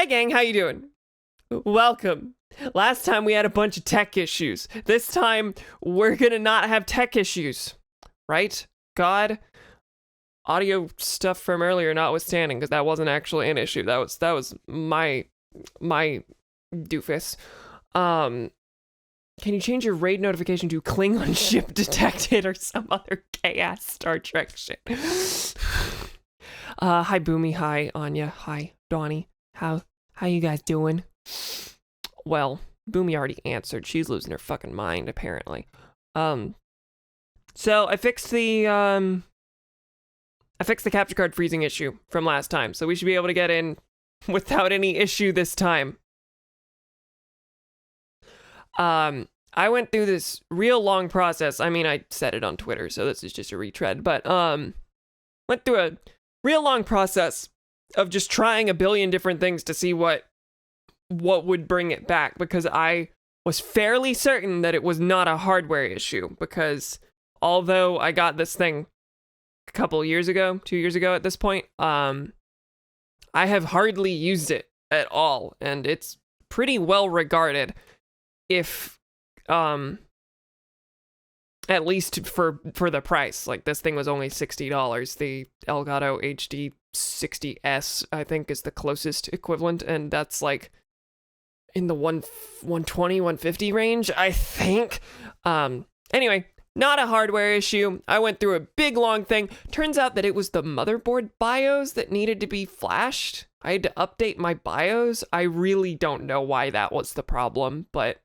Hi gang, how you doing? Welcome. Last time we had a bunch of tech issues. This time we're gonna not have tech issues, right? God, audio stuff from earlier notwithstanding, because that wasn't actually an issue. That was my doofus. Can you change your raid notification to Klingon ship detected or some other gay-ass Star Trek shit? Hi Boomy, hi Anya, hi Donnie. How you guys doing? Well, Boomy already answered. She's losing her fucking mind, apparently. So I fixed the capture card freezing issue from last time, so we should be able to get in without any issue this time. I went through this real long process. I mean, I said it on Twitter, so this is just a retread, but went through a real long process of just trying a billion different things to see what would bring it back, because I was fairly certain that it was not a hardware issue, because although I got this thing a couple years ago, 2 years ago at this point, I have hardly used it at all, and it's pretty well regarded, if at least for the price. Like, this thing was only $60. The Elgato HD 60S, I think, is the closest equivalent, and that's like in the 120, 150 range, I think. Anyway, not a hardware issue. I went through a big long thing. Turns out that it was the motherboard BIOS that needed to be flashed. I had to update my BIOS. I really don't know why that was the problem, but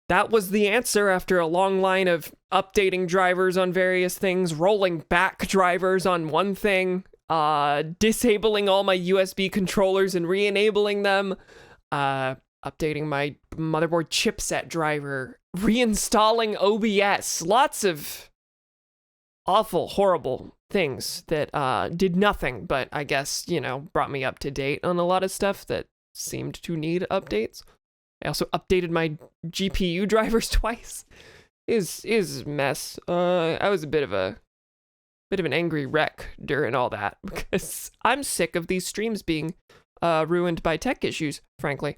that was the answer after a long line of updating drivers on various things, rolling back drivers on one thing, disabling all my USB controllers and re-enabling them, updating my motherboard chipset driver, reinstalling OBS, lots of awful, horrible things that did nothing, but I guess, you know, brought me up to date on a lot of stuff that seemed to need updates. I also updated my GPU drivers twice. Is a mess. I was a bit of an angry wreck during all that, because I'm sick of these streams being ruined by tech issues, frankly.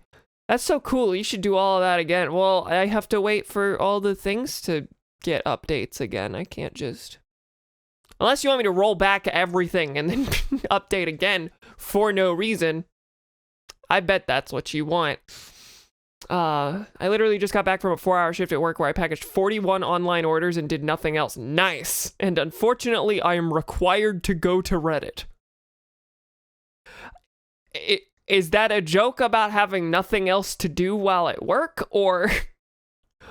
That's so cool. You should do all of that again. Well, I have to wait for all the things to get updates again. I can't just... Unless you want me to roll back everything and then update again for no reason. I bet that's what you want. I literally just got back from a 4-hour shift at work where I packaged 41 online orders and did nothing else. Nice. And unfortunately, I am required to go to Reddit. Is that a joke about having nothing else to do while at work? Or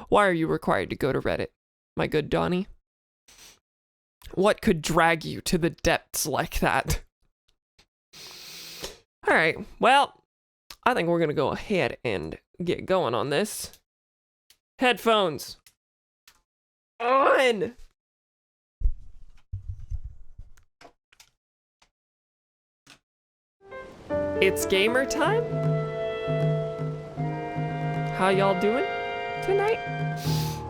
why are you required to go to Reddit, my good Donnie? What could drag you to the depths like that? All right, well, I think we're going to go ahead and get going on this. Headphones on. It's gamer time. How y'all doing tonight?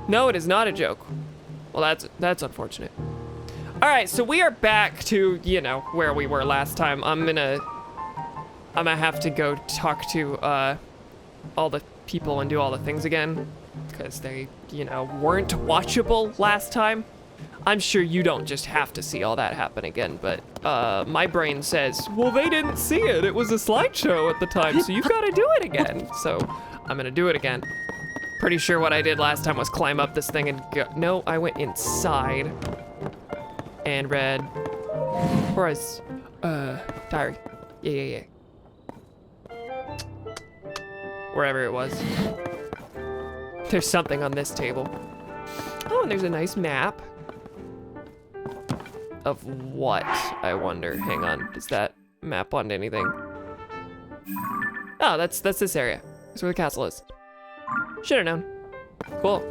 No, it is not a joke. Well, that's unfortunate. All right, so we are back to, you know, where we were last time. I'm gonna have to go talk to all the people and do all the things again, because they, you know, weren't watchable last time. I'm sure you don't just have to see all that happen again, but my brain says, well, they didn't see it. It was a slideshow at the time, so you've got to do it again. So I'm gonna do it again. Pretty sure what I did last time was climb up this thing and go. No, I went inside and read Horace diary. Yeah. Wherever it was. There's something on this table. Oh, and there's a nice map. Of what, I wonder? Hang on, does that map onto anything? Oh, that's this area. That's where the castle is. Should've known. Cool.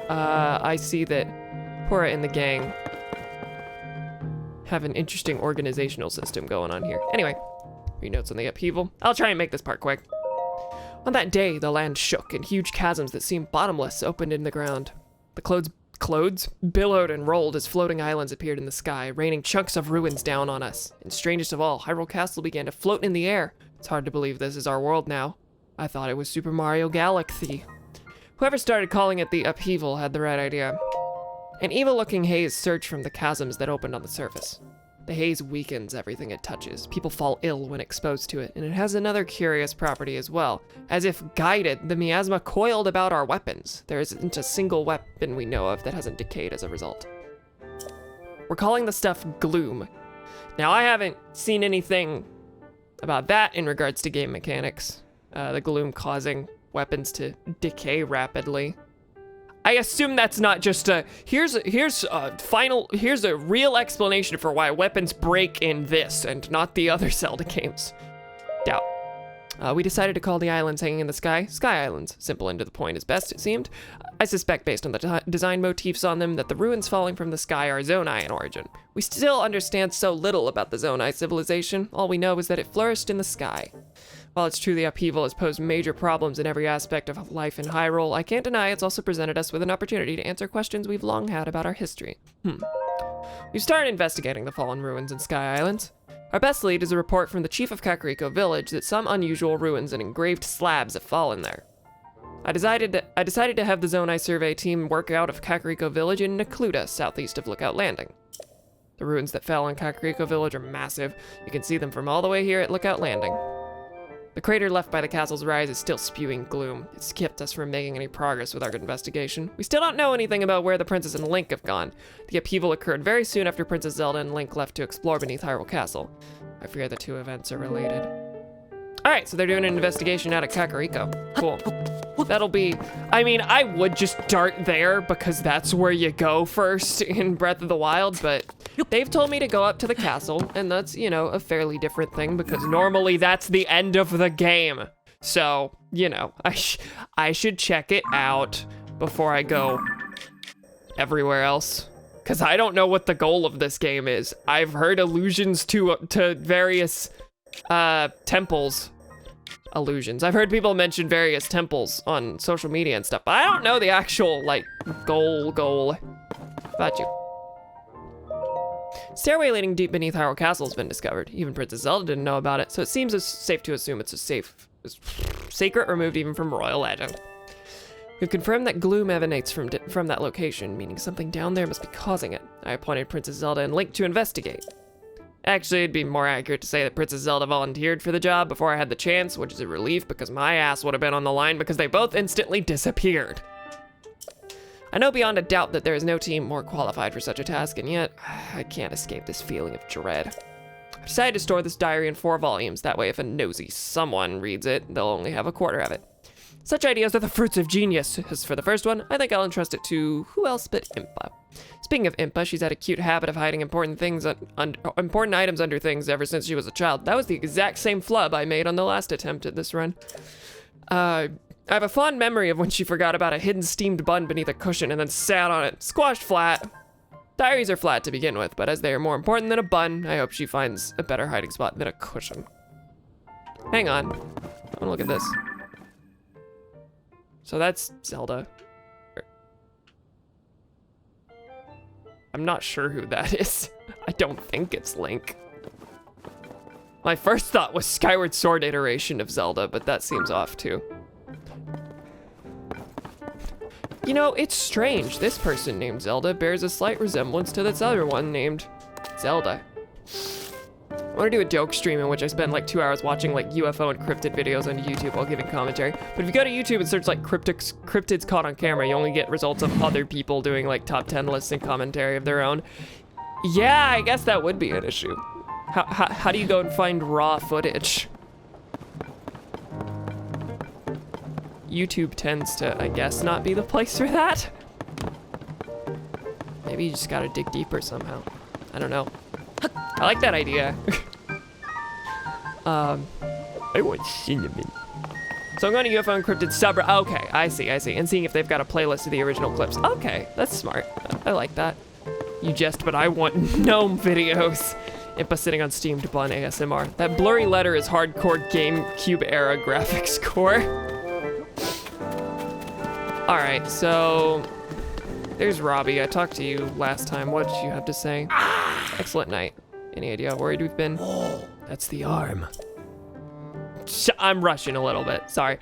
I see that Hora and the gang have an interesting organizational system going on here. Anyway, read notes on the upheaval. I'll try and make this part quick. On that day, the land shook, and huge chasms that seemed bottomless opened in the ground. The clothes billowed and rolled as floating islands appeared in the sky, raining chunks of ruins down on us. And strangest of all, Hyrule Castle began to float in the air. It's hard to believe this is our world now. I thought it was Super Mario Galaxy. Whoever started calling it the upheaval had the right idea. An evil-looking haze surged from the chasms that opened on the surface. The haze weakens everything it touches. People fall ill when exposed to it, and it has another curious property as well. As if guided, the miasma coiled about our weapons. There isn't a single weapon we know of that hasn't decayed as a result. We're calling the stuff gloom. Now, I haven't seen anything about that in regards to game mechanics. The gloom causing weapons to decay rapidly. I assume that's not just a, here's a real explanation for why weapons break in this and not the other Zelda games. Doubt. We decided to call the islands hanging in the sky Sky Islands. Simple and to the point as best it seemed. I suspect based on the design motifs on them that the ruins falling from the sky are Zonai in origin. We still understand so little about the Zonai civilization. All we know is that it flourished in the sky. While it's true the upheaval has posed major problems in every aspect of life in Hyrule, I can't deny it's also presented us with an opportunity to answer questions we've long had about our history. We've started investigating the fallen ruins in Sky Islands. Our best lead is a report from the chief of Kakariko Village that some unusual ruins and engraved slabs have fallen there. I decided to have the Zonai survey team work out of Kakariko Village in Necluda, southeast of Lookout Landing. The ruins that fell in Kakariko Village are massive. You can see them from all the way here at Lookout Landing. The crater left by the castle's rise is still spewing gloom. It's kept us from making any progress with our investigation. We still don't know anything about where the Princess and Link have gone. The upheaval occurred very soon after Princess Zelda and Link left to explore beneath Hyrule Castle. I fear the two events are related. Alright, so they're doing an investigation out of Kakariko. Cool. That'll be... I mean, I would just dart there because that's where you go first in Breath of the Wild, but they've told me to go up to the castle, and that's, you know, a fairly different thing because normally that's the end of the game. So, you know, I should check it out before I go everywhere else. Because I don't know what the goal of this game is. I've heard allusions to various temples. Allusions. I've heard people mention various temples on social media and stuff, but I don't know the actual, like, goal. About you. Stairway leading deep beneath Hyrule Castle has been discovered. Even Princess Zelda didn't know about it, so it seems safe to assume it's a secret removed even from royal legend. We've confirmed that gloom emanates from that location, meaning something down there must be causing it. I appointed Princess Zelda and Link to investigate. Actually, it'd be more accurate to say that Princess Zelda volunteered for the job before I had the chance, which is a relief because my ass would have been on the line because they both instantly disappeared. I know beyond a doubt that there is no team more qualified for such a task, and yet I can't escape this feeling of dread. I decided to store this diary in 4 volumes, that way if a nosy someone reads it, they'll only have a quarter of it. Such ideas are the fruits of genius. As for the first one, I think I'll entrust it to who else but Impa. Speaking of Impa, she's had a cute habit of hiding important items under things ever since she was a child. That was the exact same flub I made on the last attempt at this run. I have a fond memory of when she forgot about a hidden steamed bun beneath a cushion and then sat on it, squashed flat. Diaries are flat to begin with, but as they are more important than a bun, I hope she finds a better hiding spot than a cushion. Hang on, I wanna look at this. So that's Zelda. I'm not sure who that is. I don't think it's Link. My first thought was Skyward Sword iteration of Zelda, but that seems off too. You know, it's strange. This person named Zelda bears a slight resemblance to this other one named Zelda. I want to do a joke stream in which I spend like 2 hours watching like UFO and cryptid videos on YouTube while giving commentary. But if you go to YouTube and search like cryptids caught on camera, you only get results of other people doing like top 10 lists and commentary of their own. Yeah, I guess that would be an issue. How do you go and find raw footage? YouTube tends to, I guess, not be the place for that. Maybe you just gotta dig deeper somehow. I don't know. I like that idea. I want cinnamon. So I'm going to UFO Encrypted sub. Okay, I see. And seeing if they've got a playlist of the original clips. Okay, that's smart. I like that. You jest, but I want gnome videos. Impa sitting on steamed bun ASMR. That blurry letter is hardcore GameCube era graphics core. All right, so There's Robbie. I talked to you last time. What did you have to say? Excellent night. Any idea how worried we've been? That's the arm. I'm rushing a little bit. Sorry.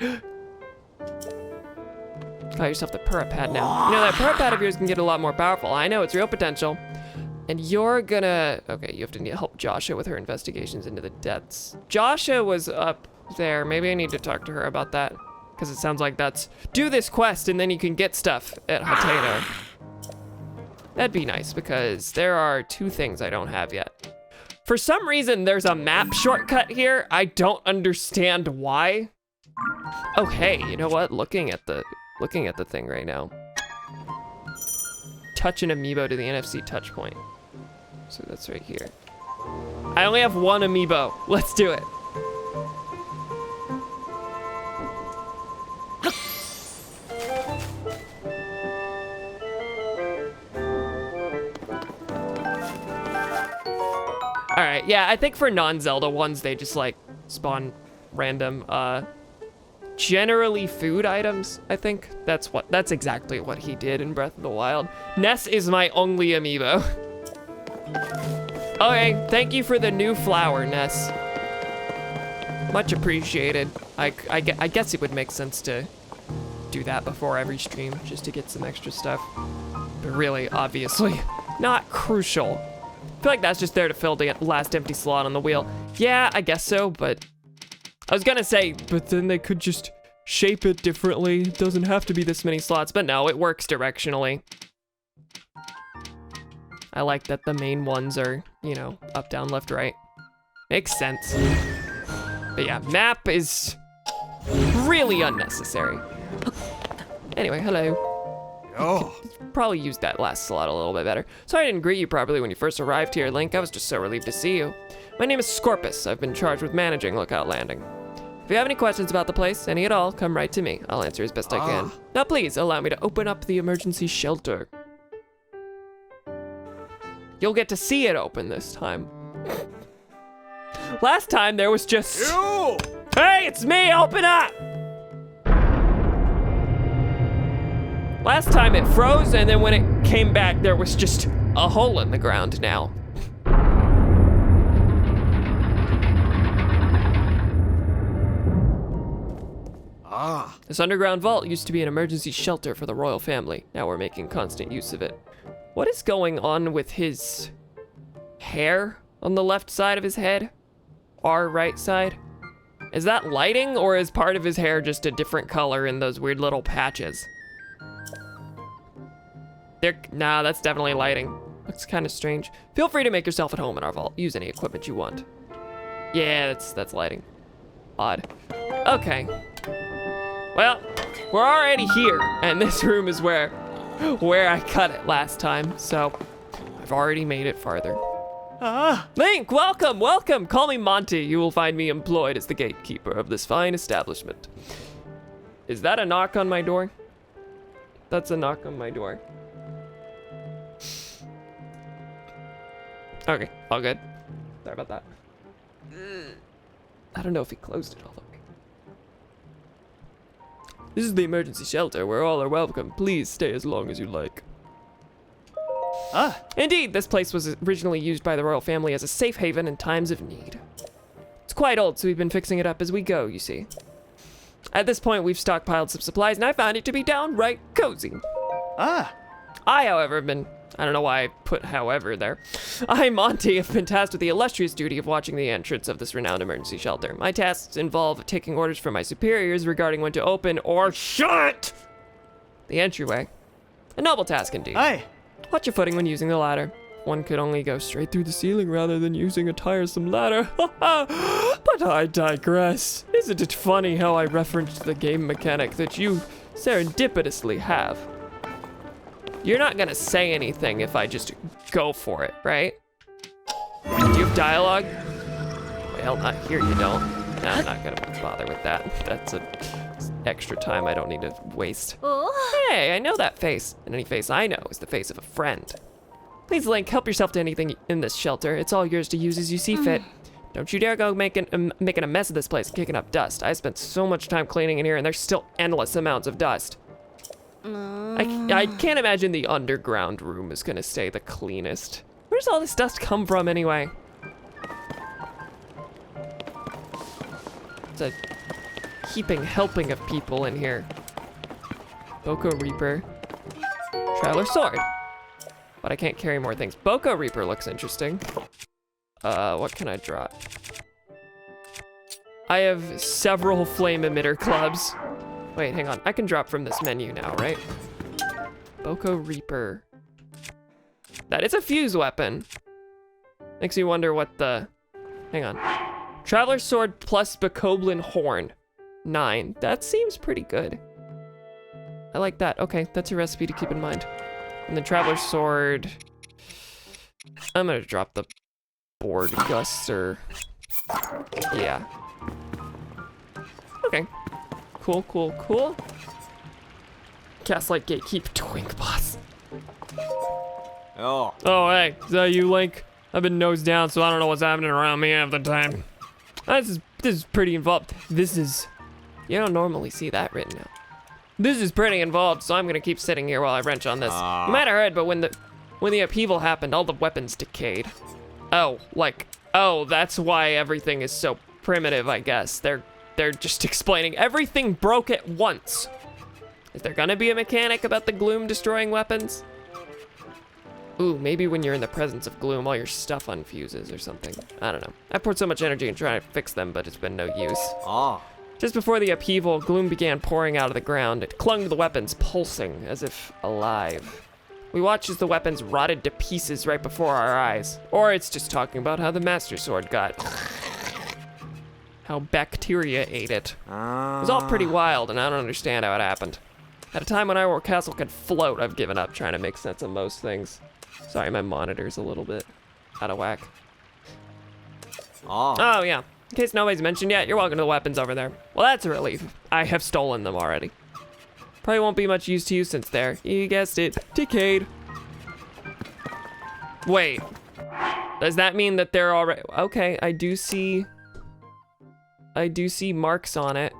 Got yourself the Purra pad now. You know, that Purra pad of yours can get a lot more powerful. I know, it's real potential. And you're gonna... Okay, you have to help Joshua with her investigations into the deaths. Joshua was up there. Maybe I need to talk to her about that. Because it sounds like that's... Do this quest and then you can get stuff at Hateno. That'd be nice because there are 2 things I don't have yet. For some reason, there's a map shortcut here. I don't understand why. Oh, hey, you know what? Looking at the thing right now. Touch an amiibo to the NFC touch point. So that's right here. I only have 1 amiibo. Let's do it. All right, yeah, I think for non-Zelda ones, they just like spawn random, generally food items, I think. That's exactly what he did in Breath of the Wild. Ness is my only amiibo. Okay, thank you for the new flower, Ness. Much appreciated. I guess it would make sense to do that before every stream, just to get some extra stuff. But really, obviously, not crucial. I feel like that's just there to fill the last empty slot on the wheel. Yeah, I guess so, but I was gonna say, but then they could just shape it differently. It doesn't have to be this many slots, but no, it works directionally. I like that the main ones are, you know, up, down, left, right. Makes sense. But yeah, map is really unnecessary. Anyway, hello. Oh. Probably used that last slot a little bit better. Sorry I didn't greet you properly when you first arrived here, Link. I was just so relieved to see you. My name is Scorpus. I've been charged with managing Lookout Landing. If you have any questions about the place, any at all, come right to me. I'll answer as best I can. Now please, allow me to open up the emergency shelter. You'll get to see it open this time. Last time there was just... Ew! Hey, it's me, open up! Last time it froze, and then when it came back, there was just a hole in the ground now. This underground vault used to be an emergency shelter for the royal family. Now we're making constant use of it. What is going on with his hair on the left side of his head? Our right side? Is that lighting, or is part of his hair just a different color in those weird little patches? Nah, that's definitely lighting. Looks kind of strange. Feel free to make yourself at home in our vault. Use any equipment you want. Yeah, that's lighting. Odd. Okay. Well, we're already here, and this room is where I cut it last time, so I've already made it farther. Link, welcome, welcome. Call me Monty. You will find me employed as the gatekeeper of this fine establishment. Is that a knock on my door? That's a knock on my door. Okay, all good. Sorry about that. I don't know if he closed it all the way. This is the emergency shelter where all are welcome. Please stay as long as you like. Indeed, this place was originally used by the royal family as a safe haven in times of need. It's quite old, so we've been fixing it up as we go, you see. At this point, we've stockpiled some supplies, and I found it to be downright cozy. I, however, have been... I don't know why I put however there. I, Monty, have been tasked with the illustrious duty of watching the entrance of this renowned emergency shelter. My tasks involve taking orders from my superiors regarding when to open or shut the entryway. A noble task indeed. Aye. Watch your footing when using the ladder. One could only go straight through the ceiling rather than using a tiresome ladder. But I digress. Isn't it funny how I referenced the game mechanic that you serendipitously have? You're not gonna say anything if I just go for it, right? Do you have dialogue? Well, not here you don't. No, I'm not gonna bother with that. That's extra time I don't need to waste. Hey, I know that face. And any face I know is the face of a friend. Please, Link, help yourself to anything in this shelter. It's all yours to use as you see fit. Don't you dare go making a mess of this place and kicking up dust. I spent so much time cleaning in here and there's still endless amounts of dust. I can't imagine the underground room is gonna stay the cleanest. Where's all this dust come from anyway? It's a heaping helping of people in here. Boko Reaper. Traveler Sword. But I can't carry more things. Boko Reaper looks interesting. What can I drop? I have several flame emitter clubs. Wait, hang on. I can drop from this menu now, right? Boko Reaper. That is a fuse weapon. Makes me wonder what the... Hang on. Traveler Sword plus Bokoblin Horn. 9. That seems pretty good. I like that. Okay, that's a recipe to keep in mind. And the Traveler Sword... I'm gonna drop the Board Guster. Yeah. Okay. Cool, cool, cool. Gaslight Gatekeep Twink Boss. Oh. Oh, hey, is that you, Link? I've been nose down, so I don't know what's happening around me half the time. This is pretty involved. You don't normally see that written out. This is pretty involved, so I'm gonna keep sitting here while I wrench on this. You might have heard, but when the upheaval happened, all the weapons decayed. Oh, that's why everything is so primitive, I guess. They're just explaining everything broke at once. Is there gonna be a mechanic about the gloom destroying weapons? Ooh, maybe when you're in the presence of gloom, all your stuff unfuses or something. I don't know. I poured so much energy in trying to fix them, but it's been no use. Just before the upheaval, gloom began pouring out of the ground. It clung to the weapons, pulsing as if alive. We watched as the weapons rotted to pieces right before our eyes. Or it's just talking about how the Master Sword got. How bacteria ate it. It was all pretty wild, and I don't understand how it happened. At a time when our castle could float, I've given up trying to make sense of most things. Sorry, my monitor's a little bit out of whack. Oh, yeah. In case nobody's mentioned yet, you're welcome to the weapons over there. Well, that's a relief. I have stolen them already. Probably won't be much use to you since they're, you guessed it, decayed. Wait. Does that mean that they're already... Okay, I do see marks on it.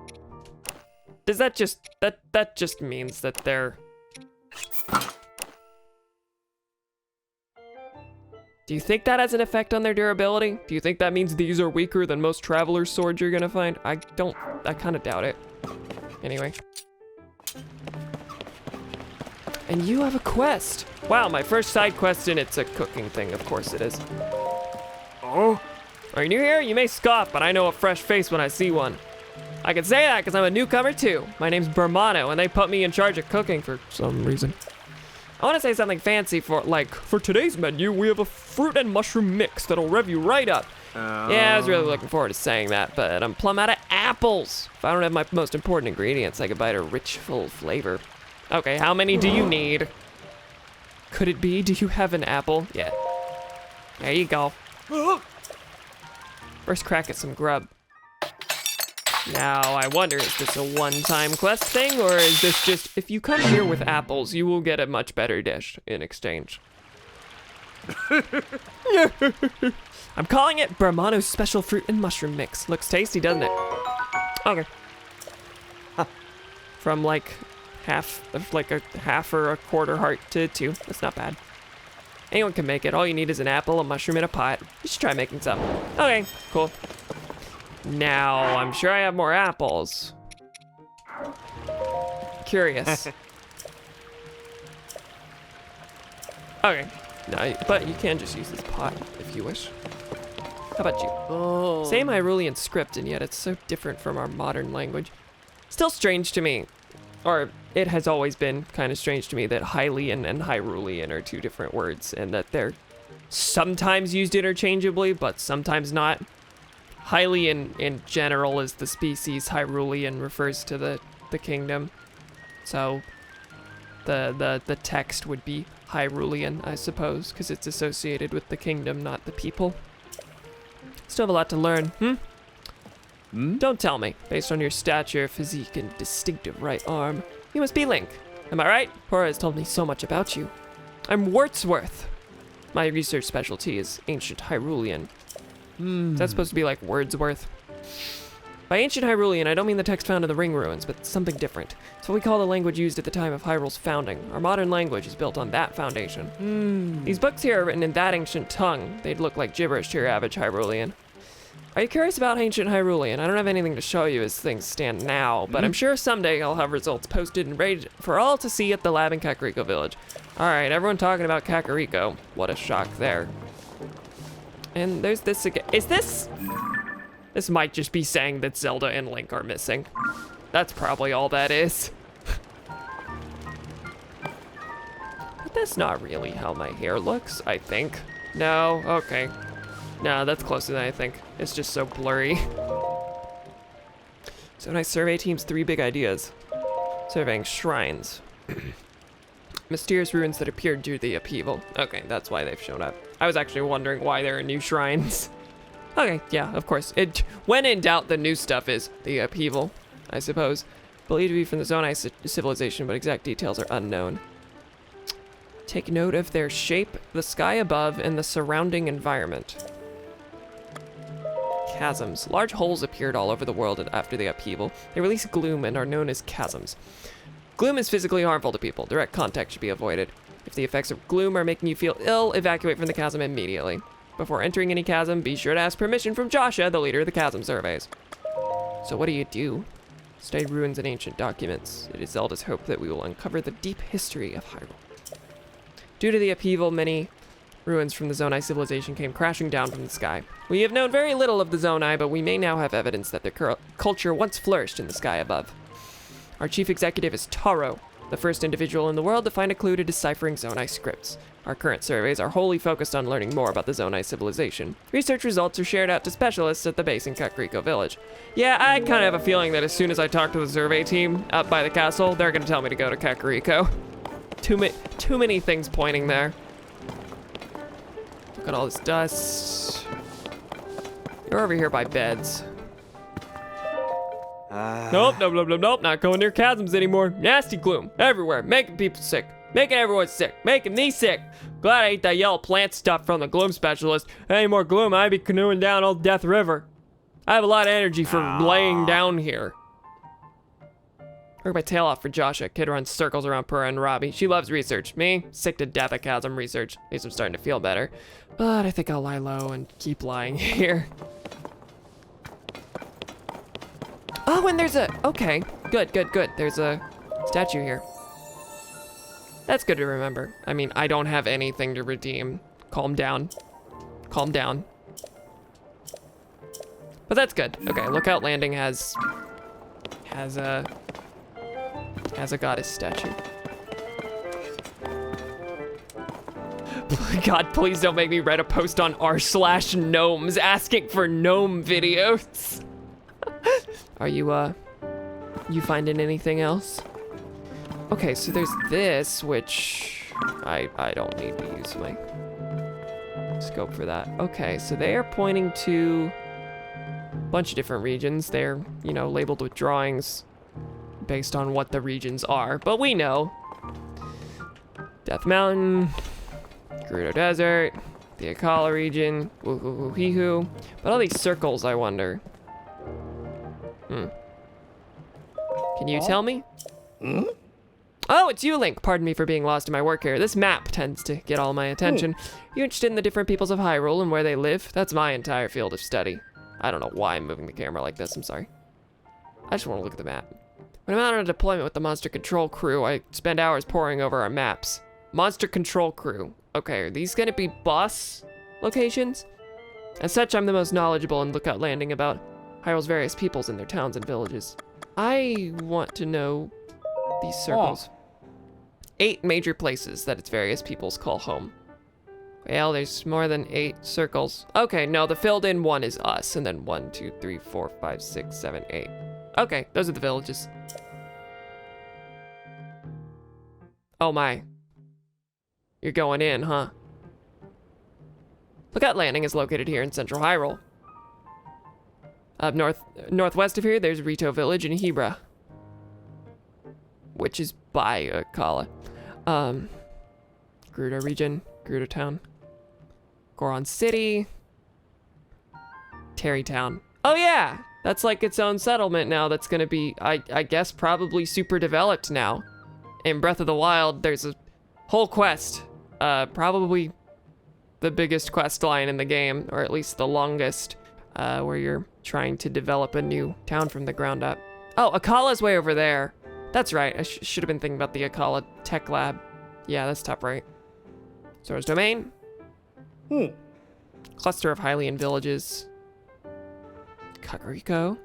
Does that just... That just means that they're... Do you think that has an effect on their durability? Do you think that means these are weaker than most Traveler's Swords you're gonna find? I kind of doubt it. Anyway. And you have a quest. Wow, my first side quest, and it's a cooking thing. Of course it is. Oh. Are you new here? You may scoff, but I know a fresh face when I see one. I can say that because I'm a newcomer too. My name's Bermano, and they put me in charge of cooking for some reason. I want to say something fancy for today's menu, we have a fruit and mushroom mix that'll rev you right up. Yeah, I was really looking forward to saying that, but I'm plumb out of apples. If I don't have my most important ingredients, I could bite a rich, full flavor. Okay, how many do you need? Could it be, do you have an apple? Yeah. There you go. First crack at some grub. Now, I wonder, is this a one-time quest thing, or is this just, if you come here with apples, you will get a much better dish in exchange? I'm calling it Bermano's Special Fruit and Mushroom Mix. Looks tasty, doesn't it? Okay. From a half or a quarter heart to 2. That's not bad. Anyone can make it. All you need is an apple, a mushroom, and a pot. You should try making some. Okay, cool. Now, I'm sure I have more apples. Curious. Okay. No, but you can just use this pot if you wish. How about you? Oh. Same Hyrulean script, and yet it's so different from our modern language. Still strange to me. Or it has always been kind of strange to me that Hylian and Hyrulean are 2 different words, and that they're sometimes used interchangeably, but sometimes not. Hylian in general is the species, Hyrulean refers to the kingdom. So the text would be Hyrulean, I suppose, because it's associated with the kingdom, not the people. Still have a lot to learn, Don't tell me. Based on your stature, physique, and distinctive right arm, you must be Link. Am I right? Cora has told me so much about you. I'm Wordsworth. My research specialty is ancient Hyrulean. Is that supposed to be like Wordsworth? By ancient Hyrulean, I don't mean the text found in the ring ruins, but something different. It's what we call the language used at the time of Hyrule's founding. Our modern language is built on that foundation. These books here are written in that ancient tongue. They'd look like gibberish to your average Hyrulean. Are you curious about ancient Hyrulean? I don't have anything to show you as things stand now, but I'm sure someday I'll have results posted and ready for all to see at the lab in Kakariko Village. Alright, everyone talking about Kakariko. What a shock there. And there's this again. Is this? This might just be saying that Zelda and Link are missing. That's probably all that is. But that's not really how my hair looks, I think. No, okay. No, that's closer than I think. It's just so blurry. So nice survey team's 3 big ideas. Surveying shrines. Mysterious ruins that appeared due to the upheaval. Okay, that's why they've shown up. I was actually wondering why there are new shrines. Okay, yeah, of course. When in doubt, the new stuff is the upheaval, I suppose. Believed to be from the Zonai civilization, but exact details are unknown. Take note of their shape, the sky above, and the surrounding environment. Chasms. Large holes appeared all over the world after the upheaval. They release gloom and are known as chasms. Gloom is physically harmful to people. Direct contact should be avoided. If the effects of gloom are making you feel ill, evacuate from the chasm immediately. Before entering any chasm, be sure to ask permission from Joshua, the leader of the chasm surveys. So what do? Study ruins and ancient documents. It is Zelda's hope that we will uncover the deep history of Hyrule. Due to the upheaval, many ruins from the Zonai civilization came crashing down from the sky. We have known very little of the Zonai, but we may now have evidence that their culture once flourished in the sky above. Our chief executive is Taro, the first individual in the world to find a clue to deciphering Zonai scripts. Our current surveys are wholly focused on learning more about the Zonai civilization. Research results are shared out to specialists at the base in Kakariko Village. Yeah, I kind of have a feeling that as soon as I talk to the survey team up by the castle, they're going to tell me to go to Kakariko. Too many things pointing there. Look at all this dust. You're over here by beds. Nope, not going near chasms anymore. Nasty gloom everywhere, making people sick. Making everyone sick. Making me sick. Glad I ate that yellow plant stuff from the gloom specialist. Any more gloom, I'd be canoeing down Old Death River. I have a lot of energy for laying down here. Work my tail off for Joshua. Kid runs circles around Pura and Robbie. She loves research. Me, sick to death of chasm research. At least I'm starting to feel better. But I think I'll lie low and keep lying here. Oh, and there's a... Okay, good. There's a statue here. That's good to remember. I mean, I don't have anything to redeem. Calm down. Calm down. But that's good. Okay, Lookout Landing has a goddess statue. God, please don't make me write a post on r/gnomes asking for gnome videos. Are you finding anything else? Okay, so there's this, which I don't need to use my scope for that. Okay, so they are pointing to a bunch of different regions. They're, labeled with drawings based on what the regions are, but we know. Death Mountain, Gerudo Desert, the Akala region, Woohoo. But all these circles, I wonder. Can you tell me? Oh, it's you, Link. Pardon me for being lost in my work here. This map tends to get all my attention. You interested in the different peoples of Hyrule and where they live? That's my entire field of study. I don't know why I'm moving the camera like this, I'm sorry. I just want to look at the map. When I'm out on a deployment with the Monster Control Crew, I spend hours poring over our maps. Monster Control Crew. Okay, are these gonna be boss locations? As such, I'm the most knowledgeable in Lookout Landing about Hyrule's various peoples and their towns and villages. I want to know these circles. 8 major places that its various peoples call home. Well, there's more than 8 circles. Okay, no, the filled in one is us, and then 1, 2, 3, 4, 5, 6, 7, 8. Okay, those are the villages. Oh my. You're going in, huh? Lookout Landing is located here in central Hyrule. Up northwest of here, there's Rito Village in Hebra, which is by Akala. Gerudo region, Gerudo town, Goron City, Terry Town. Oh yeah, That's like its own settlement now that's gonna be, I guess, probably super developed now. In Breath of the Wild, there's a whole quest, probably the biggest quest line in the game, or at least the longest, where you're trying to develop a new town from the ground up. Oh, Akala's way over there. That's right, I should have been thinking about the Akala Tech Lab. Yeah, that's top right. Sora's Domain. Cluster of Hylian villages. Kakariko.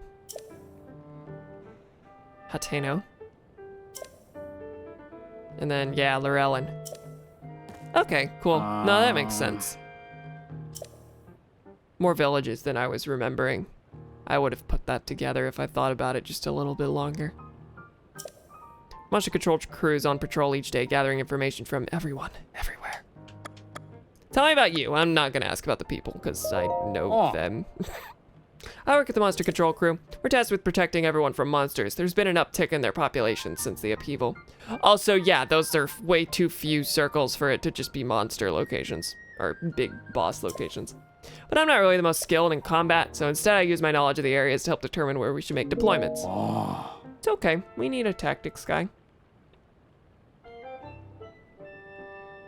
Hateno. And then, yeah, Lorelin. Okay, cool. No, that makes sense. More villages than I was remembering. I would have put that together if I thought about it just a little bit longer. Monster control crews on patrol each day, gathering information from everyone, everywhere. Tell me about you. I'm not gonna ask about the people, because I know them. I work at the monster control crew. We're tasked with protecting everyone from monsters. There's been an uptick in their population since the upheaval. Also, yeah, those are way too few circles for it to just be monster locations, or big boss locations. But I'm not really the most skilled in combat, so instead I use my knowledge of the areas to help determine where we should make deployments. It's okay, we need a tactics guy.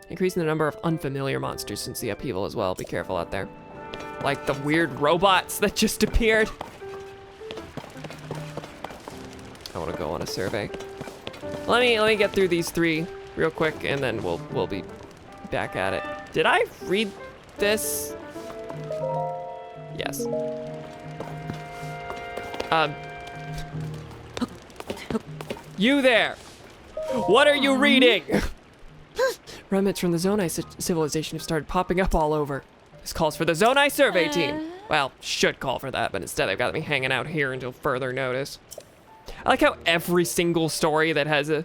Increasing the number of unfamiliar monsters since the upheaval as well. Be careful out there. Like the weird robots that just appeared. I want to go on a survey. Let me get through these 3 real quick, and then we'll be back at it. Did I read this? Yes. You there! What are you reading? Remnants from the Zonai civilization have started popping up all over. This calls for the Zonai survey team. Well, should call for that, but instead they've got me hanging out here until further notice. I like how every single story that has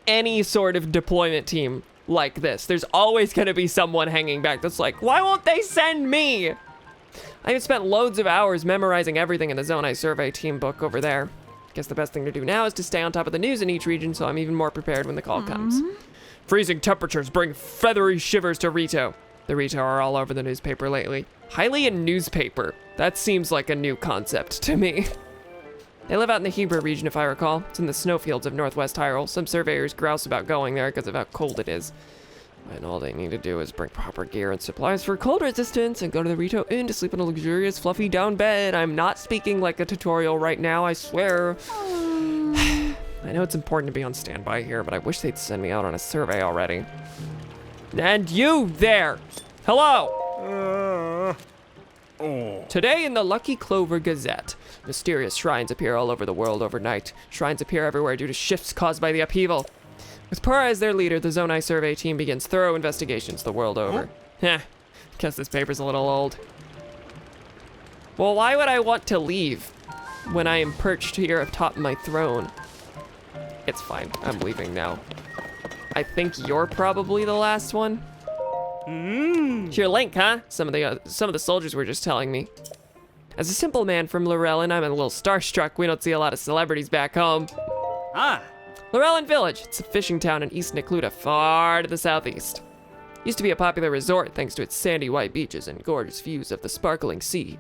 any sort of deployment team like this, there's always gonna be someone hanging back that's like, why won't they send me? I have spent loads of hours memorizing everything in the Zonai survey team book over there. Guess the best thing to do now is to stay on top of the news in each region so I'm even more prepared when the call comes. Freezing temperatures bring feathery shivers to Rito. The Rito are all over the newspaper lately. Hylian newspaper. That seems like a new concept to me. They live out in the Hebra region, if I recall. It's in the snowfields of northwest Hyrule. Some surveyors grouse about going there because of how cold it is. And all they need to do is bring proper gear and supplies for cold resistance and go to the Rito Inn to sleep in a luxurious, fluffy down bed. I'm not speaking like a tutorial right now, I swear. I know it's important to be on standby here, but I wish they'd send me out on a survey already. And you there! Hello! Today in the Lucky Clover Gazette, mysterious shrines appear all over the world overnight. Shrines appear everywhere due to shifts caused by the upheaval. With Pura as their leader, the Zonai survey team begins thorough investigations the world over. Heh, guess this paper's a little old. Well, why would I want to leave when I am perched here atop my throne? It's fine, I'm leaving now. I think you're probably the last one. It's your Link, huh? Some of the soldiers were just telling me. As a simple man from Lorelin, I'm a little starstruck. We don't see a lot of celebrities back home. Lorelin Village. It's a fishing town in East Necluda, far to the southeast. Used to be a popular resort thanks to its sandy white beaches and gorgeous views of the sparkling sea.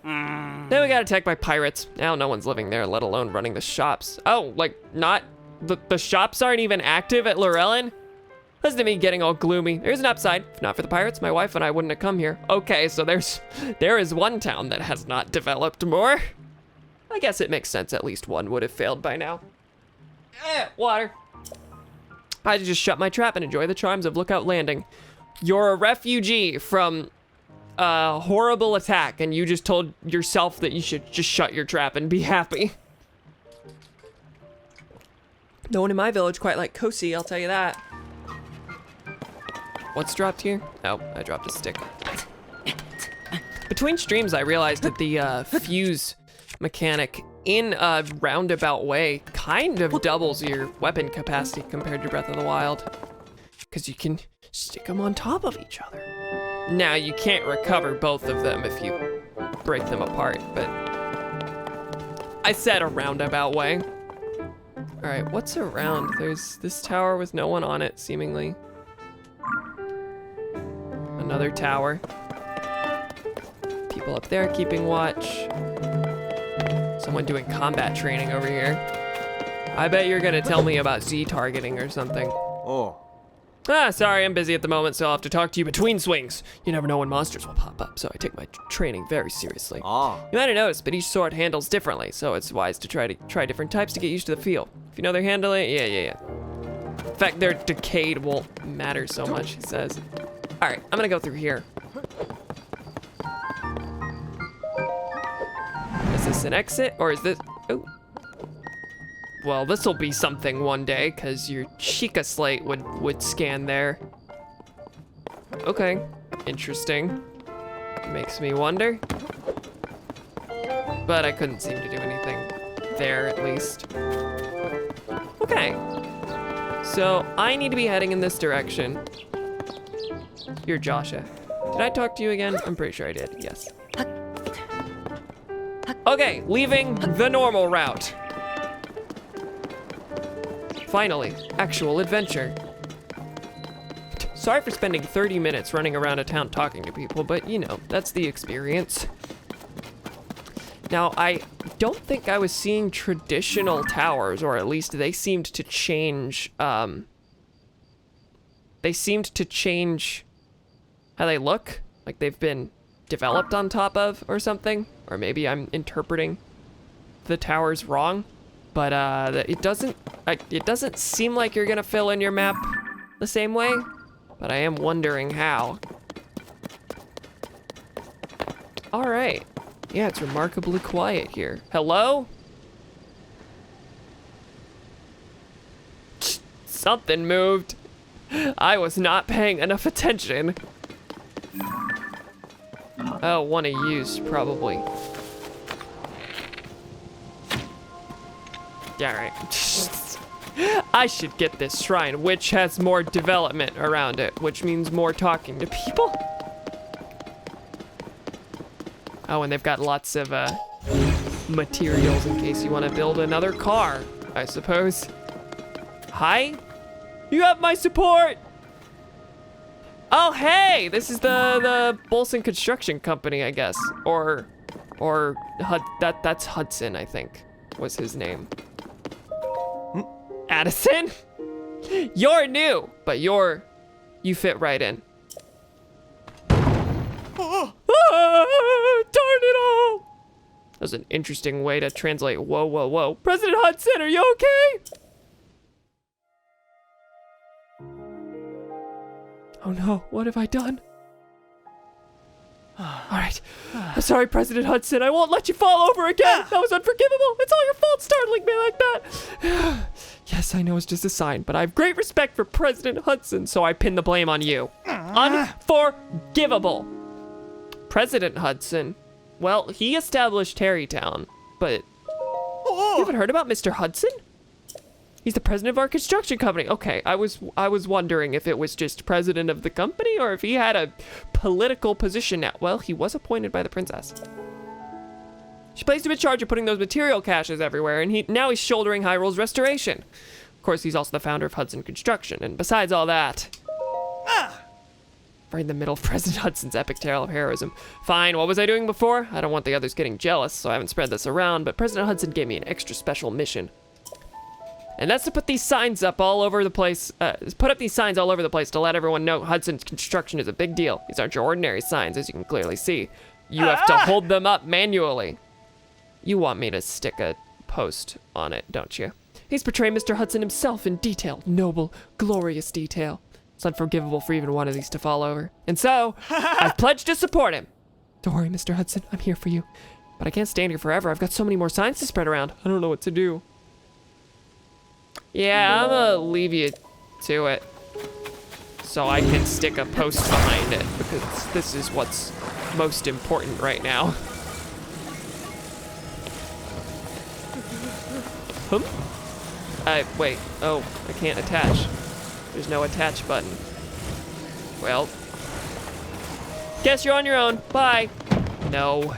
Then we got attacked by pirates. Now no one's living there, let alone running the shops. Oh, like not the shops aren't even active at Lorelin? Listen to me getting all gloomy. There's an upside. If not for the pirates, my wife and I wouldn't have come here. Okay, so there is one town that has not developed more. I guess it makes sense at least one would have failed by now. Water. I just shut my trap and enjoy the charms of Lookout Landing. You're a refugee from a horrible attack and you just told yourself that you should just shut your trap and be happy. No one in my village quite like Kosi, I'll tell you that. What's dropped here? Oh, I dropped a stick. Between streams, I realized that the fuse mechanic in a roundabout way kind of doubles your weapon capacity compared to Breath of the Wild. Because you can stick them on top of each other. Now, you can't recover both of them if you break them apart, but I said a roundabout way. All right, what's around? There's this tower with no one on it, seemingly. Another tower. People up there keeping watch. Someone doing combat training over here. I bet you're gonna tell me about Z targeting or something. Oh. Ah, sorry, I'm busy at the moment, so I'll have to talk to you between swings. You never know when monsters will pop up, so I take my training very seriously. Ah. You might have noticed, but each sword handles differently, so it's wise to try different types to get used to the feel. If you know they're handling, yeah. In fact, their decayed won't matter so much, he says. All right, I'm gonna go through here. Is this an exit, or is this, oh. Well, this'll be something one day, because your Chica slate would scan there. Okay, interesting. Makes me wonder. But I couldn't seem to do anything there, at least. Okay. So, I need to be heading in this direction. You're Joshua. Did I talk to you again? I'm pretty sure I did, yes. Okay, leaving the normal route. Finally, actual adventure. Sorry for spending 30 minutes running around a town talking to people, but you know, that's the experience. Now, I don't think I was seeing traditional towers, or at least they seemed to change, how they look, like they've been developed on top of or something, or maybe I'm interpreting the towers wrong. But it doesn't seem like you're gonna fill in your map the same way, but I am wondering how. All right, yeah, it's remarkably quiet here. Hello? Something moved. I was not paying enough attention. Oh, one of you's probably. Alright. I should get this shrine, which has more development around it, which means more talking to people. Oh, and they've got lots of materials in case you want to build another car, I suppose. Hi? You have my support! Oh, hey! This is the Bolson Construction Company, I guess. Or that's Hudson, I think, was his name. Addison? You're new, but you fit right in. Darn it all! That was an interesting way to translate whoa, whoa, whoa. President Hudson, are you okay? Oh no, what have I done? All right, I'm sorry, President Hudson. I won't let you fall over again. That was unforgivable. It's all your fault startling me like that. Yes, I know it's just a sign, but I have great respect for President Hudson, so I pin the blame on you. Unforgivable. President Hudson, well, he established Terrytown, but you haven't heard about Mr. Hudson? He's the president of our construction company. Okay, I was wondering if it was just president of the company or if he had a political position now. Well, he was appointed by the princess. She placed him in charge of putting those material caches everywhere, and now he's shouldering Hyrule's restoration. Of course, he's also the founder of Hudson Construction, and besides all that, right in the middle of President Hudson's epic tale of heroism. Fine, what was I doing before? I don't want the others getting jealous, so I haven't spread this around, but President Hudson gave me an extra special mission. And that's to put these signs up all over the place, to let everyone know Hudson's construction is a big deal. These aren't your ordinary signs, as you can clearly see. You have to hold them up manually. You want me to stick a post on it, don't you? He's portrayed Mr. Hudson himself in detail, noble, glorious detail. It's unforgivable for even one of these to fall over. And so, I've pledged to support him. Don't worry, Mr. Hudson, I'm here for you. But I can't stand here forever. I've got so many more signs to spread around. I don't know what to do. Yeah, I'm gonna leave you to it so I can stick a post behind it because this is what's most important right now. Wait, oh, I can't attach. There's no attach button. Well, guess you're on your own, bye. No.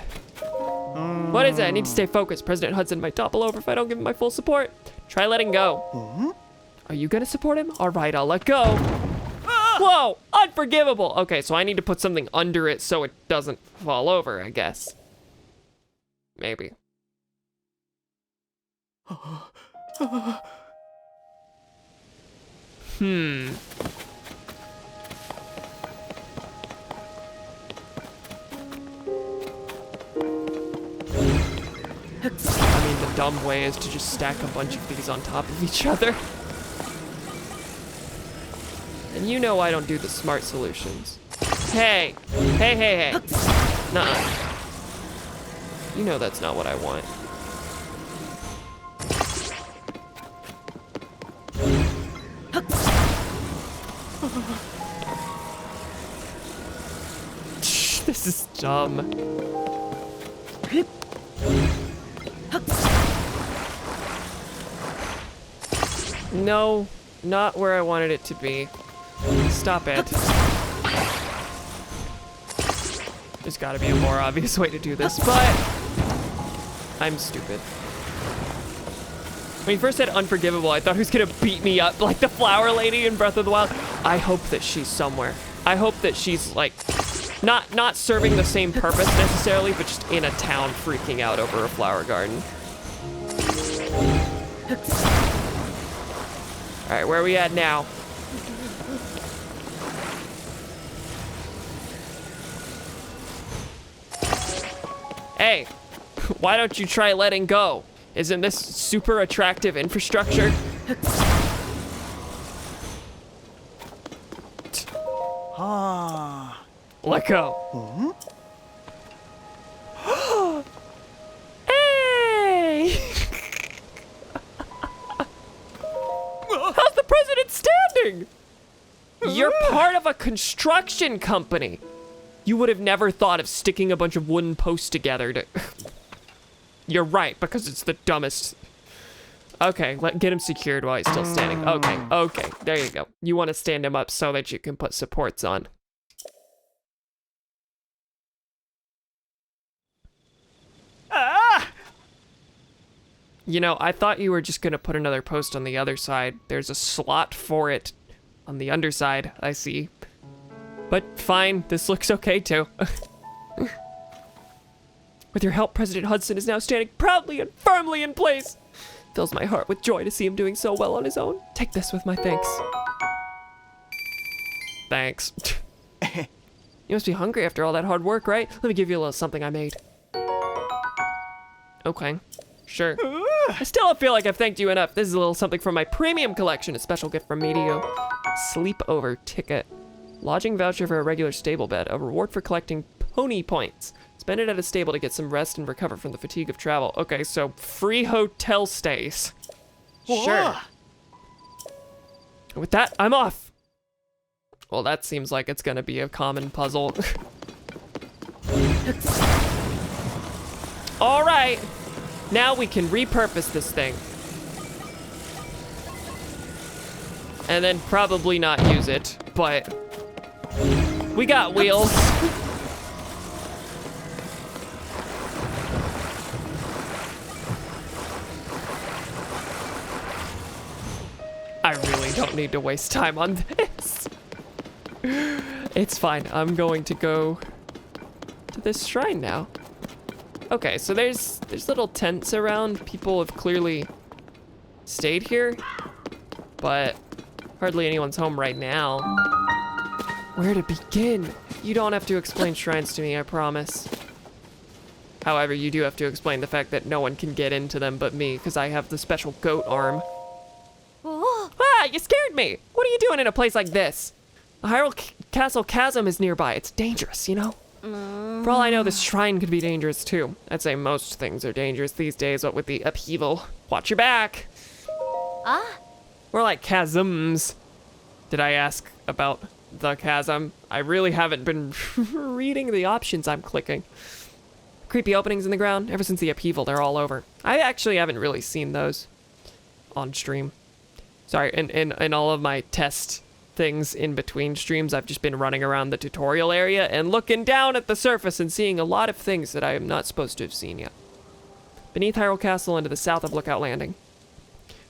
What is it? I need to stay focused. President Hudson might topple over if I don't give him my full support. Try letting go. Are you gonna support him? All right, I'll let go. Whoa, unforgivable. Okay, so I need to put something under it so it doesn't fall over, I guess. Maybe. Hmm. I mean, the dumb way is to just stack a bunch of these on top of each other. And you know I don't do the smart solutions. Hey! Hey, hey, hey! Nuh-uh. You know that's not what I want. This is dumb. No, not where I wanted it to be. Stop it. There's gotta be a more obvious way to do this, but I'm stupid. When he first said unforgivable, I thought he was gonna beat me up like the flower lady in Breath of the Wild. I hope that she's somewhere. I hope that she's like, not serving the same purpose necessarily, but just in a town freaking out over a flower garden. All right, where are we at now? Hey, why don't you try letting go? Isn't this super attractive infrastructure? Let go. Hey! How's the president standing? You're part of a construction company. You would have never thought of sticking a bunch of wooden posts together to... You're right, because it's the dumbest. Okay, get him secured while he's still standing. Okay, there you go. You want to stand him up so that you can put supports on. You know, I thought you were just gonna put another post on the other side. There's a slot for it on the underside, I see. But fine, this looks okay too. With your help, President Hudson is now standing proudly and firmly in place. Fills my heart with joy to see him doing so well on his own. Take this with my thanks. Thanks. You must be hungry after all that hard work, right? Let me give you a little something I made. Okay, sure. I still don't feel like I've thanked you enough. This is a little something from my premium collection, a special gift from Medio. Sleepover ticket. Lodging voucher for a regular stable bed, a reward for collecting pony points. Spend it at a stable to get some rest and recover from the fatigue of travel. Okay, so free hotel stays. Sure. With that, I'm off. Well, that seems like it's gonna be a common puzzle. All right, now we can repurpose this thing. And then probably not use it, but we got wheels. I really don't need to waste time on this. It's fine. I'm going to go to this shrine now. Okay, so there's little tents around. People have clearly stayed here, but hardly anyone's home right now. Where to begin? You don't have to explain shrines to me, I promise. However, you do have to explain the fact that no one can get into them but me, because I have the special goat arm. Ah, you scared me! What are you doing in a place like this? The Hyrule Castle Chasm is nearby. It's dangerous, you know? For all I know, this shrine could be dangerous too. I'd say most things are dangerous these days, what with the upheaval. Watch your back! More like chasms. Did I ask about the chasm? I really haven't been reading the options I'm clicking. Creepy openings in the ground. Ever since the upheaval, they're all over. I actually haven't really seen those on stream. Sorry, in all of my test things in between streams, I've just been running around the tutorial area and looking down at the surface and seeing a lot of things that I am not supposed to have seen yet. Beneath Hyrule Castle and to the south of Lookout Landing.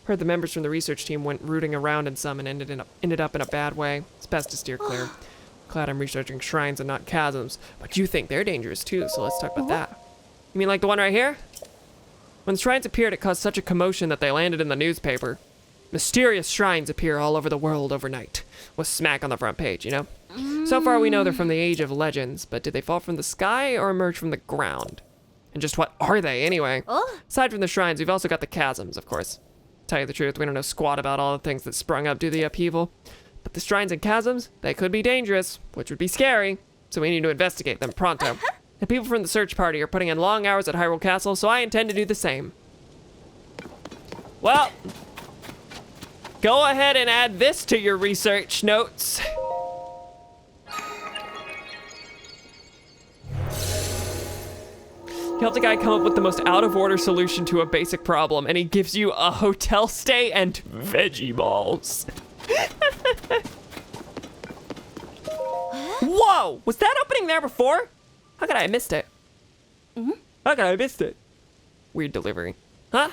Heard the members from the research team went rooting around in some and ended up in a bad way. It's best to steer clear. Glad I'm researching shrines and not chasms, but you think they're dangerous too, so let's talk about that. You mean like the one right here? When the shrines appeared, it caused such a commotion that they landed in the newspaper. Mysterious shrines appear all over the world overnight, with smack on the front page, you know? So far we know they're from the age of legends, but did they fall from the sky or emerge from the ground? And just what are they anyway? Aside from the shrines, we've also got the chasms, of course. Tell you the truth, we don't know squat about all the things that sprung up due to the upheaval. But the shrines and chasms, they could be dangerous, which would be scary, so we need to investigate them pronto. The people from the search party are putting in long hours at Hyrule Castle, so I intend to do the same. Well, go ahead and add this to your research notes. You helped a guy come up with the most out-of-order solution to a basic problem, and he gives you a hotel stay and veggie balls. Whoa! Was that opening there before? How could I have missed it? How could I have missed it? Weird delivery. Huh?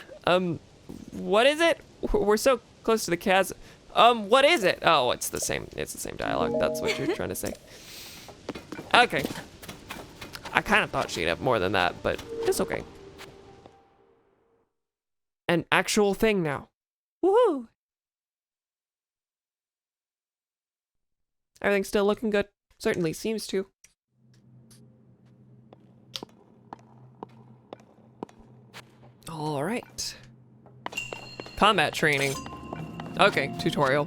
What is it? We're so close to the chasm. What is it? Oh, it's the same dialogue. That's what you're trying to say. Okay. I kind of thought she'd have more than that, but it's okay. An actual thing now. Woohoo! Everything's still looking good. Certainly seems to. All right. Combat training. Okay, tutorial.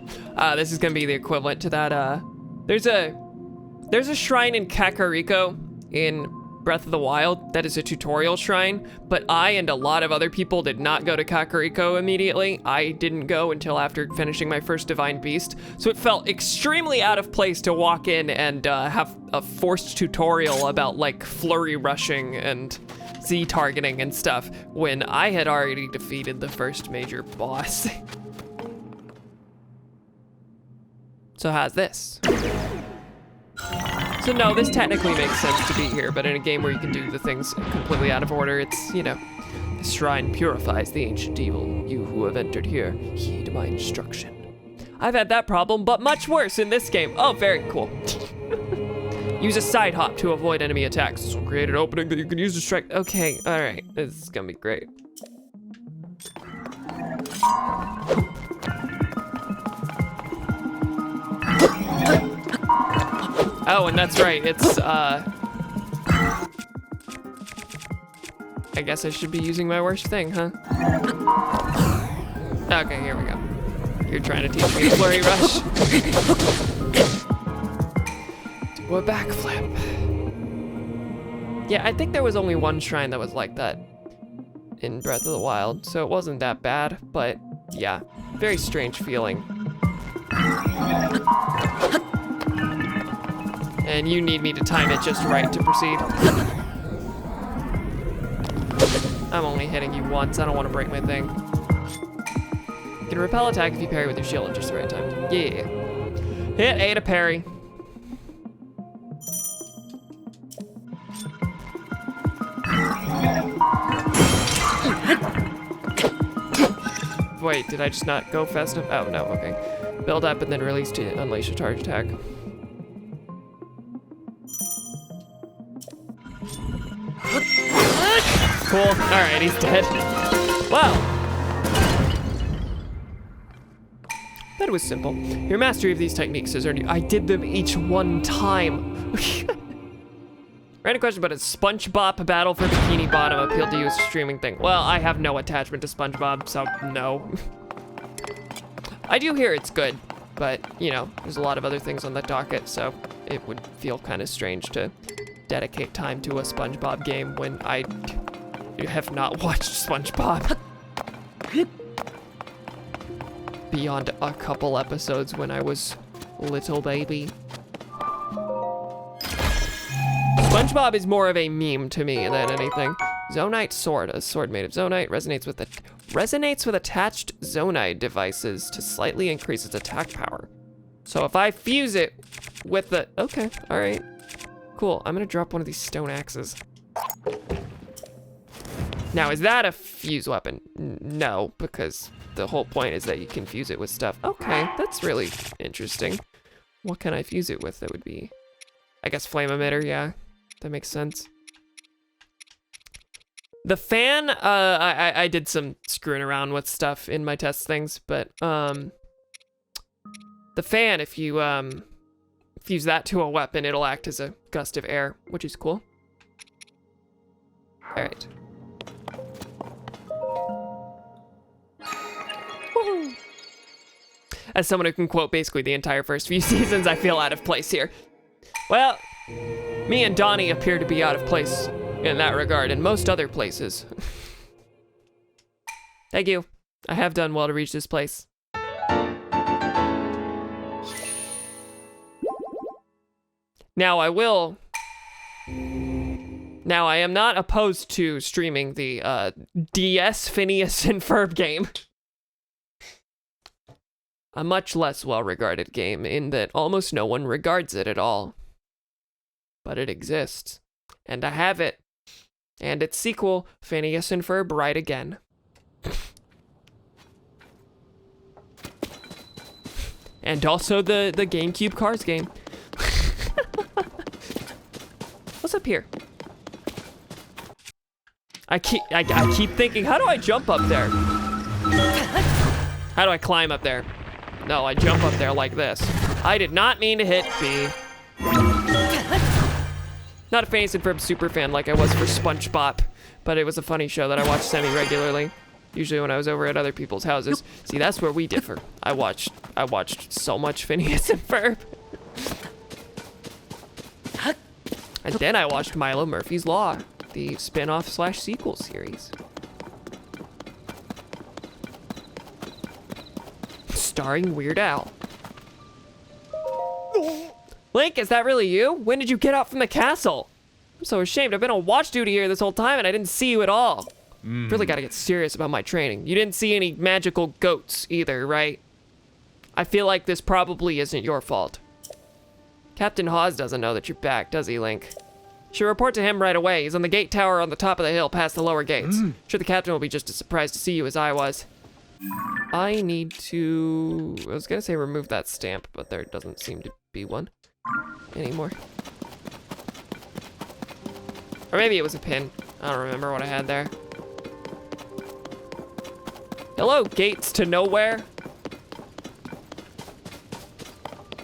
This is gonna be the equivalent to that. There's a shrine in Kakariko in Breath of the Wild that is a tutorial shrine, but I and a lot of other people did not go to Kakariko immediately. I didn't go until after finishing my first Divine Beast, so it felt extremely out of place to walk in and have a forced tutorial about like flurry rushing and Z targeting and stuff when I had already defeated the first major boss. So how's this? So no, this technically makes sense to be here, but in a game where you can do the things completely out of order, it's, you know, the shrine purifies the ancient evil. You who have entered here, heed my instruction. I've had that problem, but much worse in this game. Oh, very cool. Use a side hop to avoid enemy attacks. This will create an opening that you can use to strike. Okay, all right, this is gonna be great. Oh, and that's right, it's, I guess I should be using my worst thing, huh? Okay, here we go. You're trying to teach me a flurry rush. Do a backflip. Yeah, I think there was only one shrine that was like that in Breath of the Wild, so it wasn't that bad, but yeah, very strange feeling. And you need me to time it just right to proceed. I'm only hitting you once. I don't want to break my thing. You can repel attack if you parry with your shield at just the right time. Yeah. Hit A to parry. Wait, did I just not go fast enough? Oh, no, okay. Build up and then release to unleash a charge attack. Cool. Alright, he's dead. Wow. That was simple. Your mastery of these techniques has earned you. I did them each one time. Random question about a SpongeBob Battle for Bikini Bottom appealed to you as a streaming thing. Well, I have no attachment to SpongeBob, so no. I do hear it's good, but you know, there's a lot of other things on the docket, so it would feel kind of strange to dedicate time to a SpongeBob game when I have not watched SpongeBob beyond a couple episodes when I was little baby. SpongeBob is more of a meme to me than anything. Zonite sword, a sword made of zonite, resonates with attached zonite devices to slightly increase its attack power. So if I fuse it with the, okay, all right. Cool, I'm gonna drop one of these stone axes. Now, is that a fuse weapon? No, because the whole point is that you can fuse it with stuff. Okay, that's really interesting. What can I fuse it with? That would be, I guess, flame emitter, yeah. That makes sense. The fan, I did some screwing around with stuff in my test things, but the fan, if you use that to a weapon, it'll act as a gust of air, which is cool. All right. Woohoo. As someone who can quote basically the entire first few seasons, I feel out of place here. Well, me and Donnie appear to be out of place in that regard, in most other places. Thank you. I have done well to reach this place. Now I am not opposed to streaming the DS Phineas and Ferb game. A much less well-regarded game in that almost no one regards it at all. But it exists. And I have it. And its sequel, Phineas and Ferb Ride Again. And also the GameCube Cars game. What's up here? I keep thinking, how do I jump up there? How do I climb up there? No, I jump up there like this. I did not mean to hit B. Not a Phineas and Ferb super fan like I was for SpongeBob, but it was a funny show that I watched semi-regularly. Usually when I was over at other people's houses. See, that's where we differ. I watched so much Phineas and Ferb. And then I watched Milo Murphy's Law, the spin-off / sequel series. Starring Weird Al. Link, is that really you? When did you get out from the castle? I'm so ashamed. I've been on watch duty here this whole time and I didn't see you at all. Really gotta get serious about my training. You didn't see any magical goats either, right? I feel like this probably isn't your fault. Captain Hawes doesn't know that you're back, does he, Link? Should report to him right away. He's on the gate tower on the top of the hill past the lower gates. Sure the captain will be just as surprised to see you as I was. I need to... I was gonna say remove that stamp, but there doesn't seem to be one anymore. Or maybe it was a pin. I don't remember what I had there. Hello, gates to nowhere.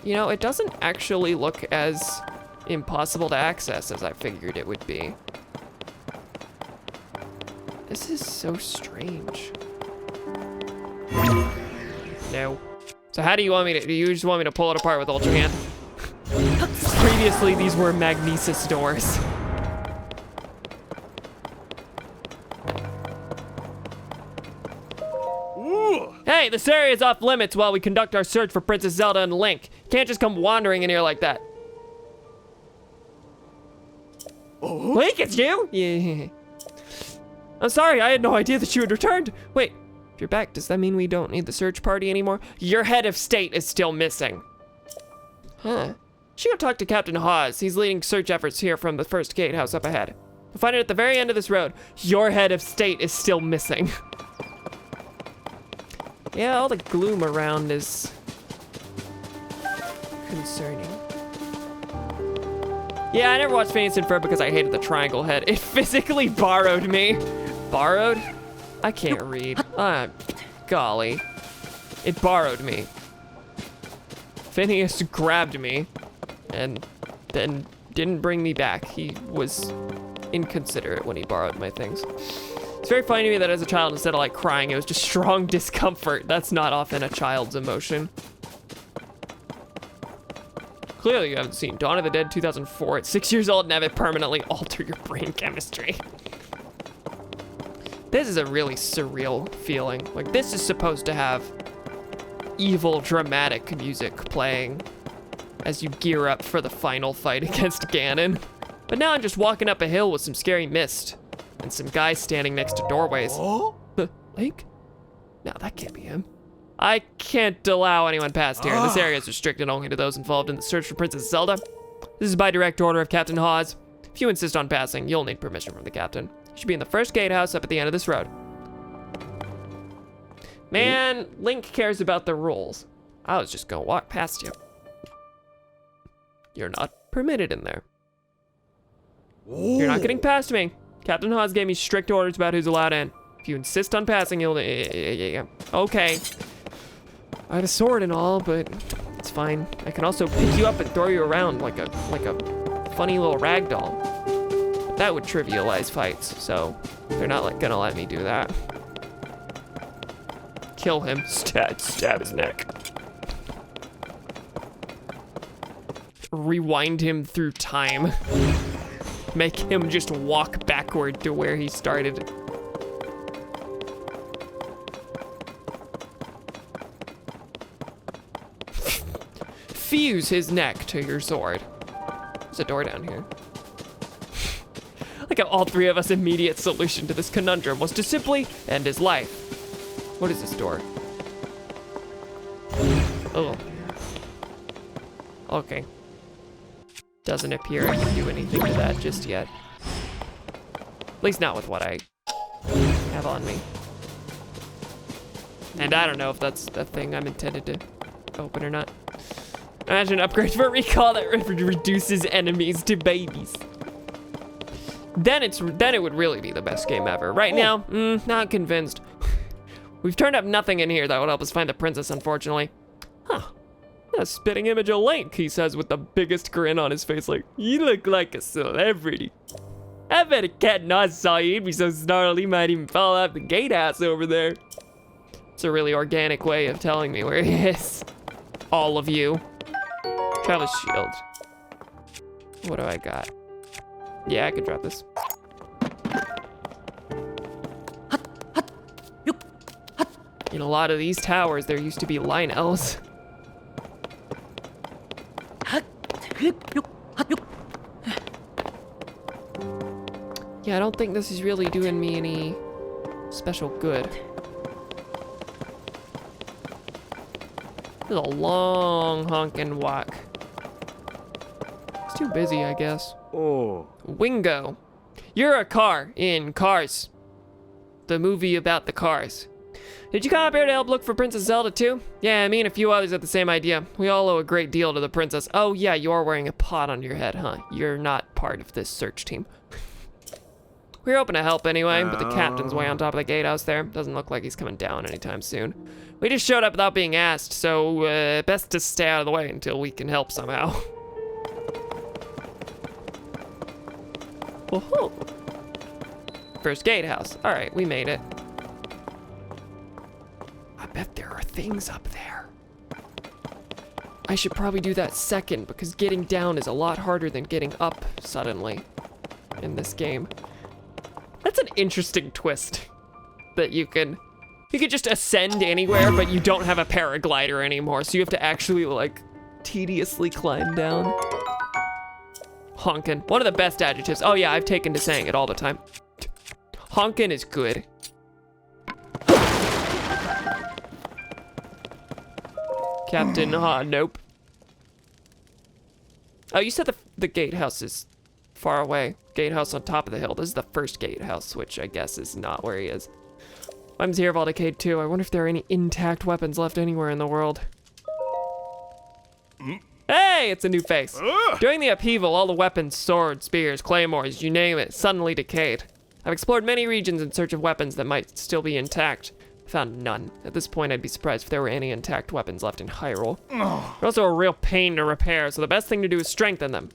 You know, it doesn't actually look as impossible to access as I figured it would be. This is so strange. No. So how do you want me to, do you just want me to pull it apart with Ultra Hand? Previously, these were magnesis doors. Hey, this area is off limits while we conduct our search for Princess Zelda and Link. Can't just come wandering in here like that. Oh. Link, it's you? Yeah. I'm sorry, I had no idea that you had returned. Wait, if you're back, does that mean we don't need the search party anymore? Your head of state is still missing. Huh. Should go talk to Captain Hawes. He's leading search efforts here from the first gatehouse up ahead. We'll find it at the very end of this road. Your head of state is still missing. Yeah, all the gloom around is concerning. Yeah, I never watched Phineas and Ferb because I hated the triangle head. It physically borrowed me. Borrowed? I can't read. Golly. It borrowed me. Phineas grabbed me and then didn't bring me back. He was inconsiderate when he borrowed my things. It's very funny to me that as a child, instead of like crying, it was just strong discomfort. That's not often a child's emotion. Clearly you haven't seen Dawn of the Dead 2004 at 6 years old and have it permanently alter your brain chemistry. This is a really surreal feeling. Like, this is supposed to have evil, dramatic music playing as you gear up for the final fight against Ganon. But now I'm just walking up a hill with some scary mist and some guys standing next to doorways. Oh? Link? No, that can't be him. I can't allow anyone past here. This area is restricted only to those involved in the search for Princess Zelda. This is by direct order of Captain Hawes. If you insist on passing, you'll need permission from the captain. You should be in the first gatehouse up at the end of this road. Man, Link cares about the rules. I was just gonna walk past you. You're not permitted in there. You're not getting past me. Captain Hawes gave me strict orders about who's allowed in. If you insist on passing, you'll... Yeah. Okay. I have a sword and all, but it's fine. I can also pick you up and throw you around like a funny little rag doll. But that would trivialize fights, so they're not gonna let me do that. Kill him. Stab his neck. Rewind him through time. Make him just walk backward to where he started. Fuse his neck to your sword. There's a door down here. Like how all three of us immediate solution to this conundrum was to simply end his life. What is this door? Oh. Okay. Doesn't appear I can do anything to that just yet. At least not with what I have on me. And I don't know if that's the thing I'm intended to open or not. Imagine an upgrade for recall that reduces enemies to babies. Then it would really be the best game ever. Right now, not convinced. We've turned up nothing in here that would help us find the princess, unfortunately. Huh. A spitting image of Link, he says with the biggest grin on his face, like, you look like a celebrity. I bet a cat and I saw you, he'd be so snarled he might even fall out the gatehouse over there. It's a really organic way of telling me where he is. All of you. Travis shield. What do I got? Yeah, I could drop this. In a lot of these towers, there used to be Lionels. Yeah, I don't think this is really doing me any special good. This is a long honkin' walk. It's too busy, I guess. Oh. Wingo. You're a car in Cars. The movie about the cars. Did you come up here to help look for Princess Zelda too? Yeah, me and a few others had the same idea. We all owe a great deal to the princess. Oh yeah, you are wearing a pot on your head, huh? You're not part of this search team. We're hoping to help anyway, but the captain's way on top of the gatehouse there. Doesn't look like he's coming down anytime soon. We just showed up without being asked, so best to stay out of the way until we can help somehow. Woohoo! First gatehouse. All right, we made it. I bet there are things up there. I should probably do that second because getting down is a lot harder than getting up suddenly in this game. That's an interesting twist that you could just ascend anywhere, but you don't have a paraglider anymore, so you have to actually like tediously climb down. Honkin', one of the best adjectives. Oh yeah, I've taken to saying it all the time. Honkin' is good. Captain, nope. Oh, you said the gatehouse is far away. Gatehouse on top of the hill. This is the first gatehouse, which I guess is not where he is. Weapons here have all decayed too. I wonder if there are any intact weapons left anywhere in the world. Hey, it's a new face. During the upheaval, all the weapons, swords, spears, claymores, you name it, suddenly decayed. I've explored many regions in search of weapons that might still be intact. Found none. At this point, I'd be surprised if there were any intact weapons left in Hyrule. They're also a real pain to repair, so the best thing to do is strengthen them.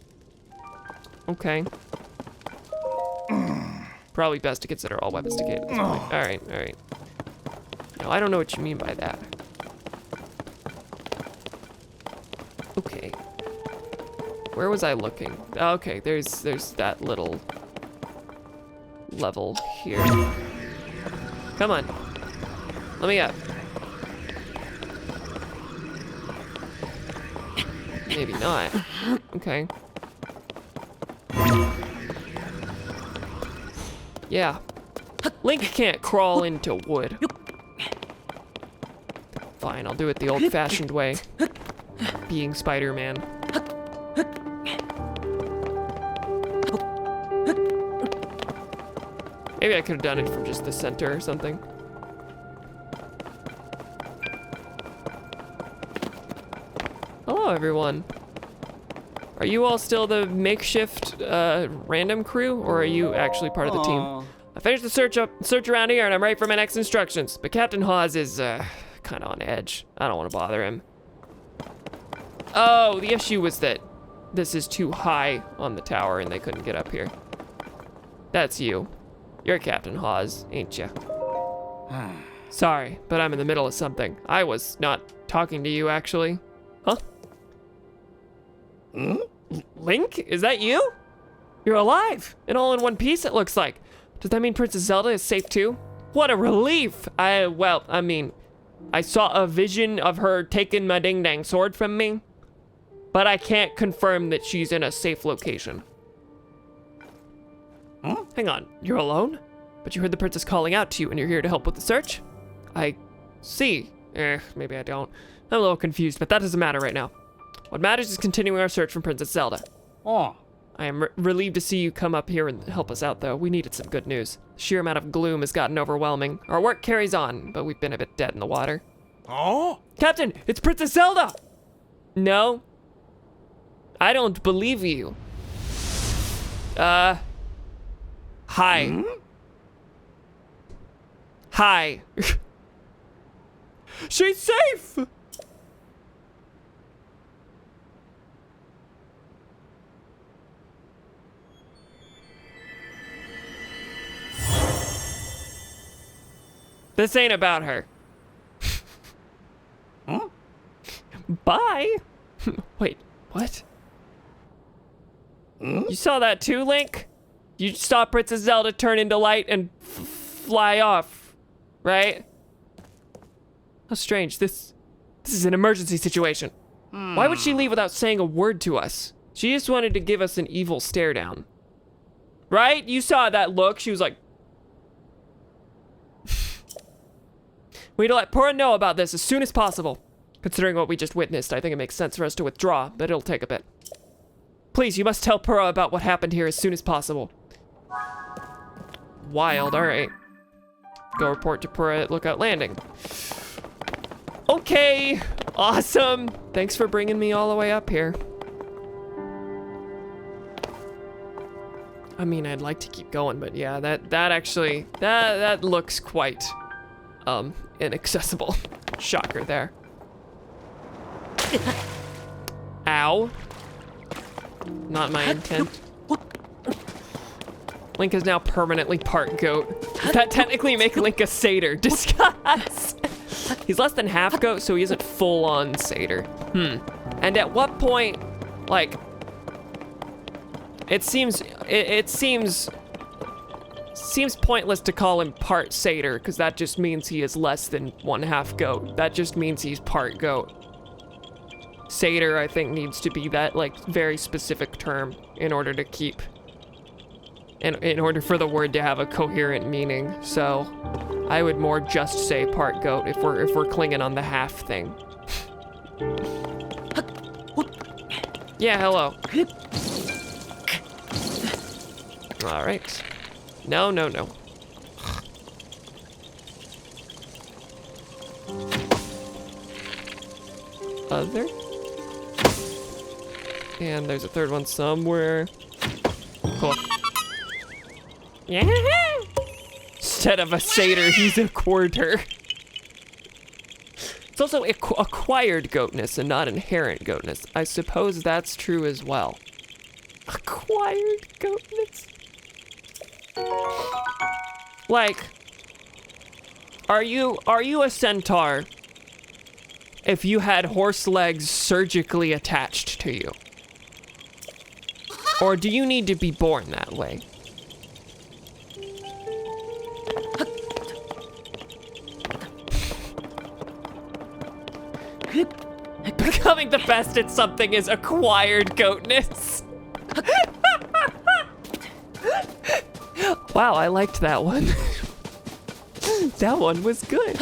Okay. Probably best to consider all weapons decayed at this point. All right. No, I don't know what you mean by that. Okay. Where was I looking? Okay, there's that little level here. Come on. Let me up. Maybe not. Okay. Yeah. Link can't crawl into wood. Fine, I'll do it the old-fashioned way. Being Spider-Man. Maybe I could have done it from just the center or something. Hello, everyone. Are you all still the makeshift random crew, or are you actually part of the team? I finished the search around here, and I'm ready for my next instructions. But Captain Hawes is kind of on edge. I don't want to bother him. Oh, the issue was that this is too high on the tower, and they couldn't get up here. That's you. You're Captain Hawes, ain't you? Sorry, but I'm in the middle of something. I was not talking to you, actually. Huh? Link? Is that you? You're alive, and all in one piece, it looks like. Does that mean Princess Zelda is safe too? What a relief! I saw a vision of her taking my ding-dang sword from me, but I can't confirm that she's in a safe location. Hang on, you're alone? But you heard the princess calling out to you and you're here to help with the search? I see. Maybe I don't. I'm a little confused, but that doesn't matter right now. What matters is continuing our search for Princess Zelda. I am relieved to see you come up here and help us out, though. We needed some good news. The sheer amount of gloom has gotten overwhelming. Our work carries on, but we've been a bit dead in the water. Captain, it's Princess Zelda! No. I don't believe you. Hi. Hi. She's safe! This ain't about her. Bye? Wait, what? You saw that too, Link? You saw Princess Zelda turn into light and fly off, right? How strange. This is an emergency situation. Why would she leave without saying a word to us? She just wanted to give us an evil stare down. Right? You saw that look. She was like... We need to let Purah know about this as soon as possible. Considering what we just witnessed, I think it makes sense for us to withdraw, but it'll take a bit. Please, you must tell Purah about what happened here as soon as possible. Wild, alright. Go report to Purah at Lookout Landing. Okay, awesome. Thanks for bringing me all the way up here. I mean, I'd like to keep going, but yeah, that looks quite, inaccessible. Shocker there. Ow. Not my intent. Link is now permanently part goat. Does that technically make Link a satyr? Discuss. He's less than half goat, so he isn't full on satyr. And at what point, like, it seems pointless to call him part satyr, because that just means he is less than 1/2 goat. That just means he's part goat. Satyr, I think, needs to be that, like, very specific term in order to keep, in order for the word to have a coherent meaning. So I would more just say part goat if we're clinging on the half thing. Yeah, hello. All right. No. Other. And there's a third one somewhere. Cool. Yeah. Instead of a satyr, he's a quarter. It's also acquired goatness and not inherent goatness. I suppose that's true as well. Acquired goatness? Like, are you a centaur if you had horse legs surgically attached to you? Or do you need to be born that way? Becoming the best at something is acquired goatness. Wow, I liked that one. That one was good.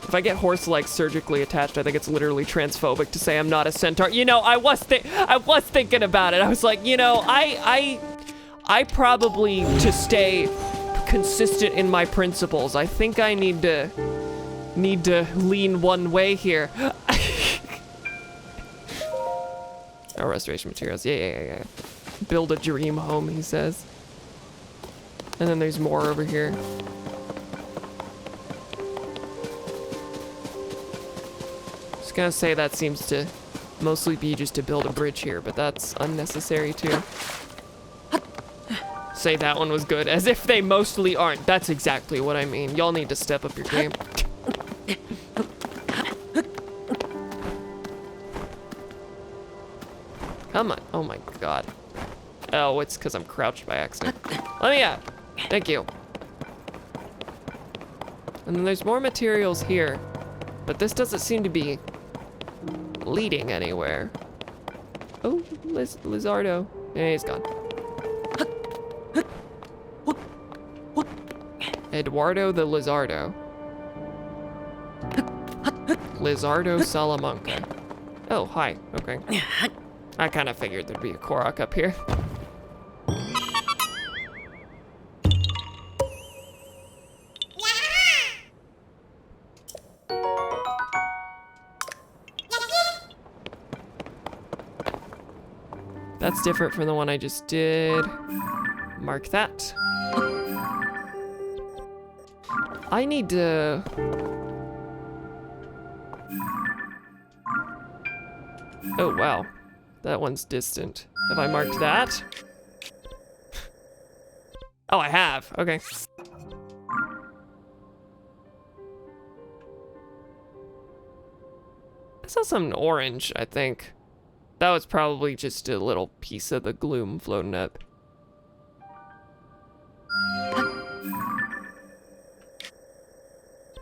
If I get horse legs surgically attached, I think it's literally transphobic to say I'm not a centaur. You know, I was thinking about it. I was like, you know, I probably, to stay consistent in my principles, I think I need to lean one way here. Oh, restoration materials. Yeah. Build a dream home, he says. And then there's more over here. Just gonna say that seems to mostly be just to build a bridge here, but that's unnecessary too. Say that one was good, as if they mostly aren't. That's exactly what I mean. Y'all need to step up your game. Come on. Oh my god. Oh, it's because I'm crouched by accident. Let me out. Thank you. And then there's more materials here, but this doesn't seem to be leading anywhere. Oh, Lizardo. Yeah, he's gone. Eduardo the Lizardo. Lizardo Salamanca. Oh, hi. Okay. I kind of figured there'd be a Korok up here. That's different from the one I just did. Mark that. I need to... Oh, wow. That one's distant. Have I marked that? Oh, I have. Okay. I saw something orange, I think. That was probably just a little piece of the gloom floating up.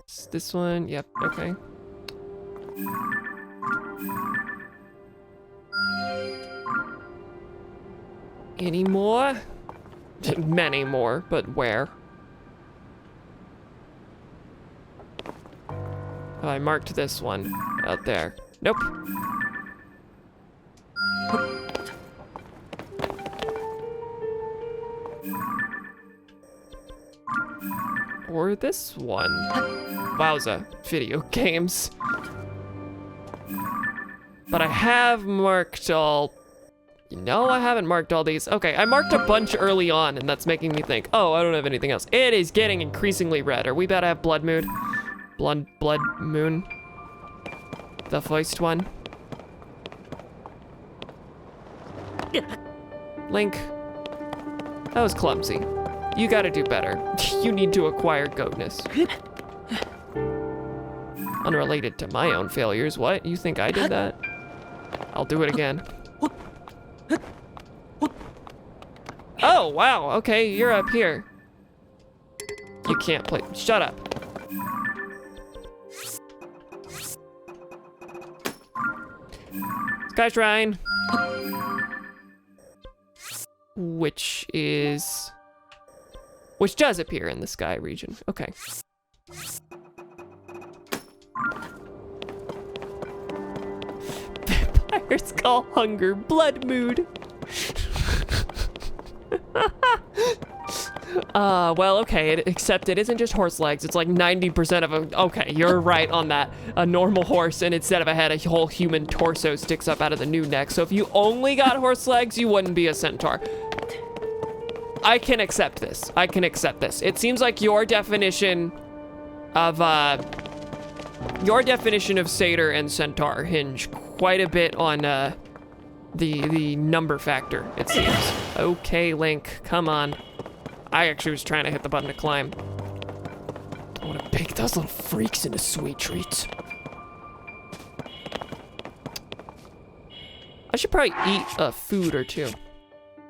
Is this one? Yep, okay. Any more? Many more, but where? Oh, I marked this one out there. Nope. Or this one. Wowza, video games. But I have marked all... No, I haven't marked all these. Okay, I marked a bunch early on, and that's making me think, oh, I don't have anything else. It is getting increasingly red. Are we about to have blood moon? Blood moon? The first one? Link, that was clumsy. You gotta do better. You need to acquire goatness. Unrelated to my own failures. What? You think I did that? I'll do it again. Oh, wow. Okay, you're up here. You can't play. Shut up. Sky Shrine. Which does appear in the sky region. Okay. Vampire skull hunger blood mood. Well, okay, except it isn't just horse legs. It's like 90% of a, okay, you're right on that. A normal horse, and instead of a head, a whole human torso sticks up out of the new neck. So if you only got horse legs, you wouldn't be a centaur. I can accept this. I can accept this. It seems like your definition of satyr and centaur hinge quite a bit on the number factor, it seems. Okay, Link, come on. I actually was trying to hit the button to climb. I want to bake those little freaks into sweet treats. I should probably eat a food or two.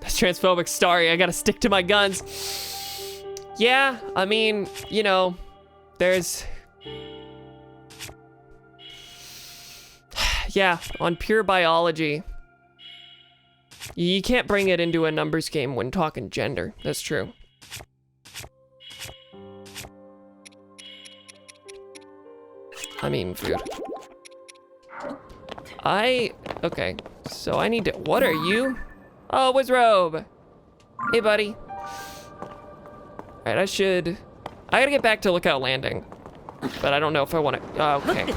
That's transphobic. Sorry, I gotta stick to my guns. Yeah, I mean, you know, there's... Yeah, on pure biology, you can't bring it into a numbers game when talking gender. That's true. I mean, food. Okay, so I need to, what are you? Oh, Wizrobe. Hey, buddy. All right, I gotta get back to Lookout Landing, but I don't know if I want to, okay.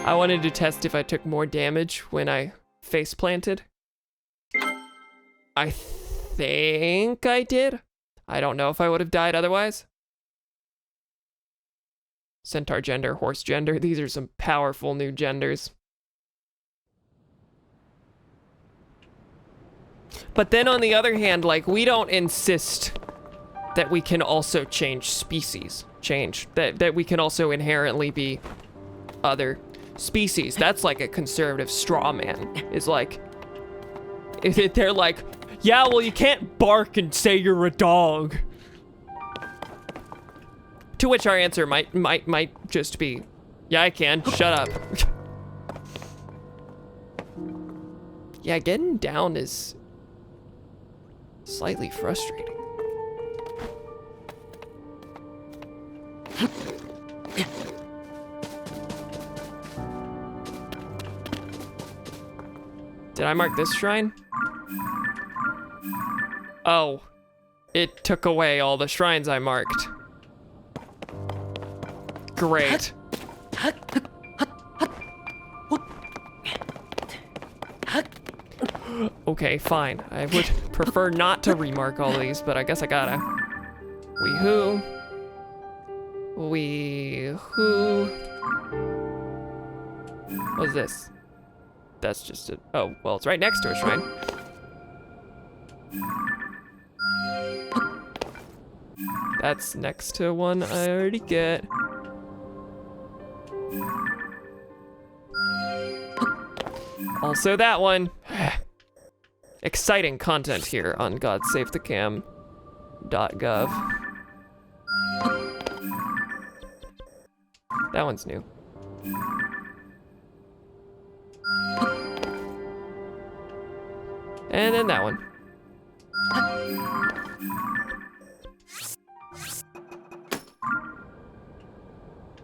I wanted to test if I took more damage when I face planted. I think I did. I don't know if I would have died otherwise. Centaur gender, horse gender. These are some powerful new genders. But then on the other hand, like, we don't insist that we can also change species. That we can also inherently be other species. That's like a conservative straw man. Is like, if they're like, yeah, well, you can't bark and say you're a dog. To which our answer might just be, yeah, I can. Shut up. Yeah, getting down is slightly frustrating. Did I mark this shrine? Oh, it took away all the shrines I marked. Great. Okay, fine. I would prefer not to remark all these, but I guess I gotta. Wee-hoo. Wee-hoo. What's this? That's just a... Oh, well, it's right next to a shrine. That's next to one I already get. Also that one. Exciting content here on GodSaveTheCam.gov. That one's new. And then that one.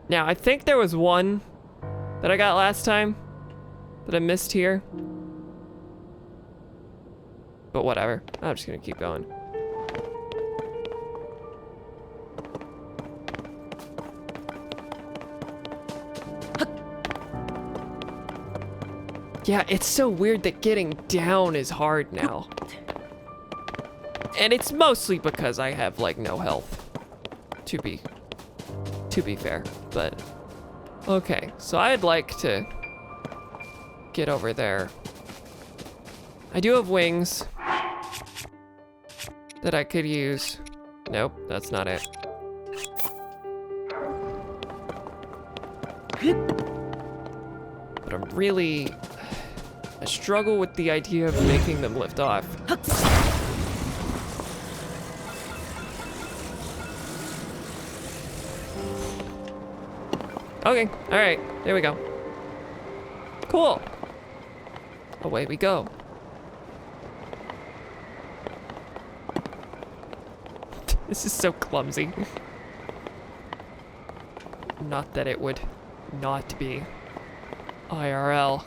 Now, I think there was one that I got last time that I missed here. But whatever. I'm just gonna keep going. Yeah, it's so weird that getting down is hard now. And it's mostly because I have, like, no health. To be fair, but... Okay, so I'd like to get over there. I do have wings that I could use. Nope, that's not it. But I'm really... I struggle with the idea of making them lift off. Okay, alright, there we go. Cool. Away we go. This is so clumsy. Not that it would not be IRL.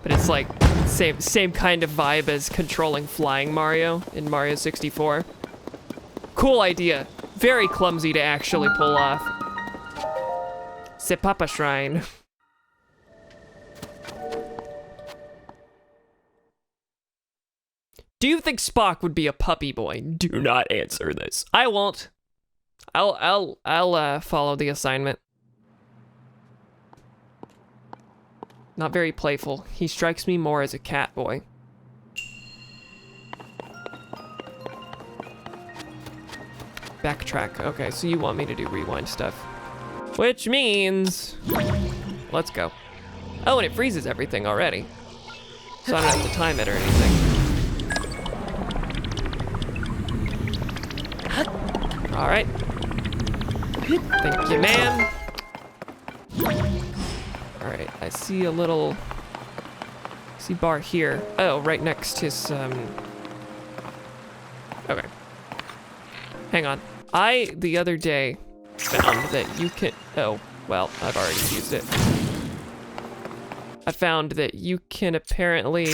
But it's like same kind of vibe as controlling flying Mario in Mario 64. Cool idea. Very clumsy to actually pull off. Sepapa Shrine. Do you think Spock would be a puppy boy? Do not answer this. I won't. I'll follow the assignment. Not very playful. He strikes me more as a cat boy. Backtrack. Okay, so you want me to do rewind stuff. Which means... Let's go. Oh, and it freezes everything already. So I don't have to time it or anything. Alright. Thank you, man. Alright, I see a little... see bar here. Oh, right next to some... Okay. Hang on. The other day, found that you can... Oh, well, I've already used it. I found that you can apparently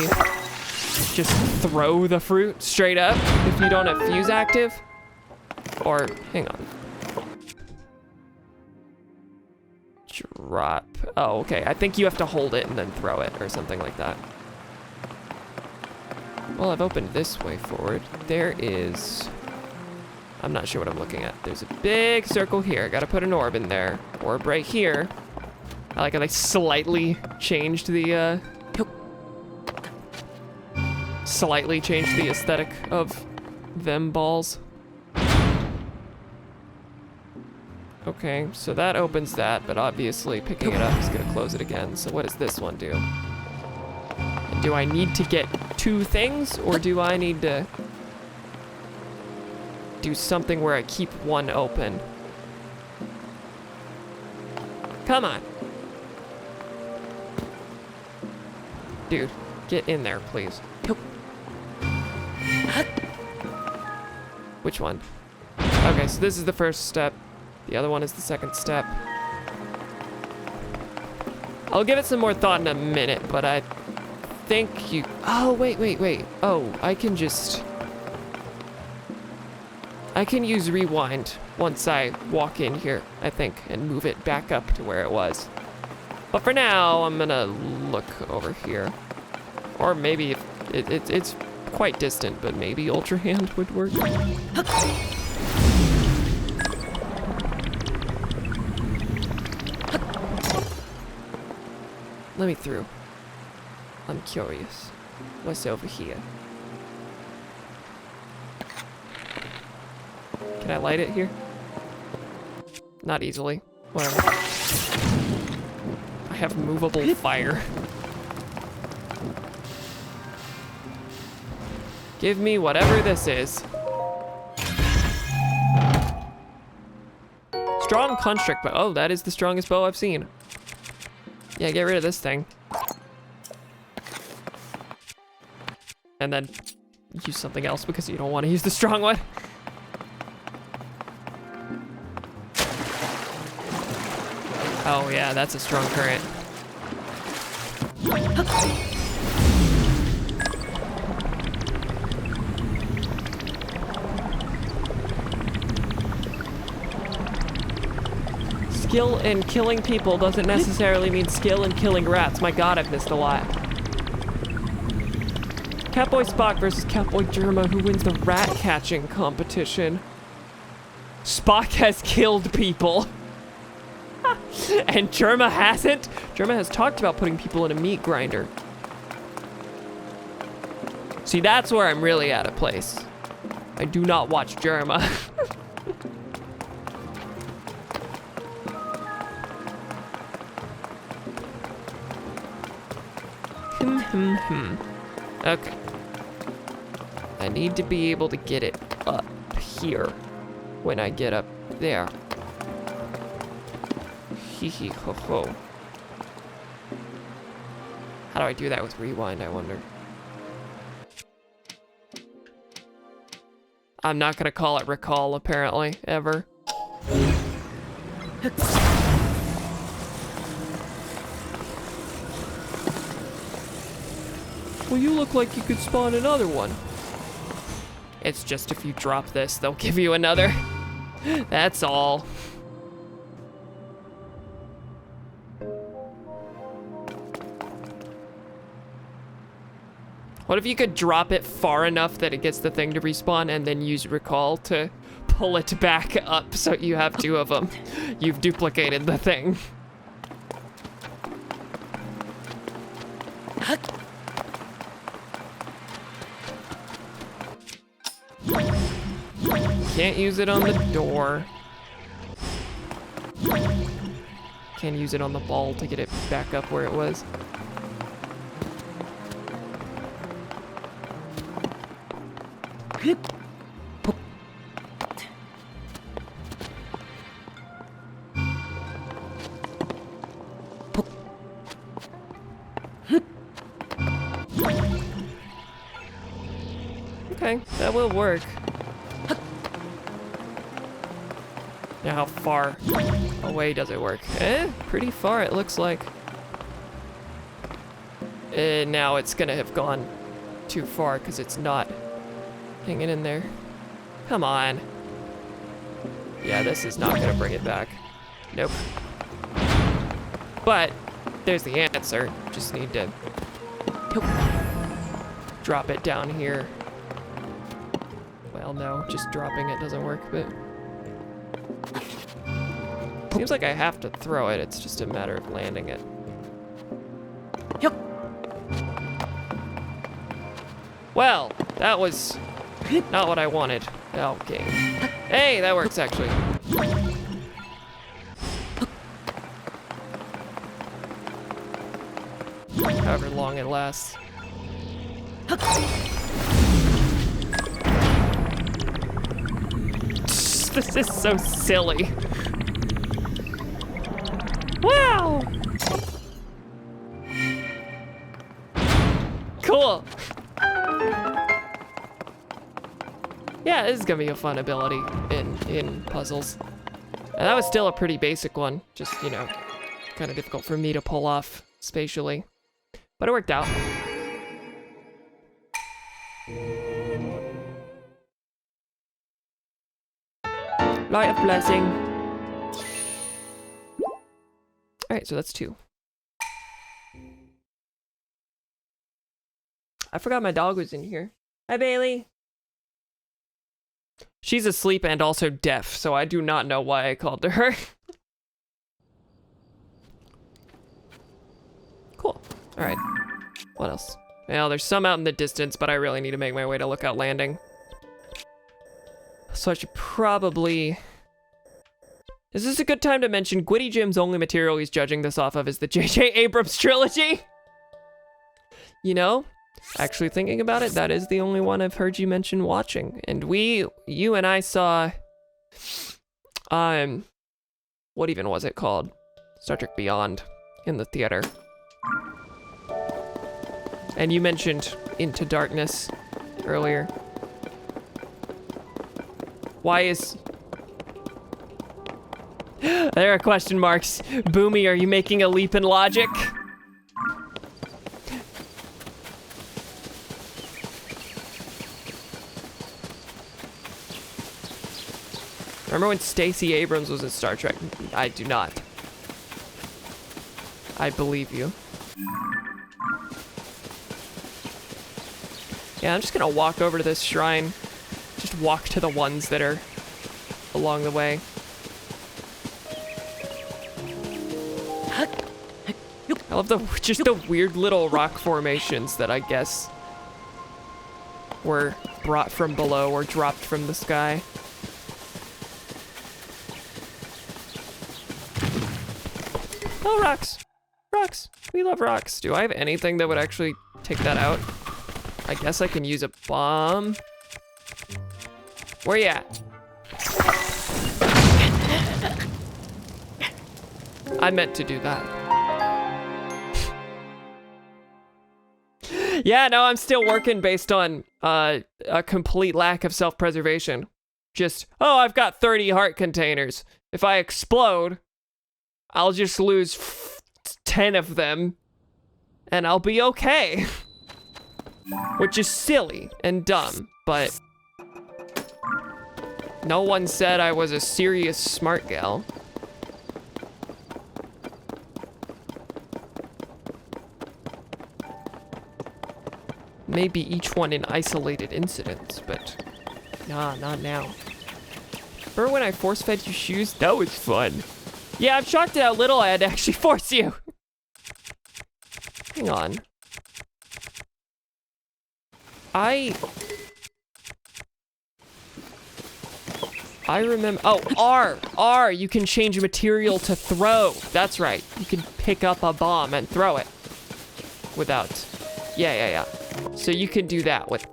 just throw the fruit straight up if you don't have fuse active. Or, hang on. drop. Oh, okay. I think you have to hold it and then throw it or something like that. Well, I've opened this way forward. There is... I'm not sure what I'm looking at. There's a big circle here. Gotta put an orb in there. Orb right here. I like how they slightly changed the, slightly changed the aesthetic of them balls. Okay, so that opens that, but obviously picking it up is gonna close it again. So what does this one do? Do I need to get 2 things, or do I need to do something where I keep one open? Come on. Dude, get in there, please. Which one? Okay, so this is the first step. The other one is the second step. I'll give it some more thought in a minute, but I think you... Oh, wait. Oh, I can just... I can use rewind once I walk in here, I think, and move it back up to where it was. But for now, I'm gonna look over here. Or maybe if it's quite distant, but maybe Ultra Hand would work. Let me through. I'm curious. What's over here? Can I light it here? Not easily. Whatever. I have movable fire. Give me whatever this is. Strong construct bow. Oh, that is the strongest bow I've seen. Yeah, get rid of this thing. And then use something else because you don't want to use the strong one. Oh yeah, that's a strong current. Skill in killing people doesn't necessarily mean skill in killing rats. My god, I've missed a lot. Catboy Spock versus Catboy Germa, who wins the rat catching competition. Spock has killed people. And Germa hasn't? Germa has talked about putting people in a meat grinder. See, that's where I'm really out of place. I do not watch Germa. Okay. I need to be able to get it up here when I get up there. Hee hee ho ho. How do I do that with rewind, I wonder? I'm not gonna call it recall, apparently, ever. Well, you look like you could spawn another one. It's just if you drop this, they'll give you another. That's all. What if you could drop it far enough that it gets the thing to respawn and then use recall to pull it back up so you have 2 of them? You've duplicated the thing. Can't use it on the door. Can't use it on the ball to get it back up where it was. Okay, that will work. Now how far away does it work? Pretty far it looks like. Now it's gonna have gone too far because it's not hanging in there. Come on. Yeah, this is not gonna bring it back. Nope. But there's the answer. Just need to drop it down here. Well, no, just dropping it doesn't work, but seems like I have to throw it. It's just a matter of landing it. Well, that was not what I wanted. Okay. Hey, that works actually. However long it lasts. This is so silly. Wow! Cool. Yeah, this is gonna be a fun ability in puzzles. And that was still a pretty basic one. Just, you know, kind of difficult for me to pull off spatially. But it worked out. Light of blessing. Alright, so that's 2. I forgot my dog was in here. Hi, Bailey. She's asleep and also deaf, so I do not know why I called to her. Cool. Alright. What else? Well, there's some out in the distance, but I really need to make my way to Lookout Landing. So I should probably... Is this a good time to mention Gwitty Jim's only material he's judging this off of is the J.J. Abrams trilogy? You know, actually thinking about it, that is the only one I've heard you mention watching. And you and I saw, what even was it called? Star Trek Beyond in the theater. And you mentioned Into Darkness earlier. Why is... There are question marks. Boomy, are you making a leap in logic? Remember when Stacey Abrams was in Star Trek? I do not. I believe you. Yeah, I'm just gonna walk over to this shrine. Just walk to the ones that are along the way. I love just the weird little rock formations that I guess were brought from below or dropped from the sky. Oh, rocks. Rocks. We love rocks. Do I have anything that would actually take that out? I guess I can use a bomb. Where you at? I meant to do that. Yeah, no, I'm still working based on a complete lack of self-preservation. Just, oh, I've got 30 heart containers. If I explode, I'll just lose 10 of them, and I'll be okay. Which is silly and dumb, but no one said I was a serious smart gal. Maybe each one in isolated incidents, but nah, not now. Remember when I force-fed you shoes? That was fun. Yeah, I'm shocked at how little I had to actually force you. Hang on. I remember, oh, R, you can change material to throw. That's right, you can pick up a bomb and throw it without, yeah. So you can do that with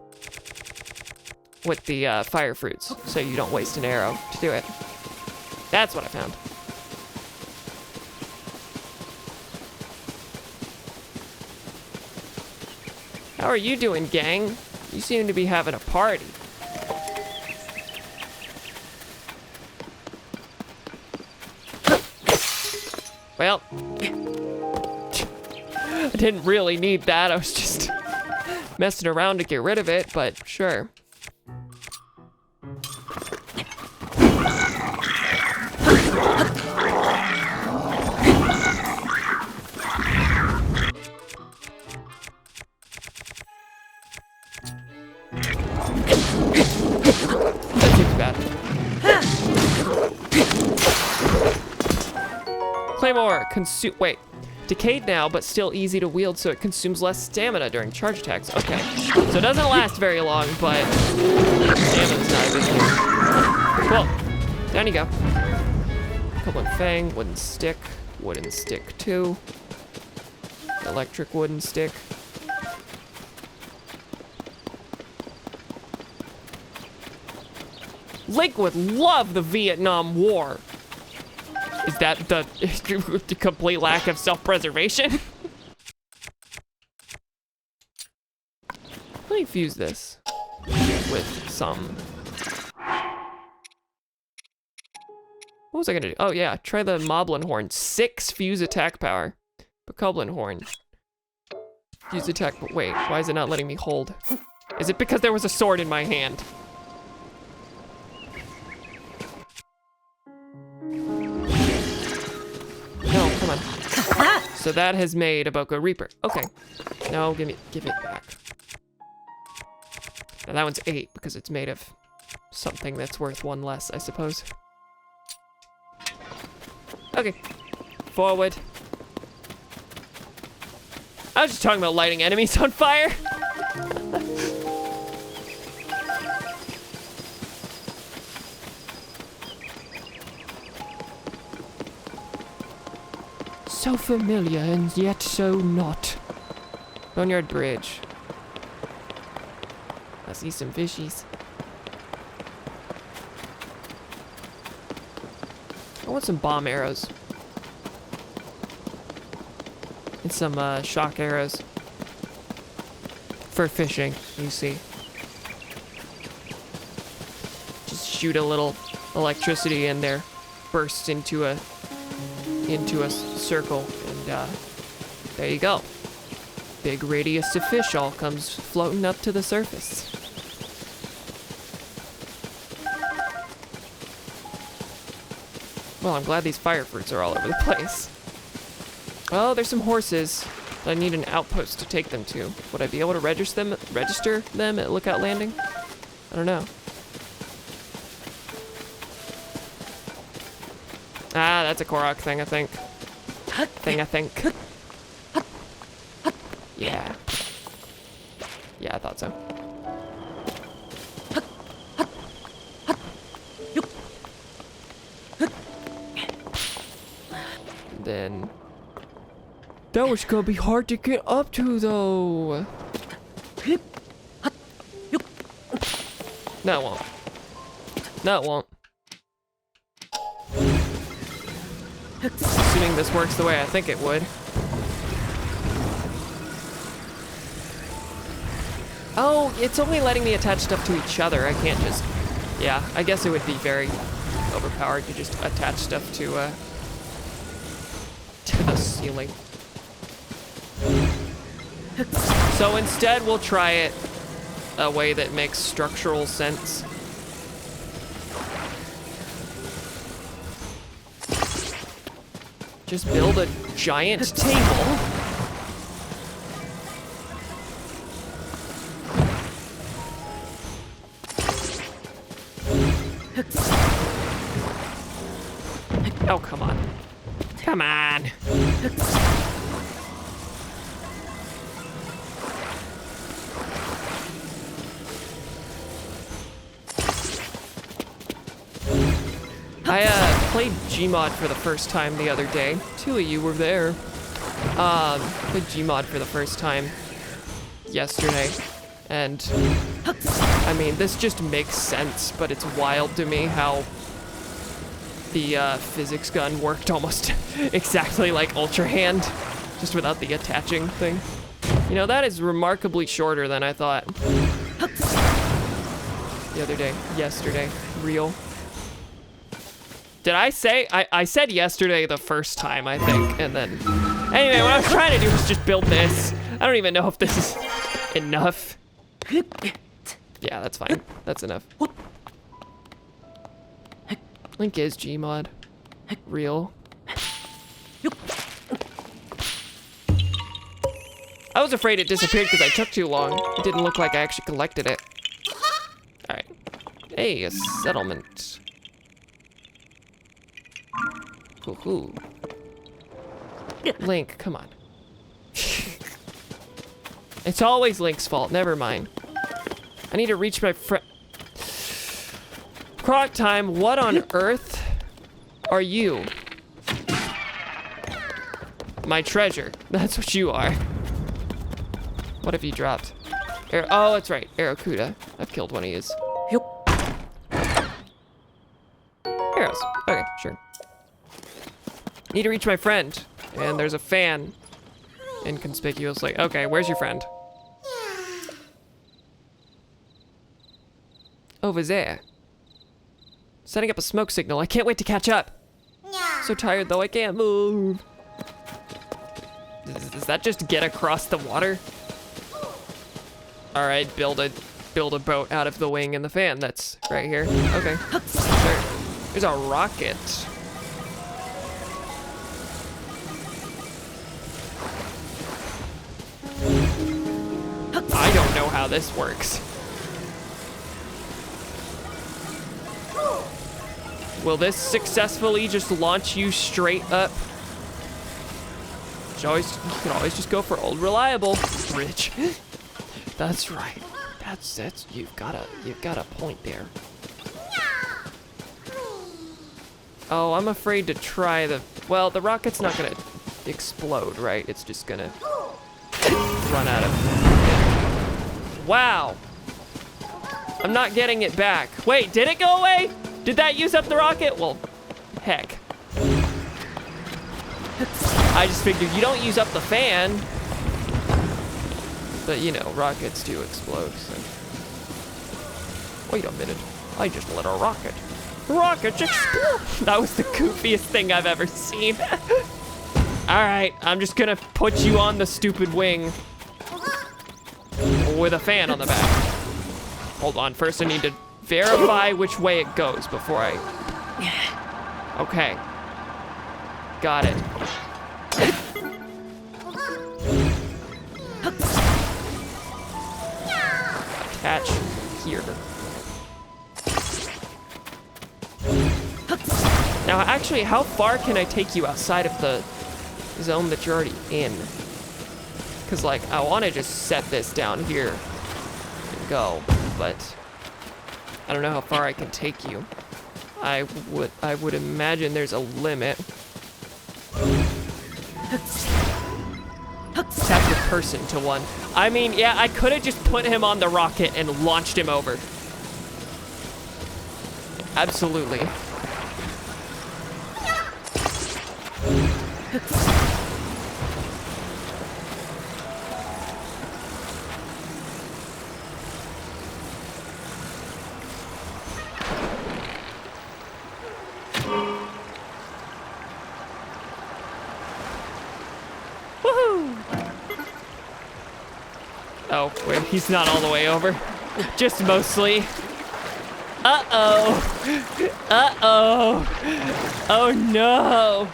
the fire fruits, so you don't waste an arrow to do it. That's what I found. How are you doing, gang? You seem to be having a party. Well, I didn't really need that. I was just messing around to get rid of it, but sure. play more. Wait. Decayed now, but still easy to wield, so it consumes less stamina during charge attacks. Okay. So it doesn't last very long, but stamina's not a big deal. Cool. Down you go. Goblin Fang, wooden stick 2. Electric wooden stick. Link would love the Vietnam War. Is that the complete lack of self-preservation? Let me fuse this with some. What was I gonna do? Oh yeah, try the Moblin Horn. 6 fuse attack power. Bokoblin Horn. Fuse attack, but wait, why is it not letting me hold? Is it because there was a sword in my hand? No, come on. So that has made a Boko Reaper. Okay. No, give it back. Now that one's 8 because it's made of something that's worth 1 less, I suppose. Okay. Forward. I was just talking about lighting enemies on fire. So familiar and yet so not. Boneyard Bridge. I see some fishies. I want some bomb arrows. And some shock arrows. For fishing, you see. Just shoot a little electricity in there. Bursts into a circle, and there you go. Big radius of fish all comes floating up to the surface. Well, I'm glad these fire fruits are all over the place. Oh, there's some horses that I need an outpost to take them to. Would I be able to register them at Lookout Landing? I don't know. Ah, that's a Korok thing, I think. I think. Yeah. Yeah, I thought so. And then... That was gonna be hard to get up to, though. No, it won't. No, it won't. Assuming this works the way I think it would. Oh, it's only letting me attach stuff to each other. I can't just... Yeah, I guess it would be very overpowered to just attach stuff to the ceiling. So instead, we'll try it a way that makes structural sense. Just build a giant table. Oh, come on. Come on. I played Gmod for the first time the other day. 2 of you were there. Played Gmod for the first time yesterday. And, I mean, this just makes sense, but it's wild to me how the physics gun worked almost exactly like Ultra Hand, just without the attaching thing. You know, that is remarkably shorter than I thought. The other day, yesterday, real. Did I say? I said yesterday the first time, I think, and then... Anyway, what I'm trying to do is just build this. I don't even know if this is enough. Yeah, that's fine. That's enough. Link is Gmod. Real. I was afraid it disappeared because I took too long. It didn't look like I actually collected it. Alright. Hey, a settlement. Hoo-hoo. Link, come on. It's always Link's fault. Never mind. I need to reach my friend. Croc time, what on earth are you? My treasure. That's what you are. What have you dropped? Oh, that's right. Arrokuda. I've killed one of his. Arrows. Okay, sure. Need to reach my friend. And there's a fan. Inconspicuously. Okay, where's your friend? Over there. Setting up a smoke signal. I can't wait to catch up. So tired though, I can't move. Does that just get across the water? All right, build a boat out of the wing and the fan. That's right here. Okay, sure. There's a rocket. I don't know how this works. Will this successfully just launch you straight up? You can always just go for old reliable. Rich. That's right. That's you've got a point there. Oh, I'm afraid to try the rocket's not gonna explode, right? It's just gonna run out of. Wow. I'm not getting it back. Wait, did it go away? Did that use up the rocket? Well, heck. I just figured you don't use up the fan. But you know, rockets do explode, so. Wait a minute. I just lit a rocket. Rockets explode! That was the goofiest thing I've ever seen. Alright, I'm just gonna put you on the stupid wing. With a fan on the back. Hold on, first I need to verify which way it goes before I... Okay. Got it. Attach here. Now, actually, how far can I take you outside of the zone that you're already in? Because, like, I want to just set this down here and go, but I don't know how far I can take you. I would imagine there's a limit. Tap your person to one. I mean, yeah, I could have just put him on the rocket and launched him over. Absolutely. Oh, wait, he's not all the way over. Just mostly. Uh-oh. Uh-oh. Oh, no.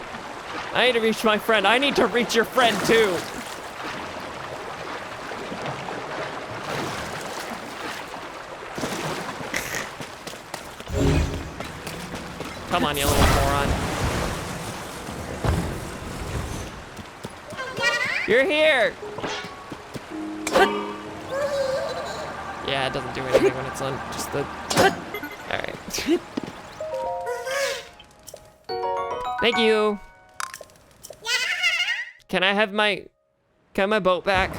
I need to reach my friend. I need to reach your friend, too. Come on, you little moron. You're here. Yeah, it doesn't do anything when it's on just the... Alright. Thank you. Can I have my boat back?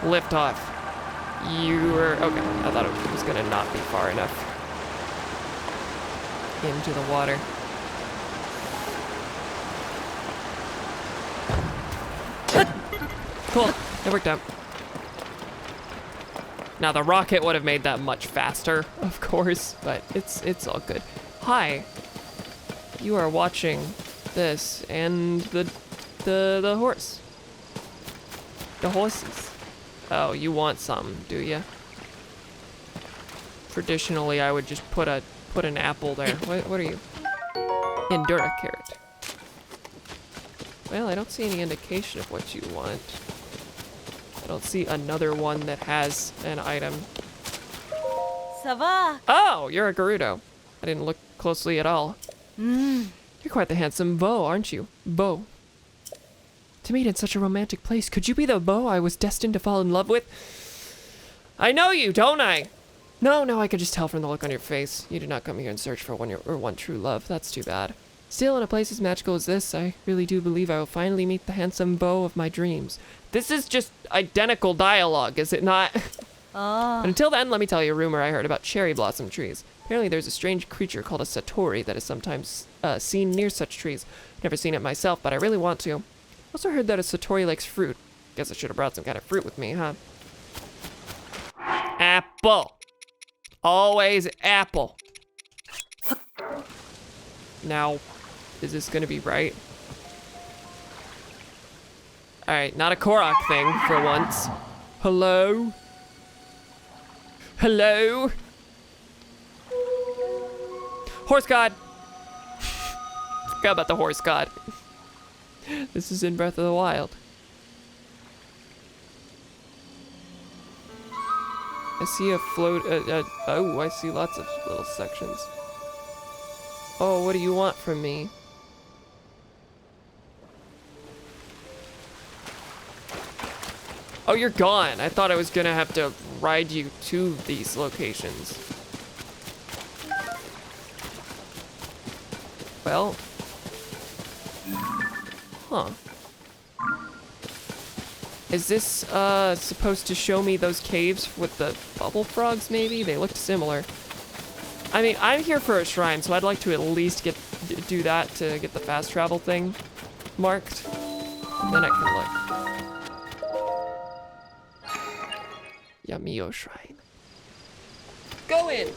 Lift off. You were, okay, I thought it was gonna not be far enough into the water. Cool, it worked out. Now the rocket would have made that much faster, of course, but it's all good. Hi, you are watching this and the horse. The horses. Oh, you want some, do you? Traditionally, I would just put an apple there. What are you? Endura carrot. Well, I don't see any indication of what you want. I don't see another one that has an item. Sava. Oh, you're a Gerudo. I didn't look closely at all. You're quite the handsome beau, aren't you? Beau. To meet in such a romantic place, could you be the beau I was destined to fall in love with? I know you, don't I? No, I could just tell from the look on your face. You did not come here in search for one true love. That's too bad. Still, in a place as magical as this, I really do believe I will finally meet the handsome beau of my dreams. This is just identical dialogue, is it not? Oh. But until then, let me tell you a rumor I heard about cherry blossom trees. Apparently there's a strange creature called a satori that is sometimes seen near such trees. Never seen it myself, but I really want to. Also heard that a satori likes fruit. Guess I should have brought some kind of fruit with me, huh? Apple. Always apple. Now, is this gonna be right? Alright, not a Korok thing for once. Hello? Hello? Horse god! Forgot about the horse god. This is in Breath of the Wild. I see a float, oh, I see lots of little sections. Oh, what do you want from me? Oh, you're gone. I thought I was gonna have to ride you to these locations. Well. Huh. Is this, supposed to show me those caves with the bubble frogs, maybe? They looked similar. I mean, I'm here for a shrine, so I'd like to at least do that to get the fast travel thing marked. And then I can look. Yamio Shrine. Go in!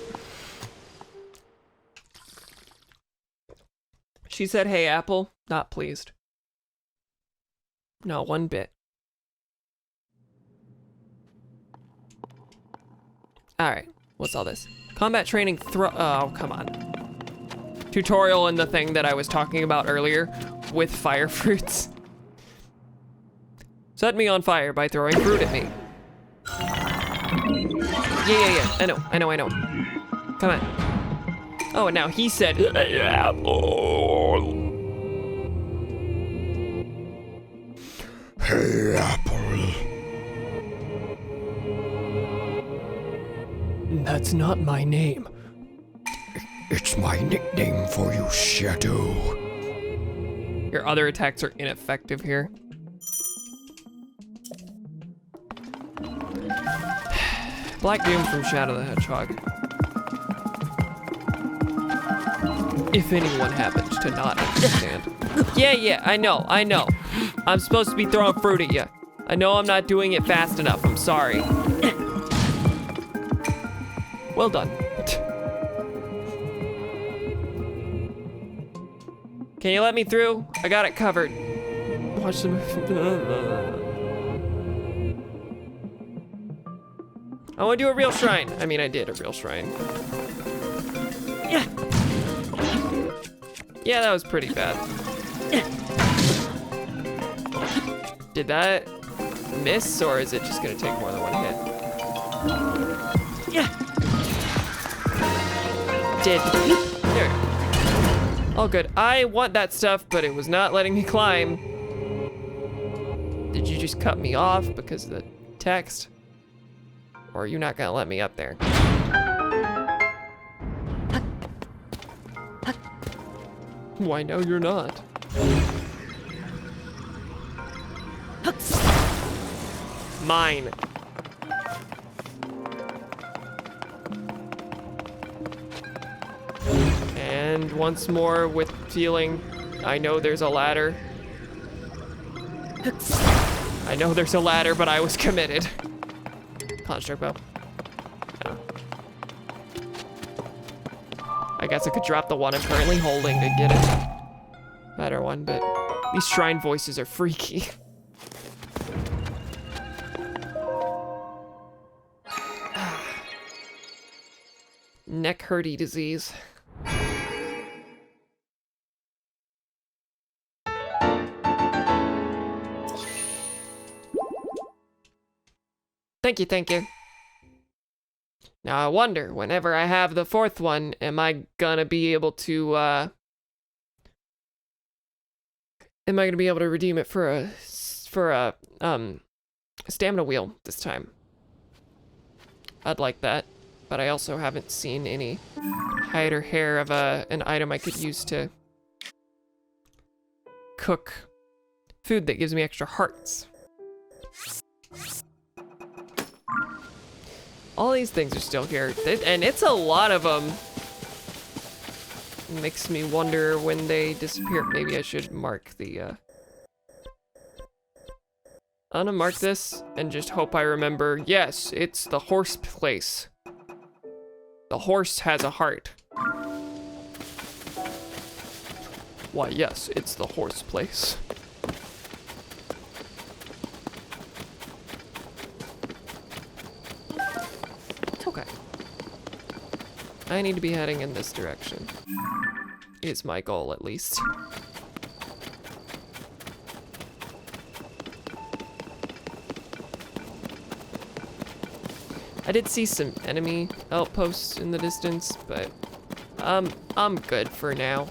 She said, hey, Apple. Not pleased. Not one bit. Alright, what's all this? Combat training oh, come on. Tutorial in the thing that I was talking about earlier with fire fruits. Set me on fire by throwing fruit at me. Yeah. I know. Come on. Oh, and now he said, hey, Apple. Hey, Apple. That's not my name. It's my nickname for you, Shadow. Your other attacks are ineffective here. Black Doom from Shadow the Hedgehog. If anyone happens to not understand. Yeah, I know. I'm supposed to be throwing fruit at you. I know I'm not doing it fast enough, I'm sorry. Well done. Can you let me through? I got it covered. Watch the I want to do a real shrine. I mean, I did a real shrine. Yeah, that was pretty bad. Did that miss, or is it just gonna take more than one hit? Did. There we go. All good. I want that stuff, but it was not letting me climb. Did you just cut me off because of the text? Or are you not gonna let me up there? Why, no, you're not. Mine. And once more with feeling, I know there's a ladder. I know there's a ladder, but I was committed. Construct bow. Oh. I guess I could drop the one I'm currently holding to get it. Better one, but these shrine voices are freaky. Neck hurty disease. Thank you, thank you. Now I wonder, whenever I have the 4th one, am I gonna be able to, redeem it for a stamina wheel this time? I'd like that, but I also haven't seen any hide or hair of an item I could use to cook food that gives me extra hearts. All these things are still here, and it's a lot of them. Makes me wonder when they disappear. Maybe I should mark the, I'm gonna mark this and just hope I remember. Yes, it's the horse place. The horse has a heart. Why, yes, it's the horse place. Okay. I need to be heading in this direction. Is my goal, at least. I did see some enemy outposts in the distance, but I'm good for now.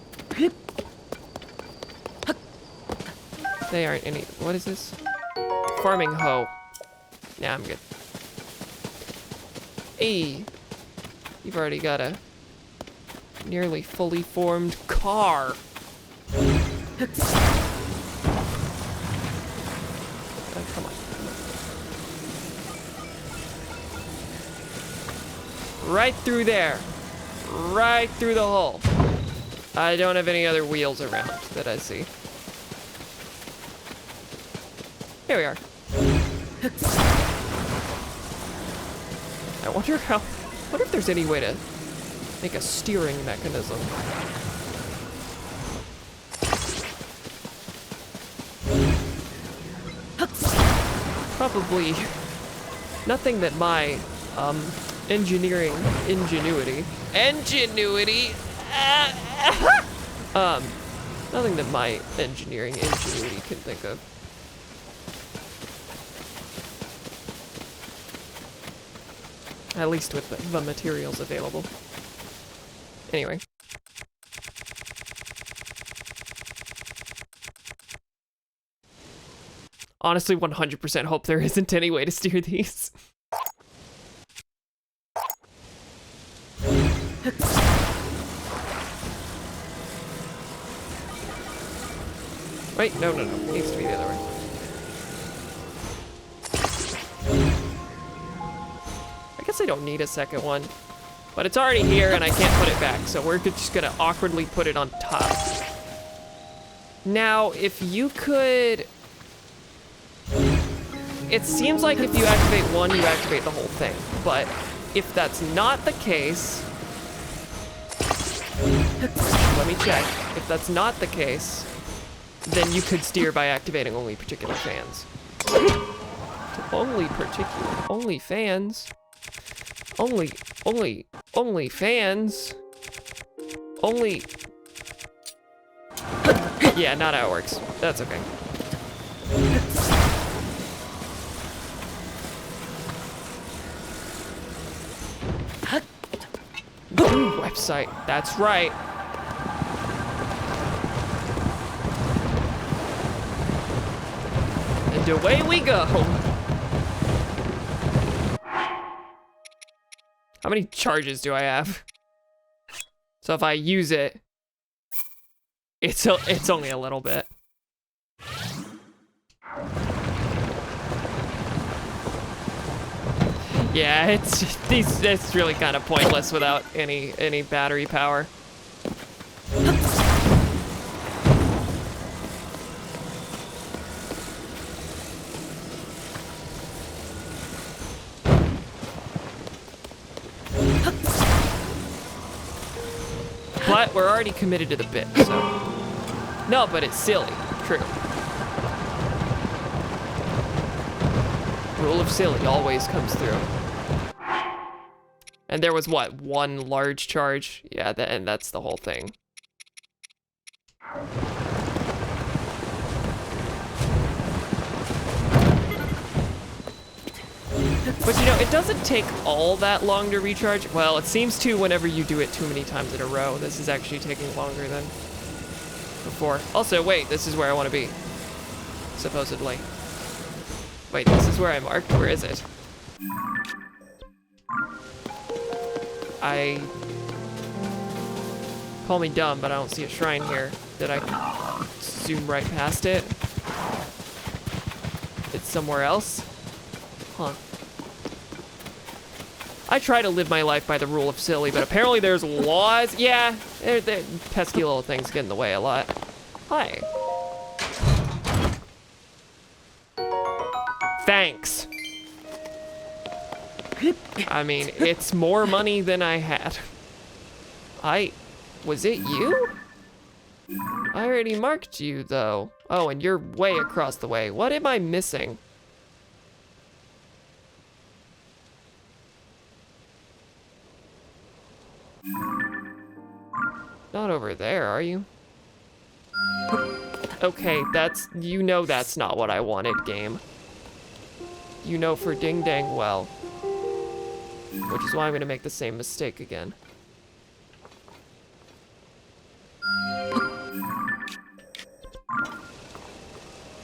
They aren't any. What is this? Farming hoe. Yeah, I'm good. Hey, you've already got a nearly fully formed car. Oh, come on. Right through there. Right through the hole. I don't have any other wheels around that I see. Here we are. I wonder if there's any way to make a steering mechanism. Probably nothing that my engineering ingenuity nothing that my engineering ingenuity can think of. At least with the materials available. Anyway. Honestly, 100% hope there isn't any way to steer these. Wait, no. It needs to be the other way. I guess I don't need a second one. But it's already here and I can't put it back, so we're just gonna awkwardly put it on top. Now, if you could... It seems like if you activate one, you activate the whole thing. But if that's not the case... Let me check. If that's not the case, then you could steer by activating only particular fans. Only fans? Only fans? Only... Yeah, not how it works. That's okay. Website, that's right. And away we go. How many charges do I have? So if I use it, it's only a little bit. Yeah, it's really kind of pointless without any battery power. But we're already committed to the bit, so. No, but it's silly. True. Rule of silly always comes through. And there was what, one large charge? Yeah, and that's the whole thing. But you know, it doesn't take all that long to recharge. Well, it seems to whenever you do it too many times in a row. This is actually taking longer than before. Also, wait, this is where I want to be. Supposedly. Wait, this is where I marked? Where is it? Call me dumb, but I don't see a shrine here. Did I zoom right past it? It's somewhere else? Huh. I try to live my life by the rule of silly, but apparently there's laws. Yeah, they're pesky little things get in the way a lot. Hi. Thanks. I mean, it's more money than I had. Was it you? I already marked you, though. Oh, and you're way across the way. What am I missing? Not over there, are you? Okay, you know that's not what I wanted, game. You know for ding dang well. Which is why I'm gonna make the same mistake again.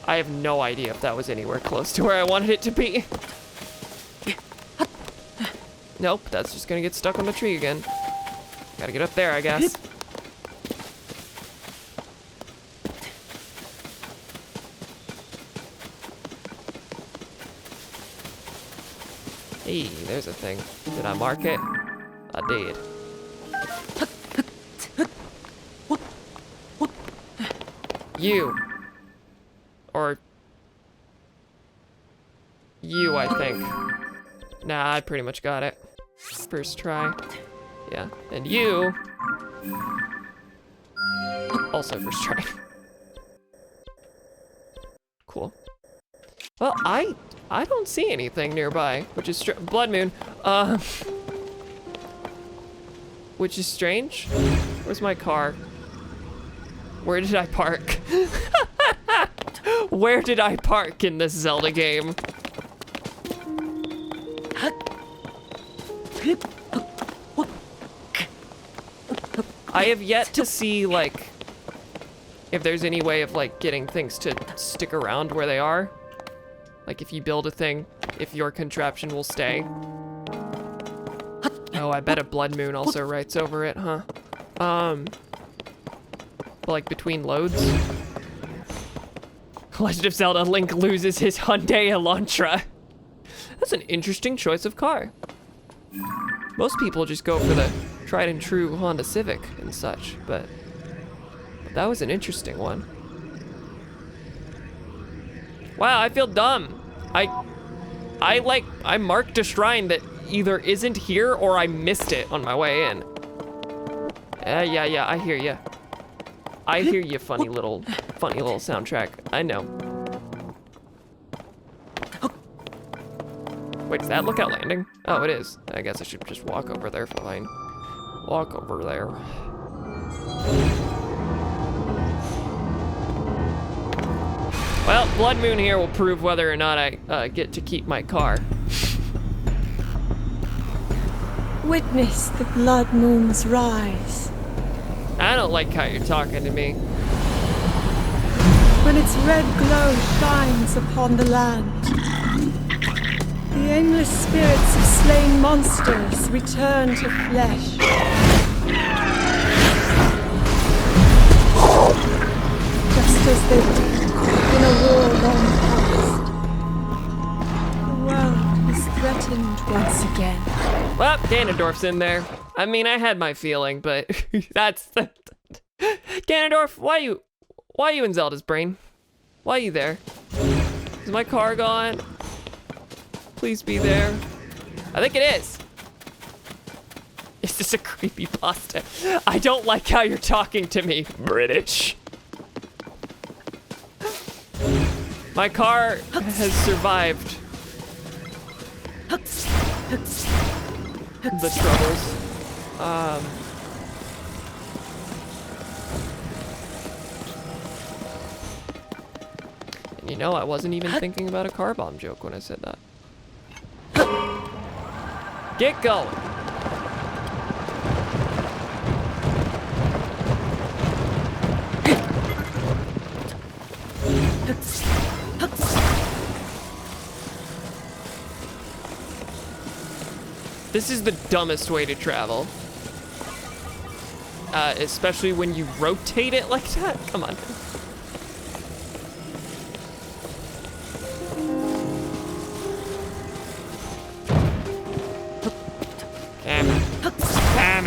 I have no idea if that was anywhere close to where I wanted it to be. Nope, that's just gonna get stuck on the tree again. Gotta get up there, I guess. Hey, there's a thing. Did I mark it? I did. You. Or you, I think. Nah, I pretty much got it. First try. Yeah. And you. Also first try. Cool. Well, I don't see anything nearby, which is Blood Moon. Which is strange. Where's my car? Where did I park? Where did I park in this Zelda game? I have yet to see, like, if there's any way of, like, getting things to stick around where they are. Like, if you build a thing, if your contraption will stay. Oh, I bet a Blood Moon also writes over it, huh? Like, between loads. Legend of Zelda, Link loses his Hyundai Elantra. That's an interesting choice of car. Most people just go for the tried and true Honda Civic and such, but that was an interesting one. Wow, I feel dumb. I marked a shrine that either isn't here or I missed it on my way in. Yeah, I hear ya. I hear you, funny little soundtrack. I know. Wait, is that Lookout Landing? Oh, it is. I guess I should just walk over there, fine. Walk over there. Well, Blood Moon here will prove whether or not I get to keep my car. Witness the blood moon's rise. I don't like how you're talking to me. When its red glow shines upon the land, the aimless spirits of slain monsters return to flesh. Just as they did in a war long past. The world is threatened once again. Well, Ganondorf's in there. I mean, I had my feeling, but that's Ganondorf, why you in Zelda's brain? Why are you there? Is my car gone? Please be there. I think it is. Is this a creepypasta? I don't like how you're talking to me, British. My car has survived the troubles. And you know, I wasn't even thinking about a car bomb joke when I said that. Get going. This is the dumbest way to travel. Especially when you rotate it like that. Come on. Come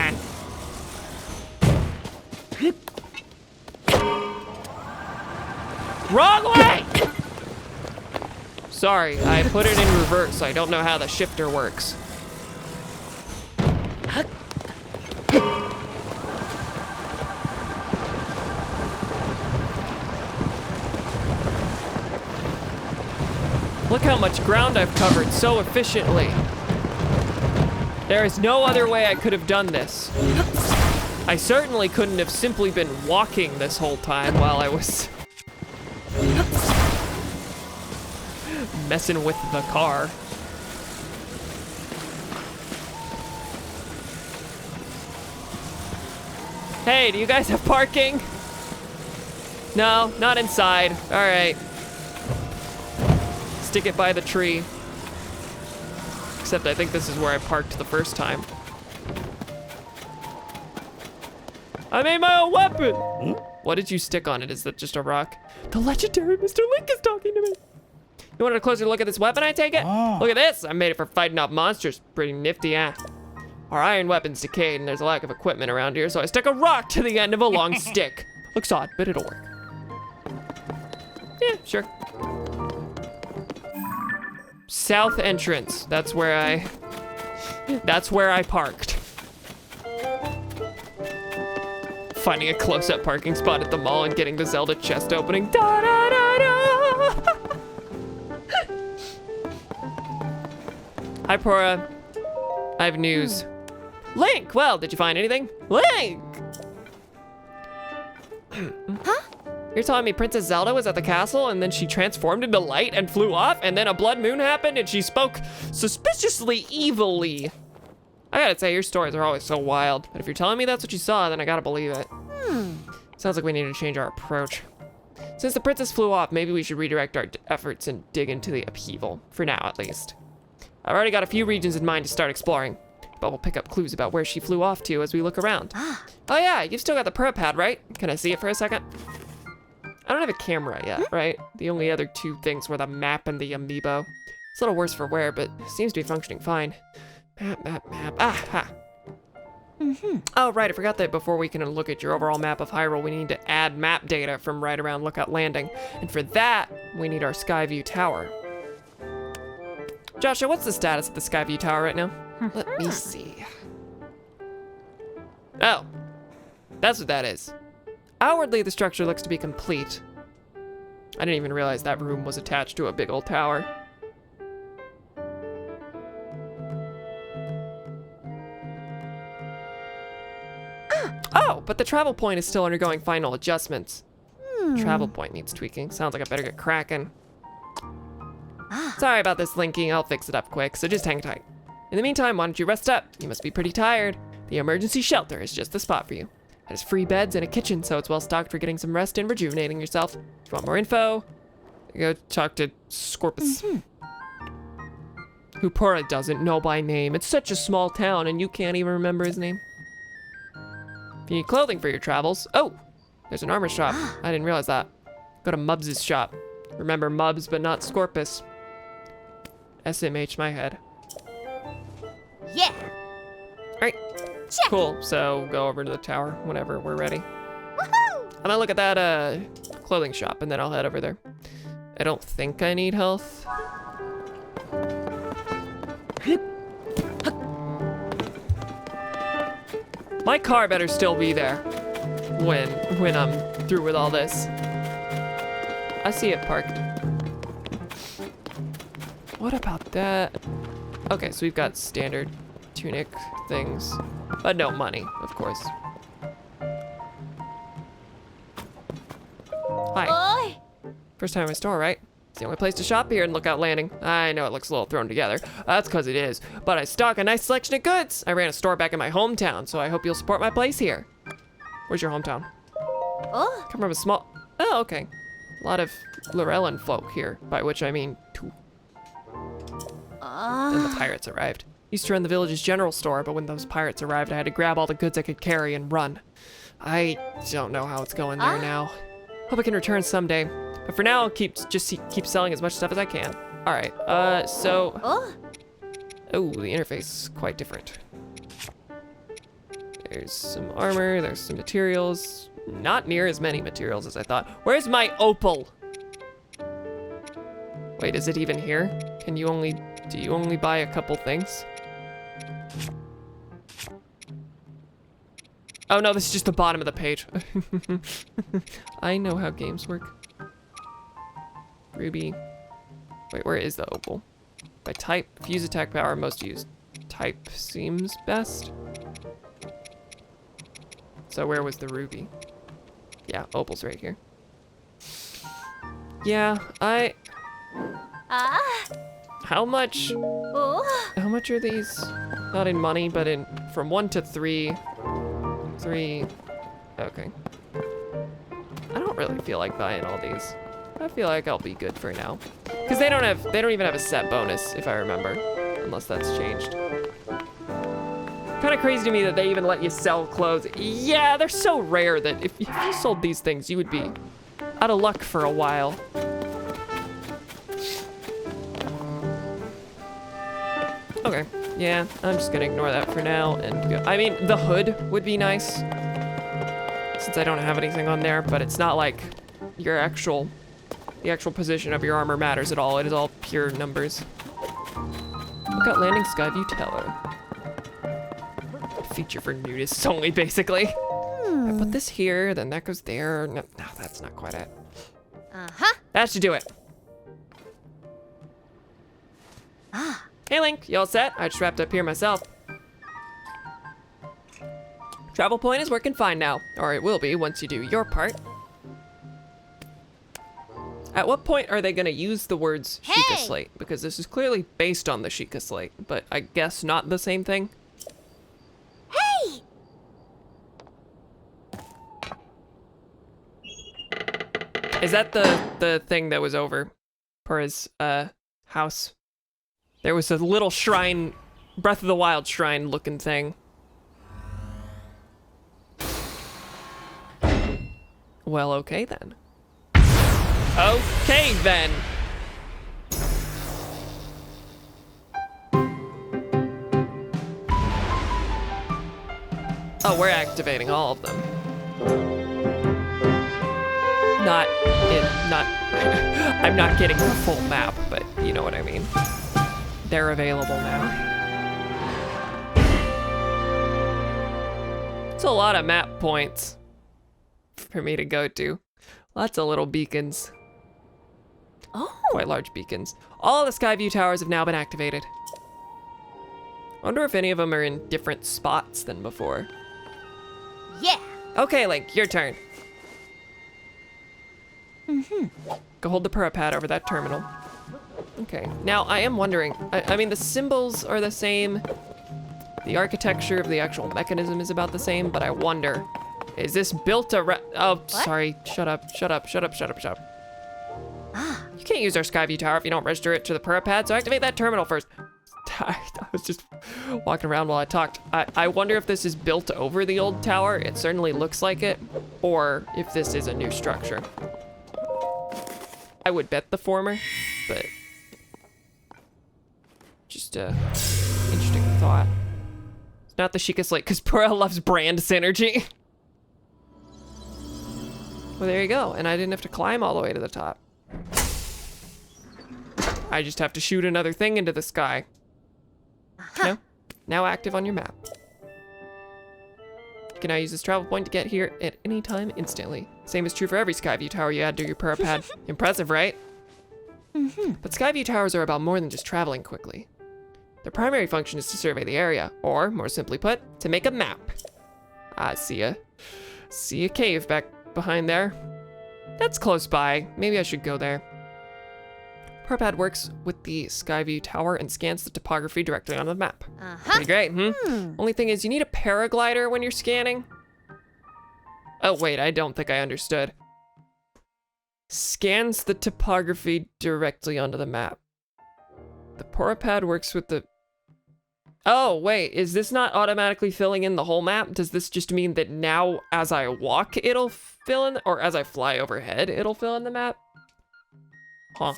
on. Wrong way! Sorry, I put it in reverse. I don't know how the shifter works. Look how much ground I've covered so efficiently. There is no other way I could have done this. I certainly couldn't have simply been walking this whole time while I was messing with the car. Hey, do you guys have parking? No, not inside. All right. Stick it by the tree. Except I think this is where I parked the first time. I made my own weapon! What did you stick on it? Is that just a rock? The legendary Mr. Link is talking to me. You wanted a closer look at this weapon, I take it? Look at this! I made it for fighting off monsters. Pretty nifty, huh? Our iron weapon's decayed and there's a lack of equipment around here, so I stuck a rock to the end of a long stick. Looks odd, but it'll work. Yeah, sure. South entrance. That's where I parked. Finding a close-up parking spot at the mall and getting the Zelda chest opening. Da, da, da, da. Hi, Pora. I have news. Link! Well, did you find anything? Link! Huh? You're telling me Princess Zelda was at the castle and then she transformed into light and flew off and then a blood moon happened and she spoke suspiciously evilly. I gotta say, your stories are always so wild, but if you're telling me that's what you saw, then I gotta believe it. Sounds like we need to change our approach. Since the princess flew off, maybe we should redirect our efforts and dig into the upheaval, for now at least. I've already got a few regions in mind to start exploring, but we'll pick up clues about where she flew off to as we look around. Oh yeah, you've still got the pro pad, right? Can I see it for a second? I don't have a camera yet, right? The only other two things were the map and the amiibo. It's a little worse for wear, but seems to be functioning fine. Map. Aha. Oh, right, I forgot that before we can look at your overall map of Hyrule, we need to add map data from right around Lookout Landing. And for that, we need our Skyview Tower. Joshua, what's the status of the Skyview Tower right now? Let me see. Oh, that's what that is. Outwardly, the structure looks to be complete. I didn't even realize that room was attached to a big old tower. Oh, but the travel point is still undergoing final adjustments. Travel point needs tweaking. Sounds like I better get cracking. Sorry about this, Linky. I'll fix it up quick, so just hang tight. In the meantime, why don't you rest up? You must be pretty tired. The emergency shelter is just the spot for you. It has free beds and a kitchen, so it's well stocked for getting some rest and rejuvenating yourself. If you want more info, go talk to Scorpus. Who Pora doesn't know by name. It's such a small town and you can't even remember his name. If you need clothing for your travels, oh, there's an armor shop. I didn't realize that. Go to Mubs' shop. Remember Mubs, but not Scorpus. SMH my head. Yeah. All right, Check. cool. So go over to the tower whenever we're ready. Woohoo! I'm gonna look at that clothing shop and then I'll head over there. I don't think I need health. My car better still be there when I'm through with all this. I see it parked. What about that? Okay, so we've got standard tunic things, but no money, of course. Hi. Oi! First time in my store, right? It's the only place to shop here in Lookout Landing. I know it looks a little thrown together. That's because it is. But I stock a nice selection of goods. I ran a store back in my hometown, so I hope you'll support my place here. Where's your hometown? Oh. Come from a small... Oh, okay. A lot of Lorellan folk here, by which I mean 2. Then the pirates arrived. Used to run the village's general store, but when those pirates arrived, I had to grab all the goods I could carry and run. I don't know how it's going there now. Hope I can return someday. But for now, I'll keep selling as much stuff as I can. All right, so... Oh. Oh, the interface is quite different. There's some armor, there's some materials. Not near as many materials as I thought. Where's my opal? Wait, is it even here? Do you only buy a couple things? Oh no, this is just the bottom of the page. I know how games work. Ruby. Wait, where is the opal? By type, fuse attack power, most used. Type seems best. So where was the ruby? Yeah, opal's right here. Yeah, How much? Oh. How much are these? Not in money, but in from 1 to 3. 3. Okay. I don't really feel like buying all these. I feel like I'll be good for now. Because they don't even have a set bonus, if I remember. Unless that's changed. Kind of crazy to me that they even let you sell clothes. Yeah, they're so rare that if you sold these things, you would be out of luck for a while. Okay, yeah, I'm just gonna ignore that for now and go. I mean, the hood would be nice, since I don't have anything on there, but it's not like the actual position of your armor matters at all. It is all pure numbers. Lookout Landing Skyview Tower. Feature for nudists only, basically. I put this here, then that goes there. No, that's not quite it. That should do it. Hey Link, you all set? I just wrapped up here myself. Travel point is working fine now, or it will be once you do your part. At what point are they gonna use the words Sheikah Slate? Because this is clearly based on the Sheikah Slate, but I guess not the same thing. Hey! Is that the thing that was over for his house? There was a little shrine, Breath of the Wild shrine looking thing. Well, okay then. Okay then. Oh, we're activating all of them. I'm not getting the full map, but you know what I mean. They're available now. It's a lot of map points for me to go to. Lots of little beacons. Oh. Quite large beacons. All the Skyview towers have now been activated. Wonder if any of them are in different spots than before. Yeah. Okay, Link, your turn. Go hold the pad over that terminal. Okay, now I am wondering, I mean, the symbols are the same. The architecture of the actual mechanism is about the same, but I wonder, is this built around, sorry, shut up. You can't use our Skyview tower if you don't register it to the pad, so activate that terminal first. I was just walking around while I talked. I wonder if this is built over the old tower. It certainly looks like it, or if this is a new structure. I would bet the former, but just interesting thought. It's not the Sheikah Slate, because Pura loves brand synergy. Well, there you go, and I didn't have to climb all the way to the top. I just have to shoot another thing into the sky. No, now active on your map. You can now use this travel point to get here at any time instantly. Same is true for every Skyview tower you add to your pad. Impressive, right? But Skyview towers are about more than just traveling quickly. Their primary function is to survey the area, or, more simply put, to make a map. Ah, see a cave back behind there. That's close by. Maybe I should go there. PowerPad works with the Skyview Tower and scans the topography directly on the map. Uh-huh. Pretty great, Only thing is, you need a paraglider when you're scanning. Oh, wait, I don't think I understood. Scans the topography directly onto the map. The PowerPad works with the... Oh, wait, is this not automatically filling in the whole map? Does this just mean that now as I walk, it'll fill in, or as I fly overhead, it'll fill in the map? Huh.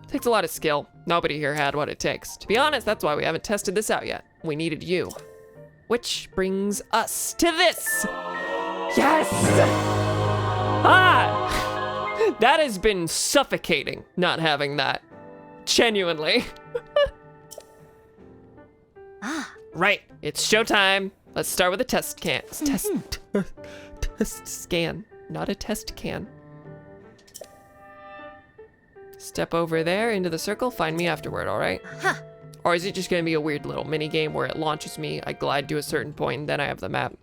Takes a lot of skill. Nobody here had what it takes. To be honest, that's why we haven't tested this out yet. We needed you. Which brings us to this. Yes! Ah! That has been suffocating, not having that. Genuinely. Right, it's showtime. Let's start with a test can. Test scan, not a test can. Step over there into the circle, find me afterward, all right? Huh. Or is it just gonna be a weird little mini game where it launches me, I glide to a certain point, and then I have the map?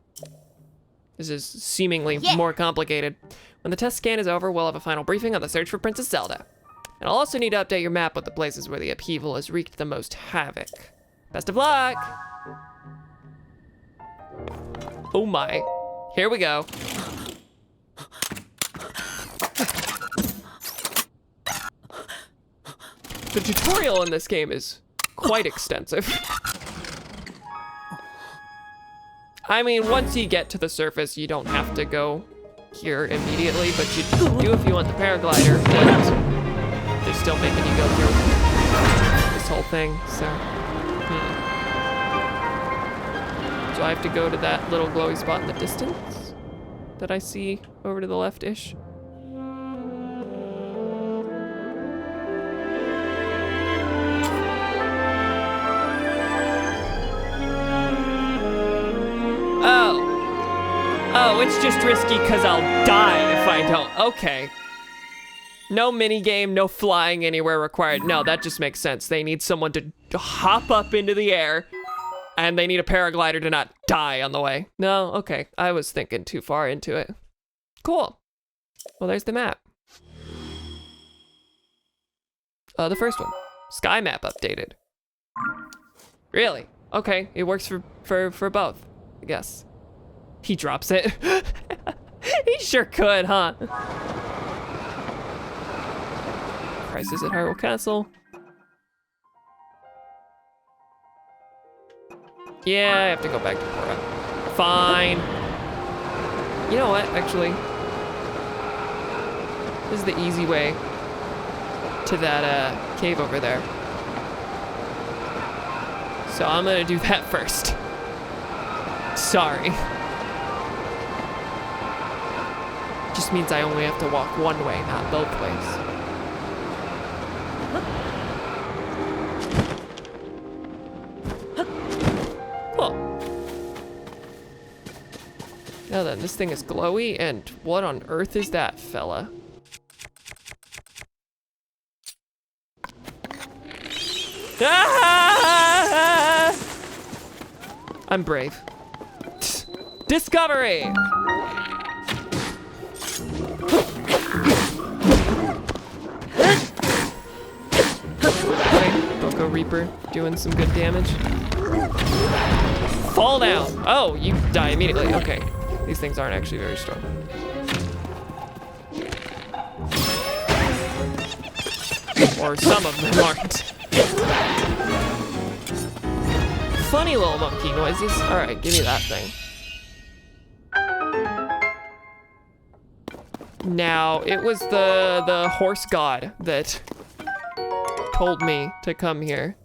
This is seemingly more complicated. When the test scan is over, we'll have a final briefing on the search for Princess Zelda. And I'll also need to update your map with the places where the upheaval has wreaked the most havoc. Best of luck! Oh my. Here we go. The tutorial in this game is quite extensive. I mean, once you get to the surface, you don't have to go here immediately, but you do if you want the paraglider, and they're still making you go through this whole thing, so. So I have to go to that little glowy spot in the distance that I see over to the left-ish. Oh, it's just risky because I'll die if I don't. Okay. No minigame, no flying anywhere required. No, that just makes sense. They need someone to hop up into the air, and they need a paraglider to not die on the way. No, okay. I was thinking too far into it. Cool. Well, there's the map. The first one. Sky map updated. Really? Okay, it works for both, I guess. He drops it. He sure could, huh? Crisis at Hyrule Castle. Yeah, I have to go back to Pora. Fine. You know what, actually? This is the easy way to that cave over there. So I'm gonna do that first. Sorry. Just means I only have to walk one way, not both ways. Cool. Now then, this thing is glowy, and what on earth is that, fella? Ah! I'm brave. Discovery! Okay, Boko Reaper doing some good damage. Fall down! Oh, you die immediately. Okay, these things aren't actually very strong. Or some of them aren't. Funny little monkey noises. Alright, give me that thing. Now, it was the horse god that told me to come here.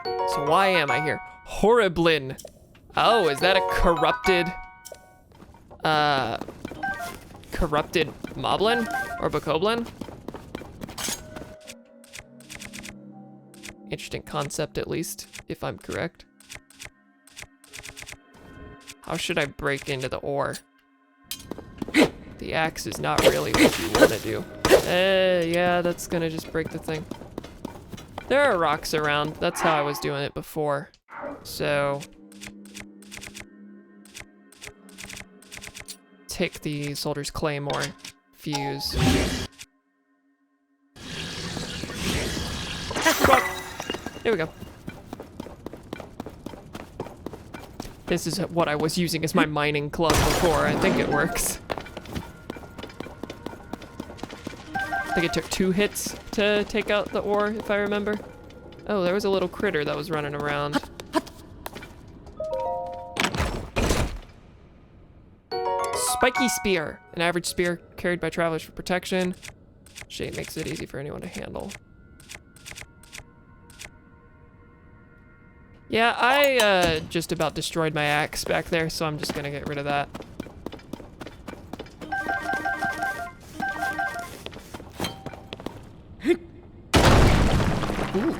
So why am I here? Horriblin. Oh, is that a corrupted moblin? Or bokoblin? Interesting concept, at least, if I'm correct. How should I break into the ore? The axe is not really what you want to do. Yeah, that's gonna just break the thing. There are rocks around. That's how I was doing it before. So... take the Soldier's Claymore fuse. There we go. This is what I was using as my mining club before. I think it works. I think it took 2 hits to take out the ore, if I remember. Oh, there was a little critter that was running around. Spiky spear. An average spear carried by travelers for protection. Shape makes it easy for anyone to handle. Yeah, I just about destroyed my axe back there, so I'm just gonna get rid of that. Ooh.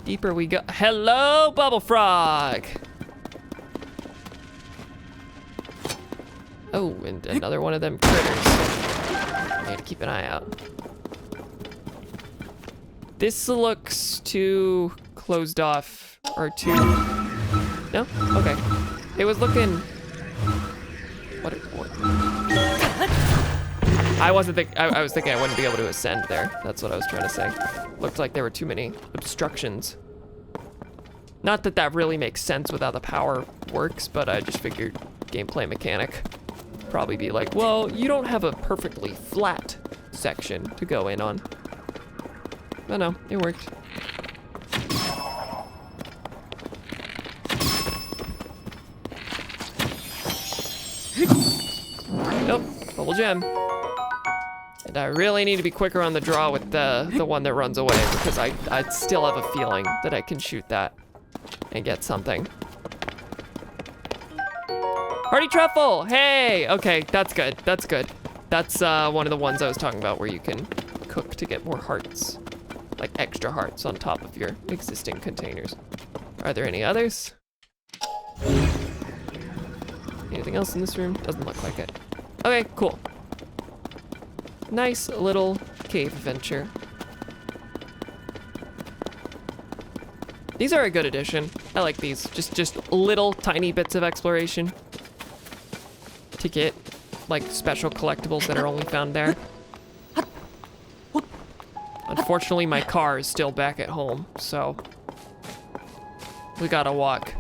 Deeper we go. Hello, Bubble Frog! Oh, and another one of them critters. I need to keep an eye out. This looks too closed off, or too... No? Okay. It was looking... What? I wasn't think. I was thinking I wouldn't be able to ascend there. That's what I was trying to say. Looked like there were too many obstructions. Not that that really makes sense with how the power works, but I just figured gameplay mechanic. Probably be like, well, you don't have a perfectly flat section to go in on. But no, it worked. Nope, bubble gem. And I really need to be quicker on the draw with the one that runs away, because I still have a feeling that I can shoot that and get something. Hearty truffle, hey! Okay, that's good, that's good. That's one of the ones I was talking about where you can cook to get more hearts. Like extra hearts on top of your existing containers. Are there any others? Anything else in this room? Doesn't look like it. Okay, cool. Nice little cave adventure. These are a good addition. I like these. Just little tiny bits of exploration to get like special collectibles that are only found there. Unfortunately, my car is still back at home, so we gotta walk.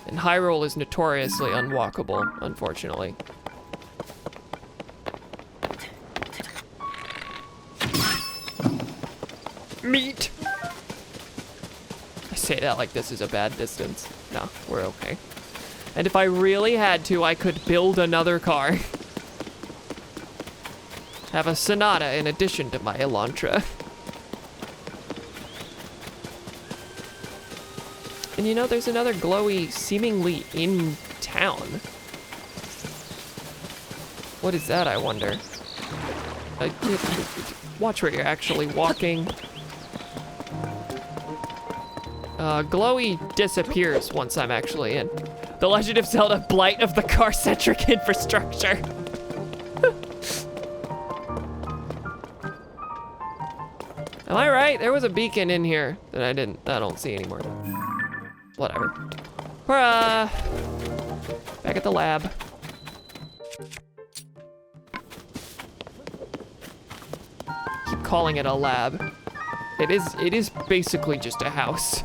And Hyrule is notoriously unwalkable, unfortunately. Meat! I say that like this is a bad distance. No, we're okay. And if I really had to, I could build another car. Have a Sonata in addition to my Elantra. And you know, there's another glowy seemingly in town. What is that, I wonder? Watch where you're actually walking. Glowy disappears once I'm actually in. The Legend of Zelda Blight of the Car-Centric Infrastructure. Am I right? There was a beacon in here that I don't see anymore. Whatever. Hurrah! Back at the lab. Keep calling it a lab. It is basically just a house.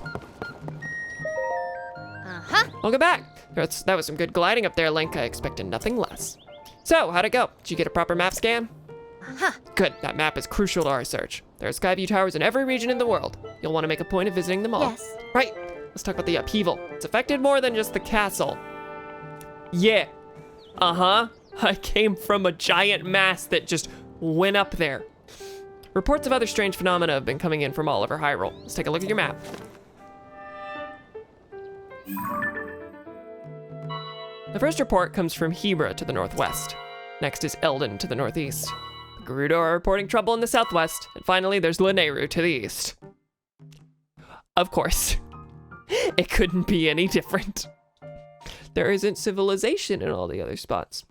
Uh-huh. Welcome back. That was some good gliding up there, Link. I expected nothing less. So, how'd it go? Did you get a proper map scan? Uh-huh. Good, that map is crucial to our search. There are Skyview towers in every region in the world. You'll want to make a point of visiting them all. Yes. Right, let's talk about the upheaval. It's affected more than just the castle. Yeah, uh-huh. I came from a giant mass that just went up there. Reports of other strange phenomena have been coming in from all over Hyrule. Let's take a look at your map. The first report comes from Hebra to the northwest. Next is Eldon to the northeast. The Gerudo are reporting trouble in the southwest. And finally, there's Lanayru to the east. Of course. It couldn't be any different. There isn't civilization in all the other spots,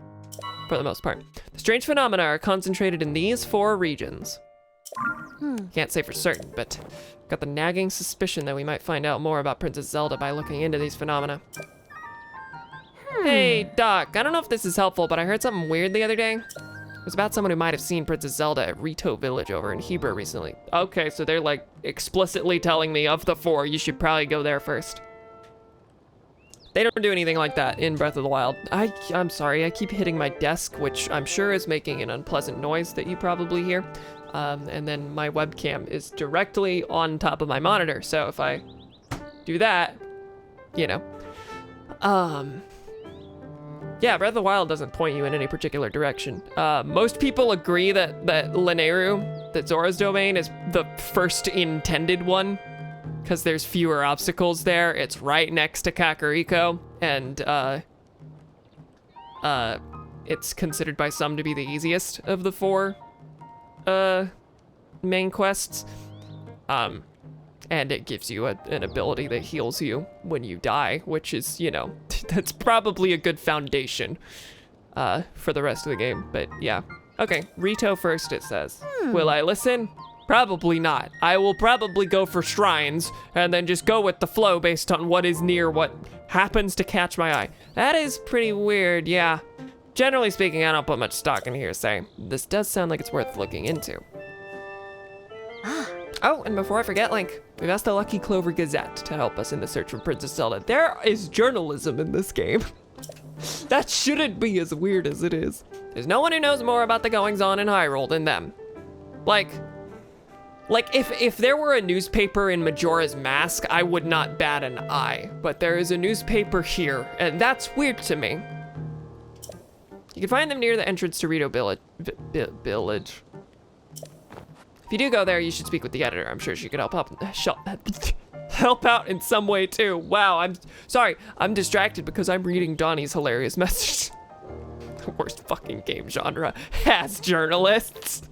for the most part. The strange phenomena are concentrated in these 4 regions. Can't say for certain, but got the nagging suspicion that we might find out more about Princess Zelda by looking into these phenomena. Hey, Doc, I don't know if this is helpful, but I heard something weird the other day. It was about someone who might have seen Princess Zelda at Rito Village over in Hebra recently. Okay, so they're like explicitly telling me of the 4, you should probably go there first. They don't do anything like that in Breath of the Wild. I'm sorry, I keep hitting my desk, which I'm sure is making an unpleasant noise that you probably hear. And then my webcam is directly on top of my monitor, so if I do that, you know. Yeah, Breath of the Wild doesn't point you in any particular direction. Most people agree that Lanayru, that Zora's domain, is the first intended one, because there's fewer obstacles there. It's right next to Kakariko, and it's considered by some to be the easiest of the 4 main quests. And it gives you an ability that heals you when you die, which is, you know, that's probably a good foundation for the rest of the game. But yeah. Okay, Rito first, it says. Will I listen? Probably not. I will probably go for shrines and then just go with the flow based on what is near what happens to catch my eye. That is pretty weird, yeah. Generally speaking, I don't put much stock in hearsay. This does sound like it's worth looking into. Oh, and before I forget, Link, we've asked the Lucky Clover Gazette to help us in the search for Princess Zelda. There is journalism in this game. That shouldn't be as weird as it is. There's no one who knows more about the goings-on in Hyrule than them. Like if there were a newspaper in Majora's Mask, I would not bat an eye. But there is a newspaper here, and that's weird to me. You can find them near the entrance to Rito Village. If you do go there, you should speak with the editor. I'm sure she could help out in some way too. Wow, I'm sorry. I'm distracted because I'm reading Donnie's hilarious message. The worst fucking game genre has journalists.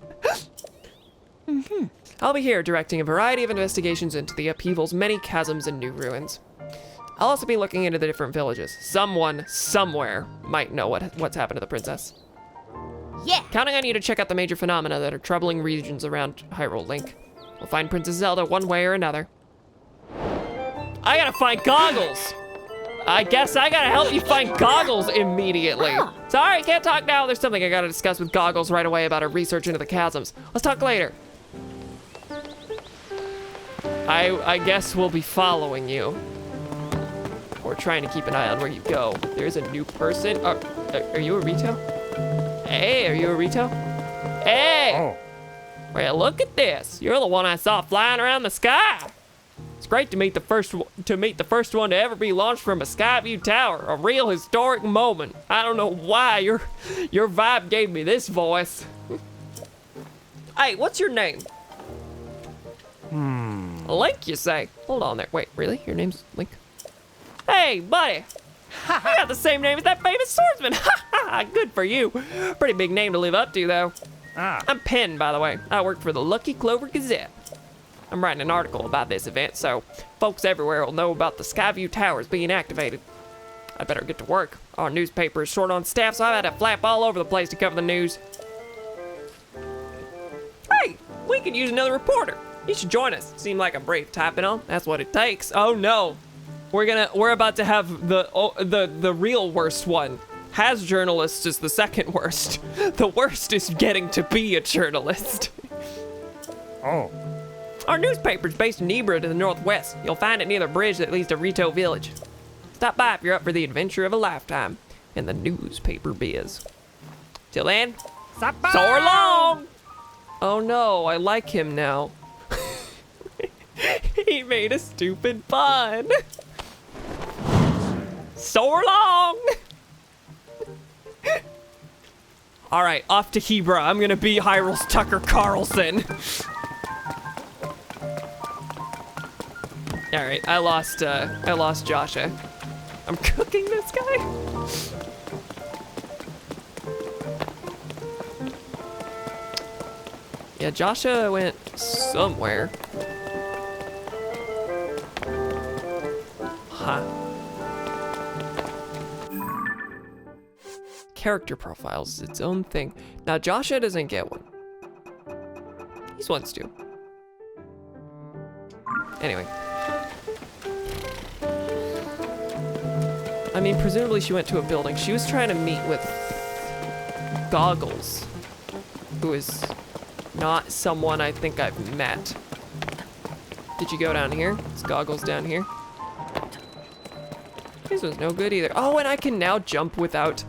I'll be here directing a variety of investigations into the upheaval's many chasms and new ruins. I'll also be looking into the different villages. Someone, somewhere, might know what's happened to the princess. Yeah. Counting on you to check out the major phenomena that are troubling regions around Hyrule, Link. We'll find Princess Zelda one way or another. I gotta find Goggles! I guess I gotta help you find Goggles immediately. Sorry, can't talk now. There's something I gotta discuss with Goggles right away about her research into the chasms. Let's talk later. I guess we'll be following you. Or trying to keep an eye on where you go. There's a new person. Are you a Rito? Hey, are you a Rito? Hey! Oh. Well, look at this. You're the one I saw flying around the sky. It's great to meet the first one to ever be launched from a Skyview tower. A real historic moment. I don't know why your vibe gave me this voice. Hey, what's your name? Link, you say? Hold on there. Wait, really? Your name's Link? Hey, buddy. I got the same name as that famous swordsman. Good for you. Pretty big name to live up to, though. I'm Penn, by the way. I work for the Lucky Clover Gazette. I'm writing an article about this event, so folks everywhere will know about the Skyview Towers being activated. I better get to work. Our newspaper is short on staff, so I've had to flap all over the place to cover the news. Hey, we could use another reporter. You should join us. Seem like a brave typing on. That's what it takes. Oh no. We're about to have the real worst one. Has journalists is the second worst. The worst is getting to be a journalist. Oh. Our newspaper's based in Hebra to the northwest. You'll find it near the bridge that leads to Rito Village. Stop by if you're up for the adventure of a lifetime in the newspaper biz. Till then, so long! Oh no, I like him now. He made a stupid pun. So long! All right, off to Hebra. I'm gonna be Hyrule's Tucker Carlson. All right, I lost Joshua. I'm cooking this guy. Yeah, Joshua went somewhere. Huh. Character profiles is its own thing. Now Joshua doesn't get one. He's wants to. Anyway. I mean, presumably she went to a building. She was trying to meet with Goggles. who is not someone I think I've met. Did you go down here? It's goggles down here. This was no good either. Oh, and I can now jump without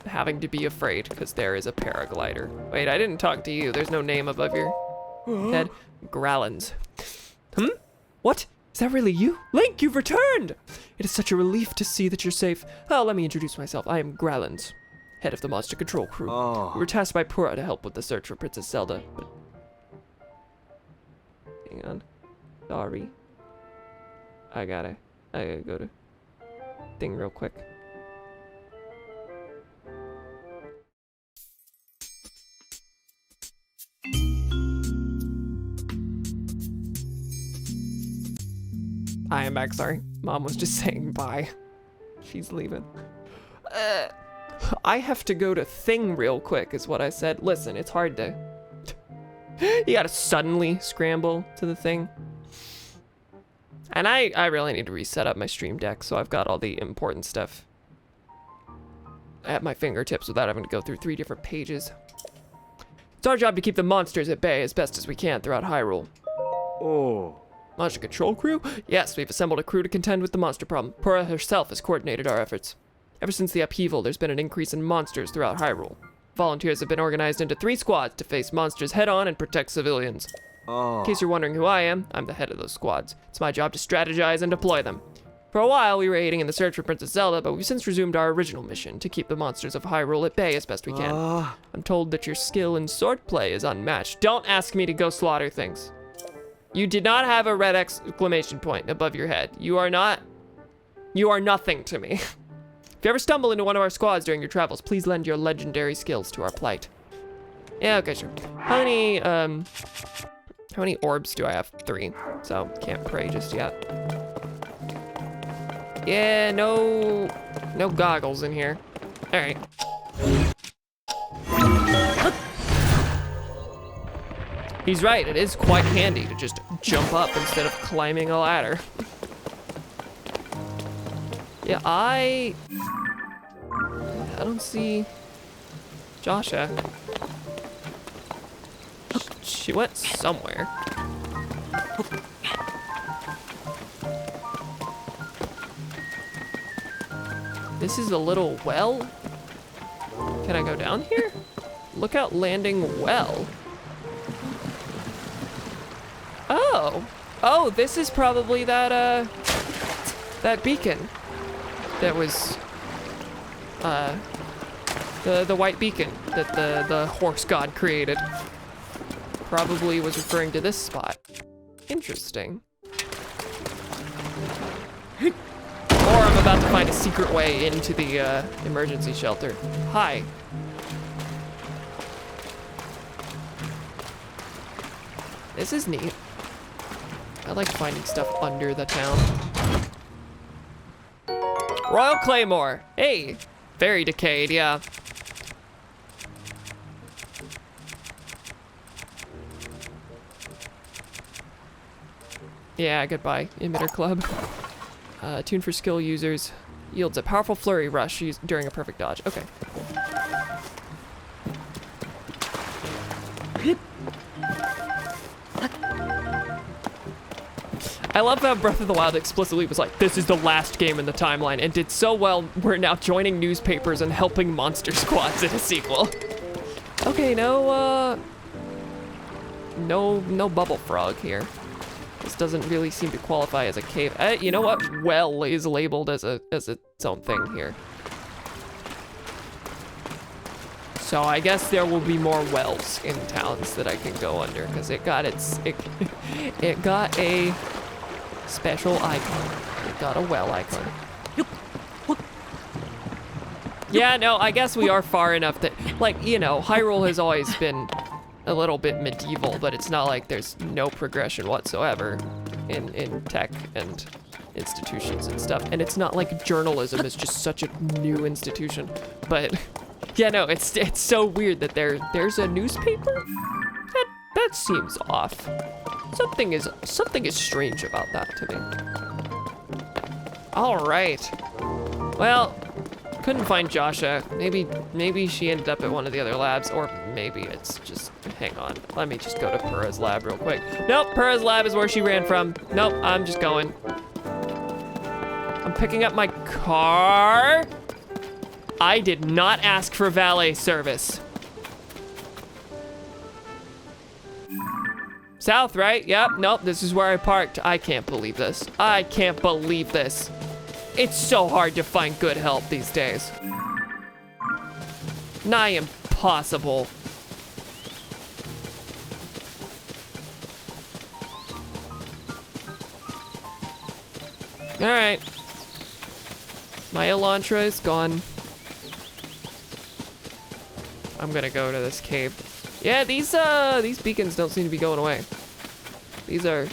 having to be afraid because there is a paraglider. Wait, I didn't talk to you. There's no name above your head. Growlins. What? Is that really you? Link, you've returned! It is such a relief to see that you're safe. Oh, let me introduce myself. I am Growlins, head of the monster control crew. We were tasked by Pura to help with the search for Princess Zelda, but... Hang on. Sorry. I gotta go to thing real quick. I am back, sorry. Mom was just saying bye. She's leaving. I have to go to thing real quick is what I said. Listen, it's hard to... You gotta suddenly scramble to the thing. And I really need to reset up my stream deck so I've got all the important stuff at my fingertips without having to go through 3 different pages. It's our job to keep the monsters at bay as best as we can throughout Hyrule. Oh. Monster control crew? Yes, we've assembled a crew to contend with the monster problem. Pura herself has coordinated our efforts. Ever since the upheaval, there's been an increase in monsters throughout Hyrule. Volunteers have been organized into 3 squads to face monsters head-on and protect civilians. In case you're wondering who I am, I'm the head of those squads. It's my job to strategize and deploy them. For a while, we were aiding in the search for Princess Zelda, but we've since resumed our original mission to keep the monsters of Hyrule at bay as best we can. I'm told that your skill in swordplay is unmatched. Don't ask me to go slaughter things. You did not have a red exclamation point above your head. You are nothing to me. If you ever stumble into one of our squads during your travels, please lend your legendary skills to our plight. Yeah, okay, sure. How many orbs do I have? 3, so can't pray just yet. Yeah, no goggles in here. All right. He's right, it is quite handy to just jump up instead of climbing a ladder. Yeah, I don't see Joshua. She went somewhere. This is a little well. Can I go down here? Lookout landing well. Oh, this is probably that beacon that was the white beacon that the horse god created. Probably was referring to this spot. Interesting. Or I'm about to find a secret way into the emergency shelter. Hi. This is neat. I like finding stuff under the town. Royal Claymore. Hey, very decayed, yeah. Yeah, goodbye, Emitter Club. Tune for skill users. Yields a powerful flurry rush used during a perfect dodge. Okay. I love how Breath of the Wild explicitly was like, this is the last game in the timeline, and did so well, we're now joining newspapers and helping monster squads in a sequel. Okay, no bubble frog here. This doesn't really seem to qualify as a cave. You know what? Well is labeled as its own thing here. So I guess there will be more wells in towns that I can go under, because it got it got a special icon. It got a well icon. Yeah, no, I guess we are far enough that, like, you know, Hyrule has always been a little bit medieval, but it's not like there's no progression whatsoever in tech and institutions and stuff. And it's not like journalism is just such a new institution. But yeah, no, it's so weird that there's a newspaper? That seems off. Something is strange about that to me. All right. Well, Couldn't find Joshua. Maybe she ended up at one of the other labs, or maybe it's just, hang on. Let me just go to Pura's lab real quick. Nope, Pura's lab is where she ran from. Nope, I'm just going. I'm picking up my car. I did not ask for valet service. South, right? Yep, nope, this is where I parked. I can't believe this. I can't believe this. It's so hard to find good help these days. Nigh impossible. All right. My Elantra is gone. I'm gonna go to this cave. Yeah, these beacons don't seem to be going away. These are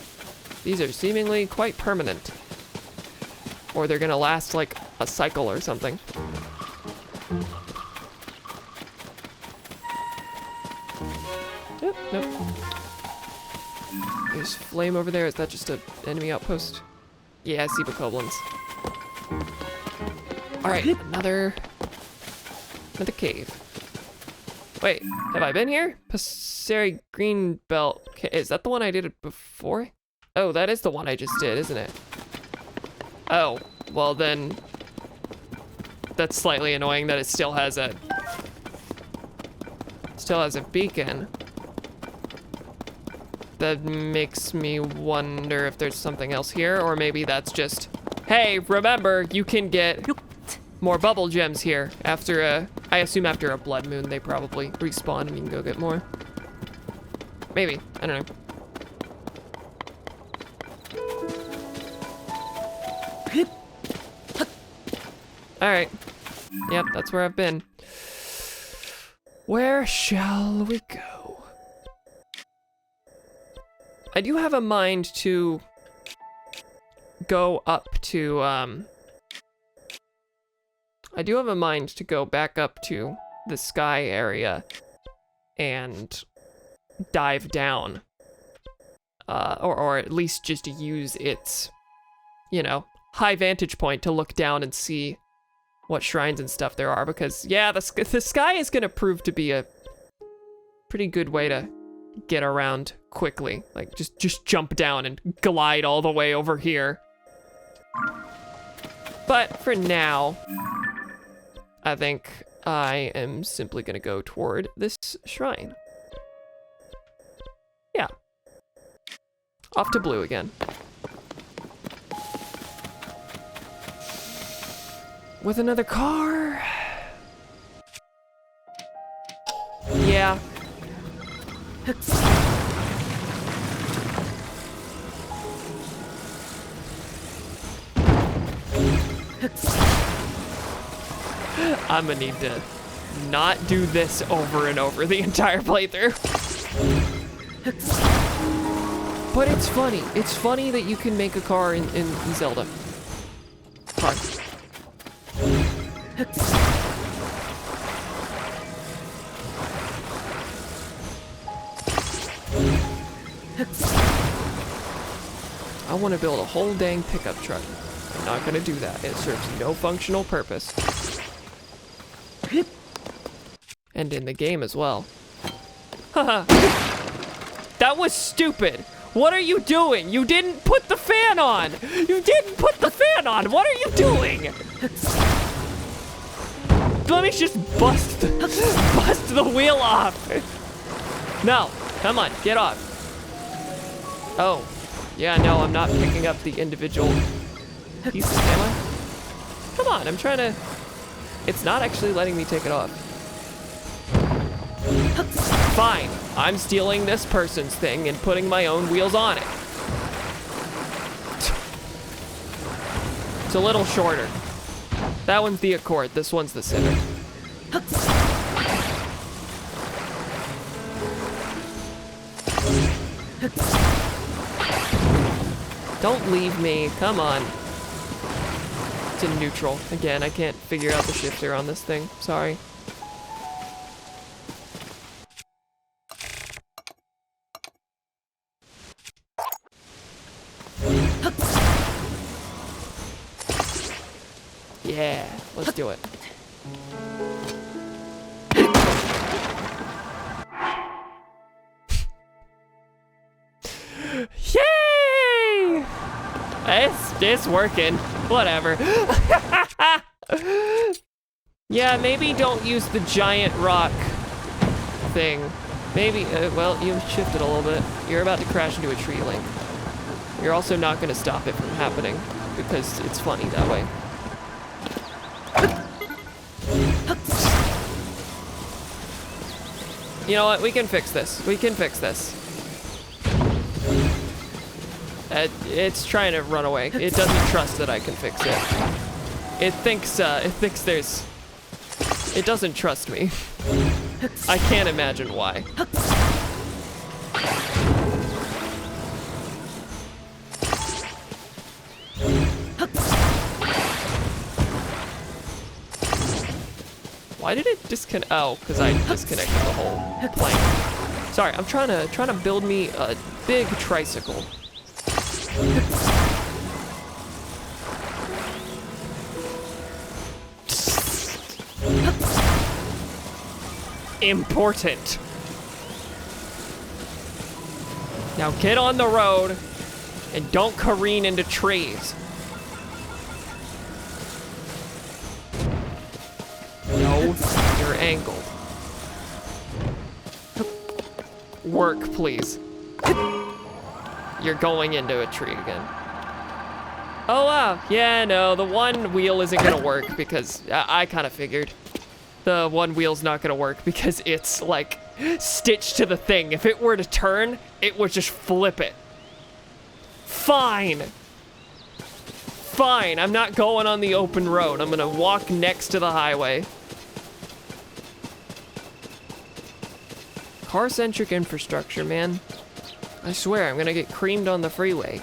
seemingly quite permanent. Or they're gonna last like a cycle or something. Nope, nope. There's flame over there. Is that just an enemy outpost? Yeah, I see bokoblins. All right, another cave. Wait, have I been here? Passeri Greenbelt. Okay, is that the one I did before? Oh, that is the one I just did, isn't it? Oh, well then, that's slightly annoying that it still has a beacon. That makes me wonder if there's something else here, or maybe that's just, hey, remember, you can get more bubble gems here after I assume after a blood moon they probably respawn and you can go get more. Maybe, I don't know. All right, yep, that's where I've been. Where shall we go? I do have a mind to go up to, I do have a mind to go back up to the sky area and dive down. Or at least just use its, you know, high vantage point to look down and see what shrines and stuff there are. Because, yeah, the sky is going to prove to be a pretty good way to get around quickly. Like, just jump down and glide all the way over here. But for now, I think I am simply gonna go toward this shrine. Yeah. Off to blue again. With another car. Yeah. I'm gonna need to not do this over and over the entire playthrough. But it's funny. It's funny that you can make a car in Zelda. Fun. I want to build a whole dang pickup truck. I'm not gonna do that. It serves no functional purpose. And in the game as well. Haha. That was stupid. What are you doing? You didn't put the fan on. You didn't put the fan on. What are you doing? Let me just bust the wheel off. No, come on, get off. Oh, yeah, no, I'm not picking up the individual pieces, am I? Come on, I'm trying to... It's not actually letting me take it off. Fine, I'm stealing this person's thing and putting my own wheels on it. It's a little shorter. That one's the Accord, this one's the Civic. Don't leave me, come on. It's in neutral. Again, I can't figure out the shifter on this thing, sorry. Yeah, let's do it. It's working. Whatever. Yeah, maybe don't use the giant rock thing. Maybe, well, you shifted a little bit. You're about to crash into a tree, Link. You're also not going to stop it from happening because it's funny that way. You know what? We can fix this. We can fix this. It's trying to run away. It doesn't trust that I can fix it. It thinks there's... It doesn't trust me. I can't imagine why. Why did it disconnect? Oh, because I disconnected the whole plank. Sorry, I'm trying to build me a big tricycle. Important. Now get on the road and don't careen into trees. No, you're angled. Work, please. You're going into a tree again. Oh wow, yeah, no, the one wheel isn't gonna work because I kind of figured. The one wheel's not gonna work because it's like stitched to the thing. If it were to turn, it would just flip it. Fine. Fine, I'm not going on the open road. I'm gonna walk next to the highway. Car-centric infrastructure, man. I swear, I'm gonna get creamed on the freeway.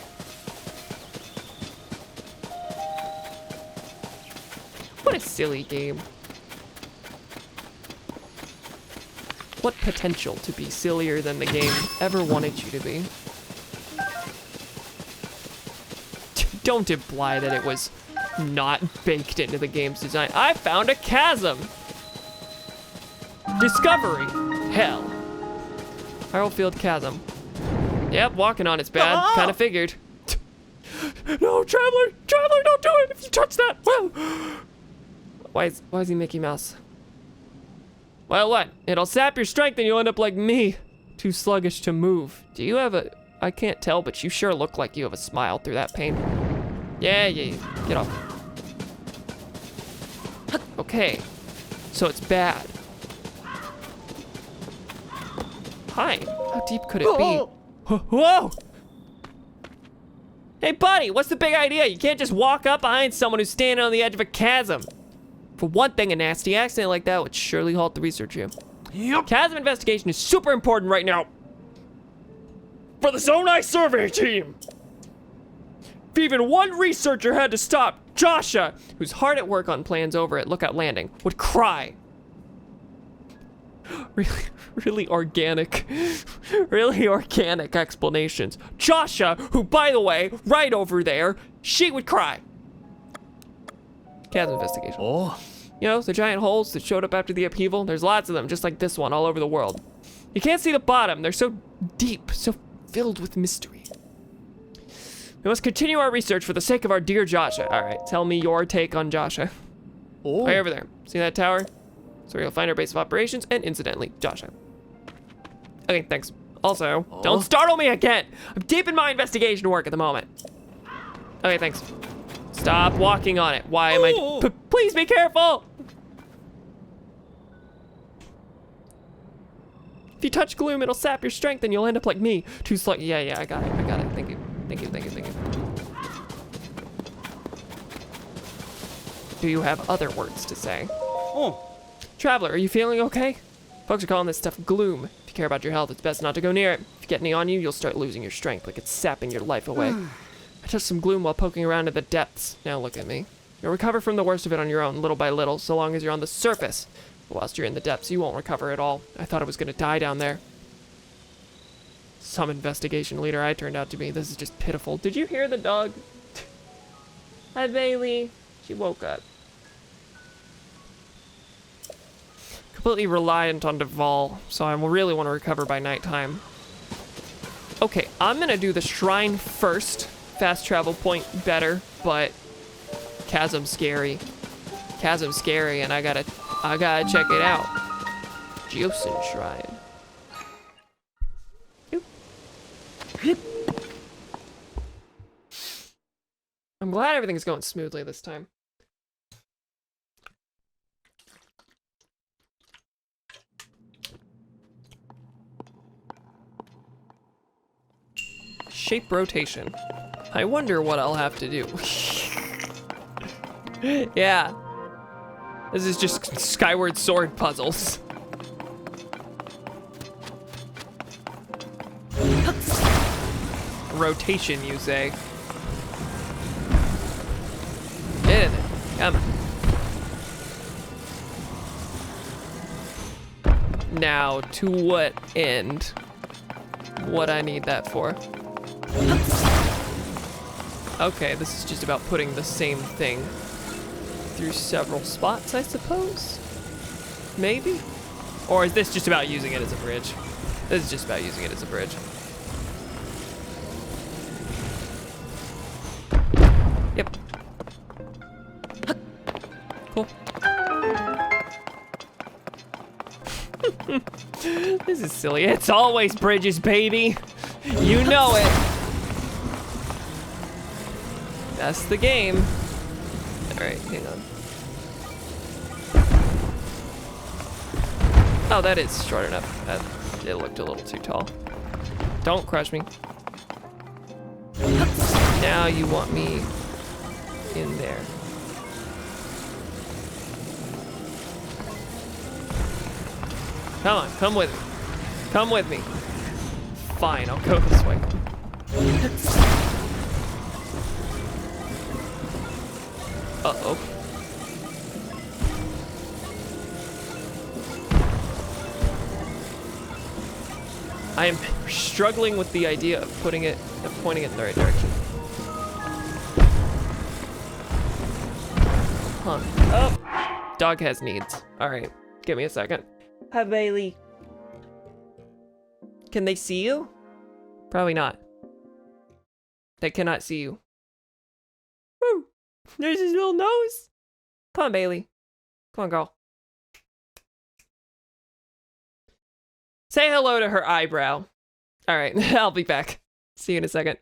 What a silly game. What potential to be sillier than the game ever wanted you to be? Don't imply that it was not baked into the game's design. I found a chasm! Discovery! Hell. Haroldfield Chasm. Yep, walking on it's bad. Kind of figured. No, Traveler! Traveler, don't do it! If you touch that, well... Why is he Mickey Mouse? Well, what? It'll sap your strength and you'll end up like me. Too sluggish to move. Do you have a... I can't tell, but you sure look like you have a smile through that pain. Yeah. Get off. Okay. So it's bad. Hi. How deep could it be? Whoa! Hey, buddy, what's the big idea? You can't just walk up behind someone who's standing on the edge of a chasm. For one thing, a nasty accident like that would surely halt the research here. Yep. Chasm investigation is super important right now. For the Zone I survey team. If even one researcher had to stop, Joshua, who's hard at work on plans over at Lookout Landing, would cry. Really organic explanations. Joshua, who, by the way, right over there, she would cry. Chasm investigation. Oh. You know, the giant holes that showed up after the upheaval, there's lots of them, just like this one, all over the world. You can't see the bottom. They're so deep, so filled with mystery. We must continue our research for the sake of our dear Joshua. All right, tell me your take on Joshua. Oh. Right over there. See that tower? So we'll find our base of operations, and incidentally, Joshua. Okay, thanks. Also, don't startle me again. I'm deep in my investigation work at the moment. Okay, thanks. Stop walking on it. Why am I... Please be careful! If you touch gloom, it'll sap your strength and you'll end up like me. Too slow. Yeah, I got it. Thank you. Do you have other words to say? Oh. Traveler, are you feeling okay? Folks are calling this stuff gloom. If you care about your health, it's best not to go near it. If you get any on you, you'll start losing your strength, like it's sapping your life away. I touched some gloom while poking around in the depths. Now look at me. You'll recover from the worst of it on your own, little by little, so long as you're on the surface. But whilst you're in the depths, you won't recover at all. I thought I was gonna die down there. Some investigation leader I turned out to be. This is just pitiful. Did you hear the dog? Hi, Bailey. She woke up. Completely reliant on Duval, so I will really want to recover by nighttime. Okay, I'm gonna do the shrine first, fast travel point better, but chasm's scary. Chasm's scary, and I gotta check it out. Josin Shrine. Oop. I'm glad everything's going smoothly this time. Shape rotation. I wonder what I'll have to do. Yeah. This is just Skyward Sword puzzles. Rotation, you say? Get in there. Come on. Now, to what end? What I need that for? Okay, this is just about putting the same thing through several spots, I suppose? Maybe? Or is this just about using it as a bridge? This is just about using it as a bridge. Yep. Cool. This is silly. It's always bridges, baby. You know it. That's the game. Alright, hang on. Oh, that is short enough. It looked a little too tall. Don't crush me. Now you want me in there. Come on, come with me. Come with me. Fine, I'll go this way. Uh-oh. I am struggling with the idea of pointing it in the right direction. Huh. Oh! Dog has needs. Alright, give me a second. Hi, Bailey. Can they see you? Probably not. They cannot see you. Woo! There's his little nose. Come on, Bailey. Come on, girl. Say hello to her eyebrow. All right, I'll be back. See you in a second.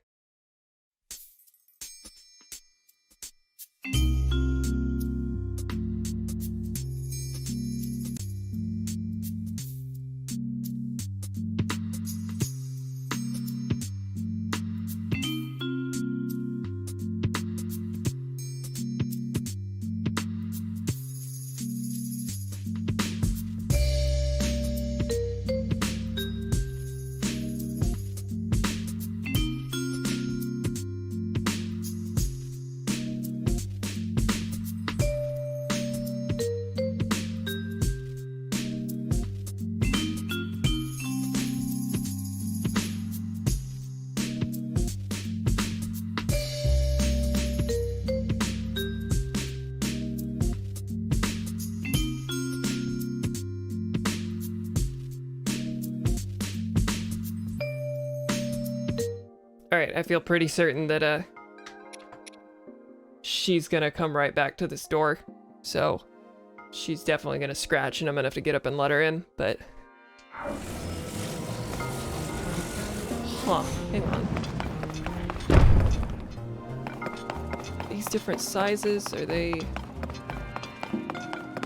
Alright, I feel pretty certain that, she's gonna come right back to this door. So, she's definitely gonna scratch and I'm gonna have to get up and let her in, but... Huh, hang on. These different sizes, are they...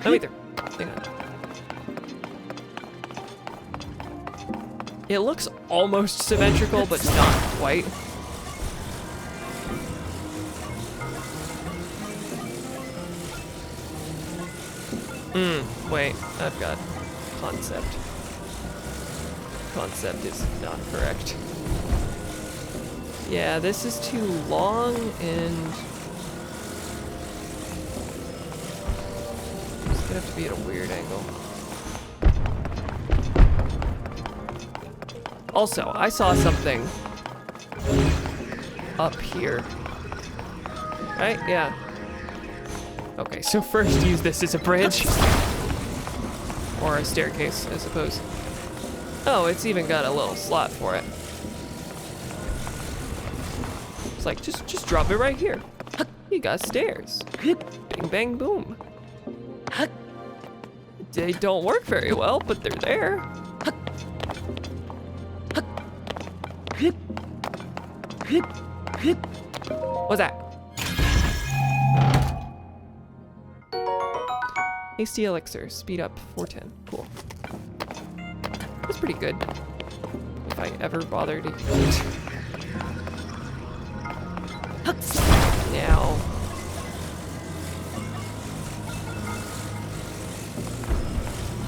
Oh, wait, hang on. It looks almost symmetrical, but not quite. Wait, I've got concept. Concept is not correct. Yeah, this is too long and... It's gonna have to be at a weird angle. Also, I saw something up here. Right? Yeah. Okay, so first use this as a bridge. Or a staircase, I suppose. Oh, it's even got a little slot for it. It's like, just drop it right here. You got stairs. Bing, bang, boom. They don't work very well, but they're there. What's that? Hasty elixir, speed up 410. Cool. That's pretty good. If I ever bother to use it. Now.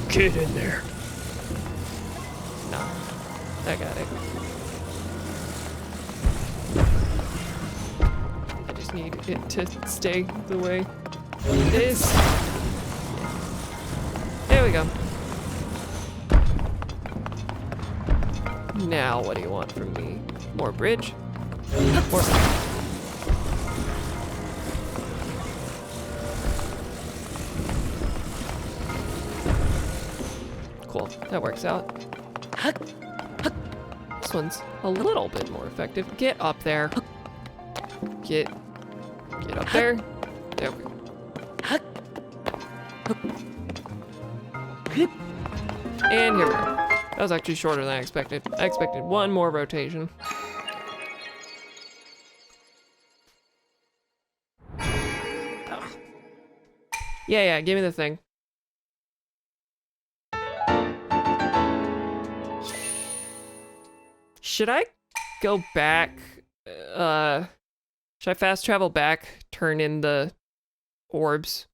Get in there. No. I got it. I just need it to stay the way it is. There we go. Now, what do you want from me? More bridge? More. Cool, that works out. This one's a little bit more effective. Get up there. Get up there. There we go. And here we go. That was actually shorter than I expected. I expected one more rotation. Yeah, give me the thing. Should I go back? Should I fast travel back, turn in the orbs,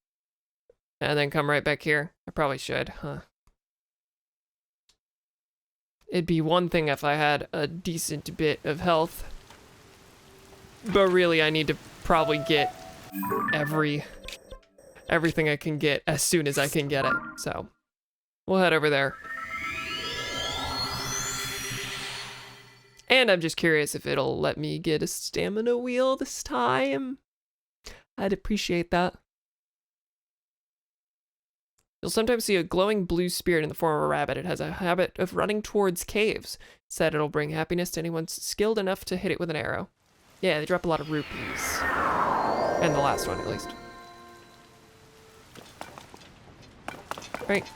and then come right back here? I probably should, huh? It'd be one thing if I had a decent bit of health. But really, I need to probably get everything I can get as soon as I can get it. So, we'll head over there. And I'm just curious if it'll let me get a stamina wheel this time. I'd appreciate that. You'll sometimes see a glowing blue spirit in the form of a rabbit. It has a habit of running towards caves. It said it'll bring happiness to anyone skilled enough to hit it with an arrow. Yeah, they drop a lot of rupees. And the last one, at least. Right.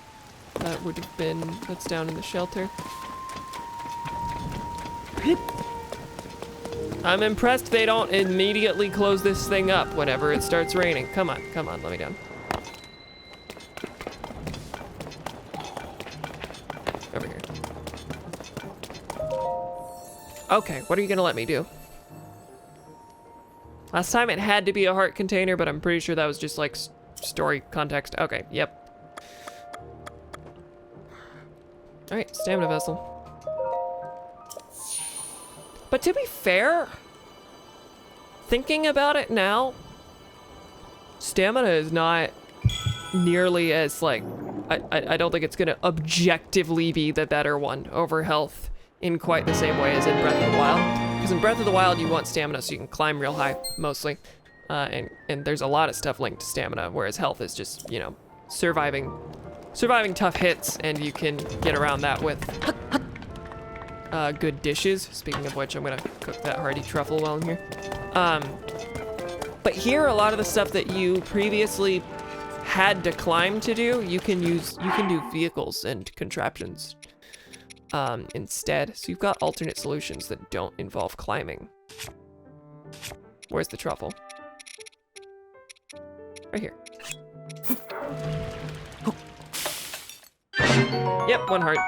That would have been... That's down in the shelter. I'm impressed they don't immediately close this thing up whenever it starts raining. Come on, let me down. Over here. Okay, what are you gonna let me do? Last time it had to be a heart container, but I'm pretty sure that was just like story context. Okay, yep. All right, stamina vessel. But to be fair, thinking about it now, stamina is not nearly as like, I don't think it's gonna objectively be the better one over health in quite the same way as in Breath of the Wild. Because in Breath of the Wild, you want stamina so you can climb real high, mostly. And there's a lot of stuff linked to stamina, whereas health is just, you know, surviving tough hits, and you can get around that with good dishes. Speaking of which, I'm gonna cook that hearty truffle while I'm here. But here, a lot of the stuff that you previously had to climb to do, you can do vehicles and contraptions instead. So you've got alternate solutions that don't involve climbing. Where's the truffle? Right here. Yep, 1 heart.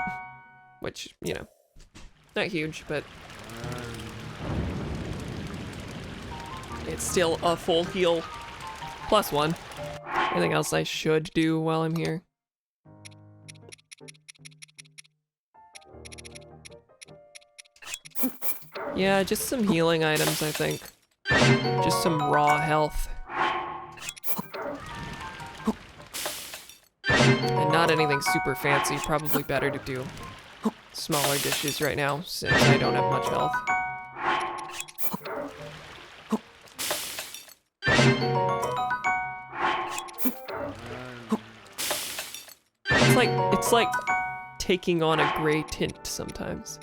Which, you know, not huge, but it's still a full heal plus 1. Anything else I should do while I'm here? Yeah, just some healing items, I think. Just some raw health. And not anything super fancy. Probably better to do smaller dishes right now, since I don't have much health. It's like taking on a gray tint sometimes.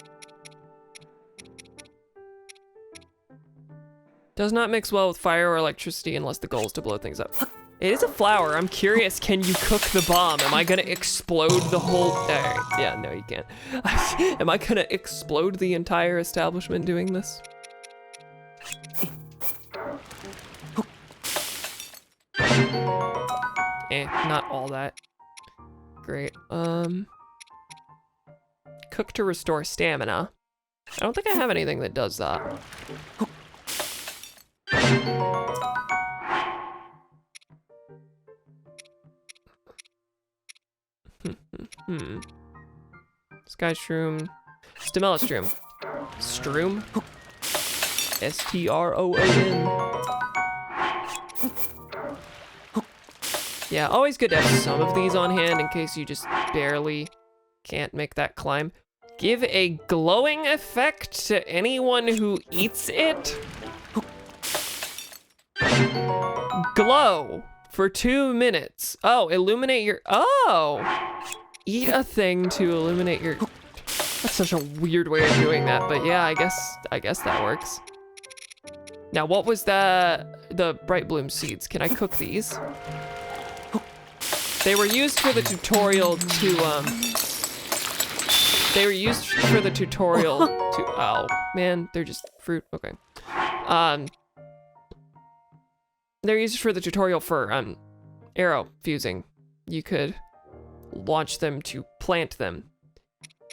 Does not mix well with fire or electricity unless the goal is to blow things up. It is a flower. I'm curious, can you cook the bomb? Am I gonna explode the whole... yeah, no, you can't. Am I gonna explode the entire establishment doing this? Not all that. Great. Cook to restore stamina. I don't think I have anything that does that. Sky shroom. Stamella shroom. Stroom? S-T-R-O-O-M. Yeah, always good to have some of these on hand in case you just barely can't make that climb. Give a glowing effect to anyone who eats it. Glow for 2 minutes. Oh, illuminate your... Oh! Eat a thing to illuminate your... That's such a weird way of doing that, but yeah, I guess that works. Now, what was the bright bloom seeds? Can I cook these? They were used for the tutorial to, They were used for the tutorial to... Oh, man, they're just fruit. Okay. They're used for the tutorial for, arrow fusing. You could launch them to plant them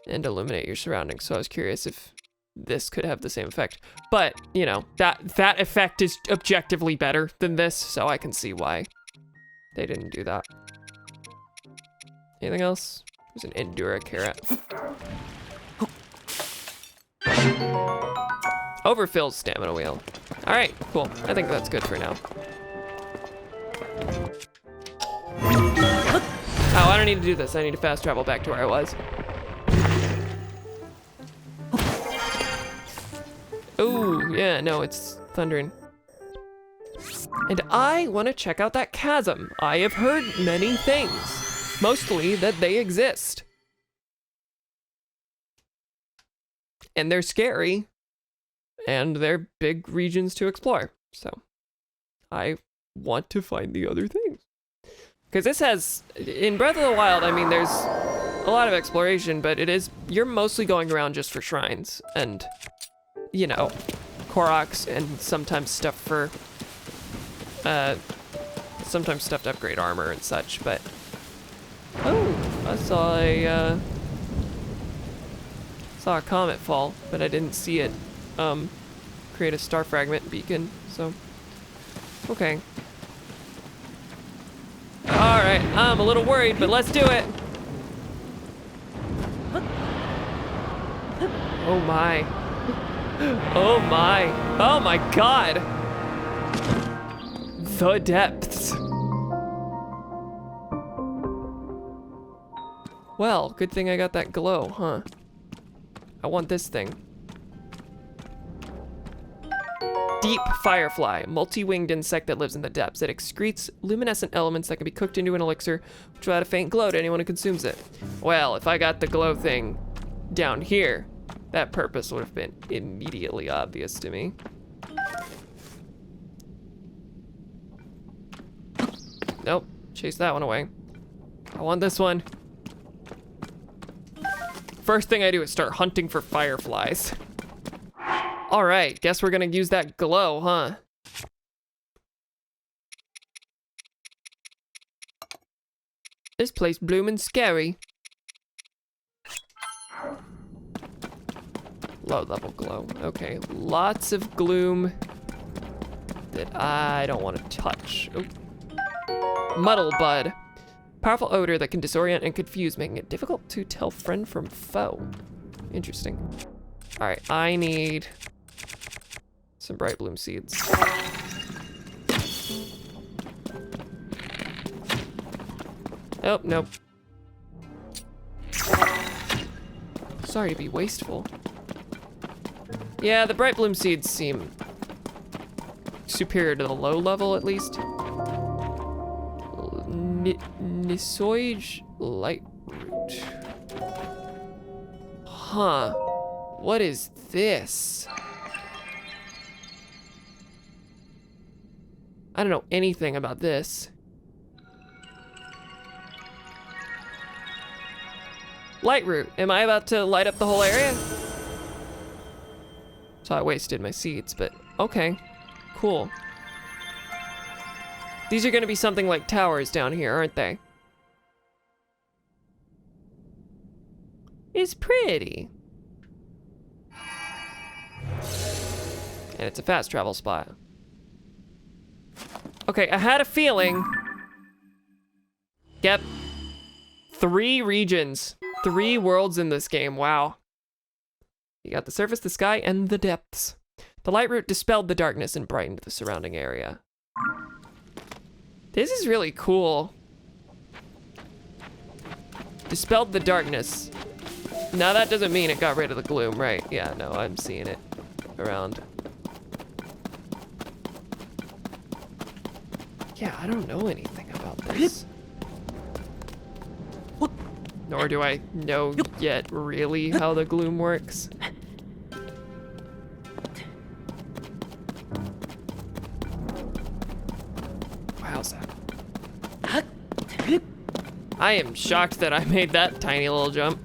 and illuminate your surroundings. So I was curious if this could have the same effect. But, you know, that effect is objectively better than this, so I can see why they didn't do that. Anything else? There's an Endura carrot. Overfilled stamina wheel. All right, cool. I think that's good for now. Oh, I don't need to do this. I need to fast travel back to where I was. Oh, yeah, no, it's thundering. And I want to check out that chasm. I have heard many things, mostly that they exist. And they're scary, and they're big regions to explore. So I want to find the other things. Because this has, in Breath of the Wild, I mean, there's a lot of exploration, but you're mostly going around just for shrines and, you know, Koroks and sometimes stuff for, sometimes stuff to upgrade armor and such, but, oh, I saw a comet fall, but I didn't see it, create a star fragment beacon, so, okay. All right, I'm a little worried, but let's do it. Oh my. Oh my. Oh my God. The depths. Well, good thing I got that glow, huh? I want this thing. Deep firefly, multi-winged insect that lives in the depths. It excretes luminescent elements that can be cooked into an elixir, which will add a faint glow to anyone who consumes it. Well, if I got the glow thing down here, that purpose would have been immediately obvious to me. Nope, chase that one away. I want this one. First thing I do is start hunting for fireflies. All right, guess we're gonna use that glow, huh? This place bloomin' scary. Low level glow, okay. Lots of gloom that I don't wanna touch. Oh. Muddle bud. Powerful odor that can disorient and confuse, making it difficult to tell friend from foe. Interesting. All right, I need some bright bloom seeds. Oh, nope. Sorry to be wasteful. Yeah, the bright bloom seeds seem superior to the low level, at least. Nisoige light root. Huh. What is this? I don't know anything about this. Light route. Am I about to light up the whole area? So I wasted my seeds, but okay. Cool. These are gonna be something like towers down here, aren't they? It's pretty. And it's a fast travel spot. Okay, I had a feeling. Yep. 3 regions. 3 worlds in this game, wow. You got the surface, the sky, and the depths. The light route dispelled the darkness and brightened the surrounding area. This is really cool. Dispelled the darkness. Now that doesn't mean it got rid of the gloom, right? Yeah, no, I'm seeing it around. Yeah, I don't know anything about this. Nor do I know yet really how the gloom works. Wowza. I am shocked that I made that tiny little jump.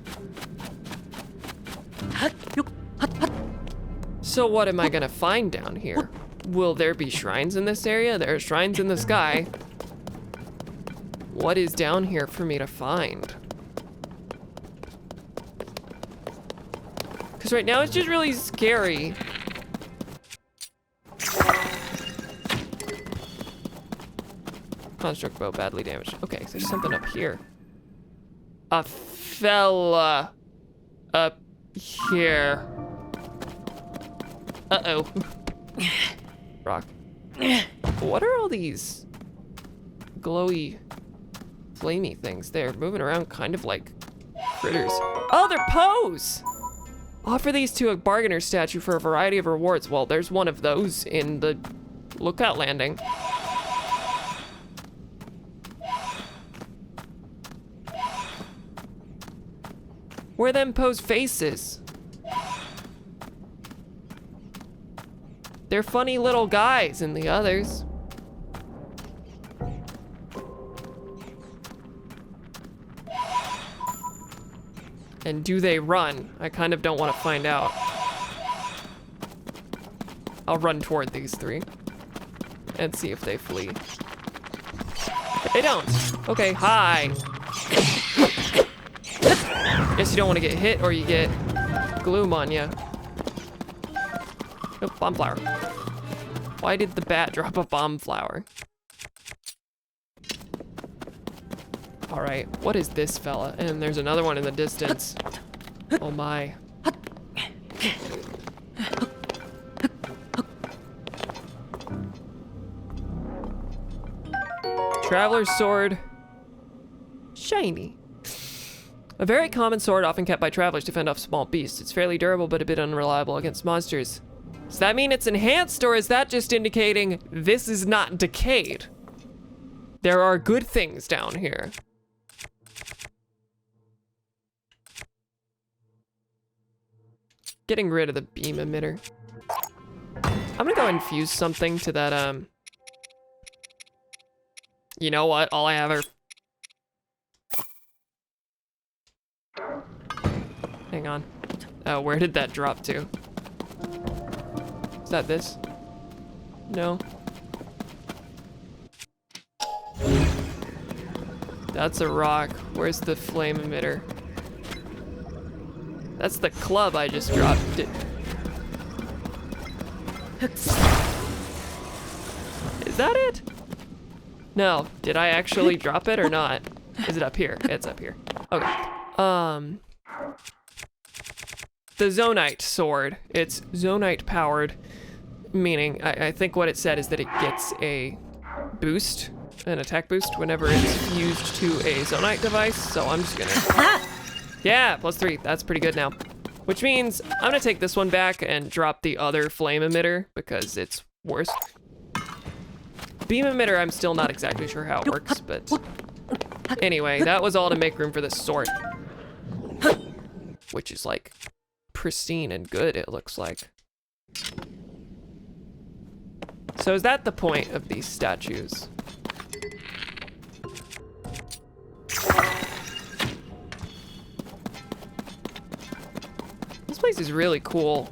So what am I gonna find down here? Will there be shrines in this area? There are shrines in the sky. What is down here for me to find? Because right now it's just really scary. Construct bow badly damaged. Okay, so there's something up here. A fella up here. Uh-oh. Rock. What are all these glowy, flamey things? They're moving around kind of like critters. Oh, they're Poes! Offer these to a bargainer statue for a variety of rewards. Well, there's one of those in the lookout landing. Where are them Poe's faces? They're funny little guys and the others. And do they run? I kind of don't want to find out. I'll run toward these 3 and see if they flee. They don't. Okay, hi. Guess you don't want to get hit or you get gloom on you. Oh, bomb flower. Why did the bat drop a bomb flower? All right, what is this fella? And there's another one in the distance. Oh my. Traveler's sword. Shiny. A very common sword often kept by travelers to fend off small beasts. It's fairly durable but a bit unreliable against monsters. Does that mean it's enhanced, or is that just indicating this is not decayed? There are good things down here. Getting rid of the beam emitter. I'm gonna go infuse something to that, you know what? All I have are... Hang on. Oh, where did that drop to? Is that this? No. That's a rock. Where's the flame emitter? That's the club I just dropped. Is that it? No. Did I actually drop it or not? Is it up here? It's up here. Okay. The Zonite sword. It's Zonite powered, meaning I think what it said is that it gets a boost, an attack boost, whenever it's fused to a Zonite device. So I'm just gonna... Yeah, +3. That's pretty good now. Which means I'm gonna take this one back and drop the other flame emitter because it's worse. Beam emitter, I'm still not exactly sure how it works, but anyway, that was all to make room for this sword, which is like pristine and good, it looks like. So is that the point of these statues? This place is really cool.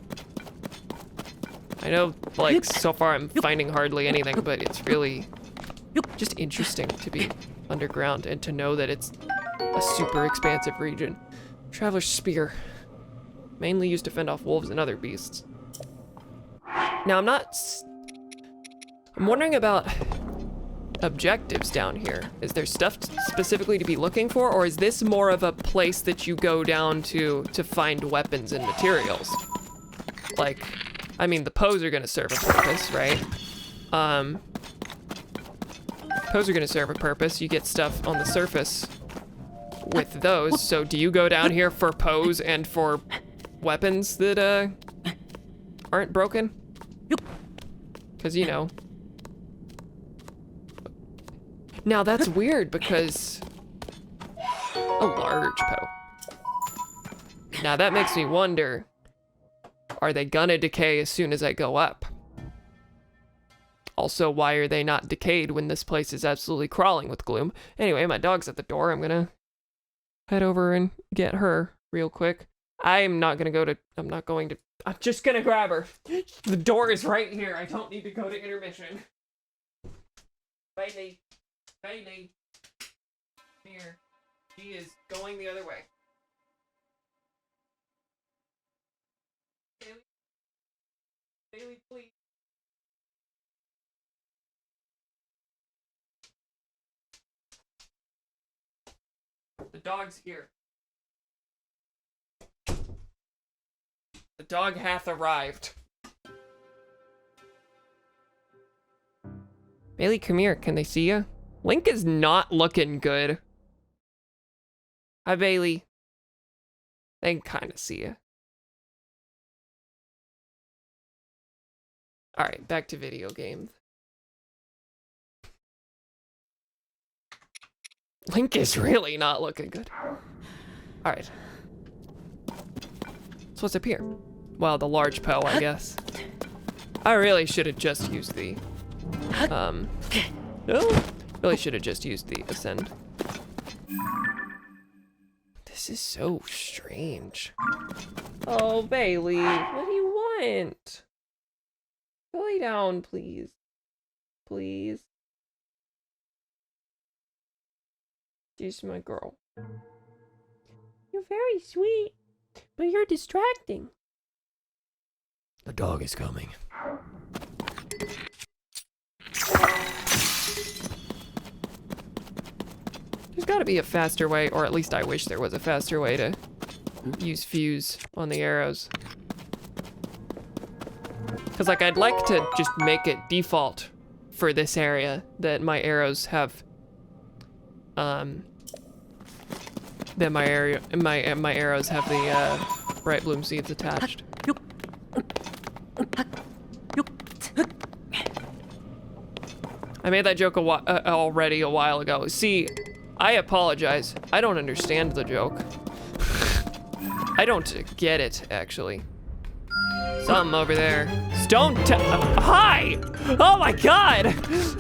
I know, like, so far I'm finding hardly anything, but it's really just interesting to be underground and to know that it's a super expansive region. Traveler's Spear. Mainly used to fend off wolves and other beasts. Now, I'm wondering about objectives down here. Is there stuff specifically to be looking for, or is this more of a place that you go down to find weapons and materials? Like, I mean, the Poes are gonna serve a purpose, right? Poes are gonna serve a purpose. You get stuff on the surface with those. So do you go down here for Poes and for weapons that aren't broken? Because, you know. Now that's weird because a large Poe. Now that makes me wonder, are they gonna decay as soon as I go up? Also, why are they not decayed when this place is absolutely crawling with gloom? Anyway, my dog's at the door. I'm gonna head over and get her real quick. I'm just gonna grab her. The door is right here. I don't need to go to intermission. Bailey. Bailey. Here. She is going the other way. Bailey. Bailey, please. The dog's here. The dog hath arrived. Bailey, come here. Can they see you? Link is not looking good. Hi, Bailey. They can kind of see you. All right, back to video games. Link is really not looking good. All right. So what's up here? Well, the large Poe, I guess. I really should have just used the, no, really should have just used the ascend. This is so strange. Oh, Bailey, what do you want? Go lay down, please. Please. She's my girl. You're very sweet, but you're distracting. The dog is coming. There's gotta be a faster way, or at least I wish there was a faster way to use fuse on the arrows. Because, like, I'd like to just make it default for this area that my arrows have, that my arrows have the, bright bloom seeds attached. I made that joke already a while ago. See, I apologize. I don't understand the joke. I don't get it, actually. Something over there. Stone hi! Oh my god!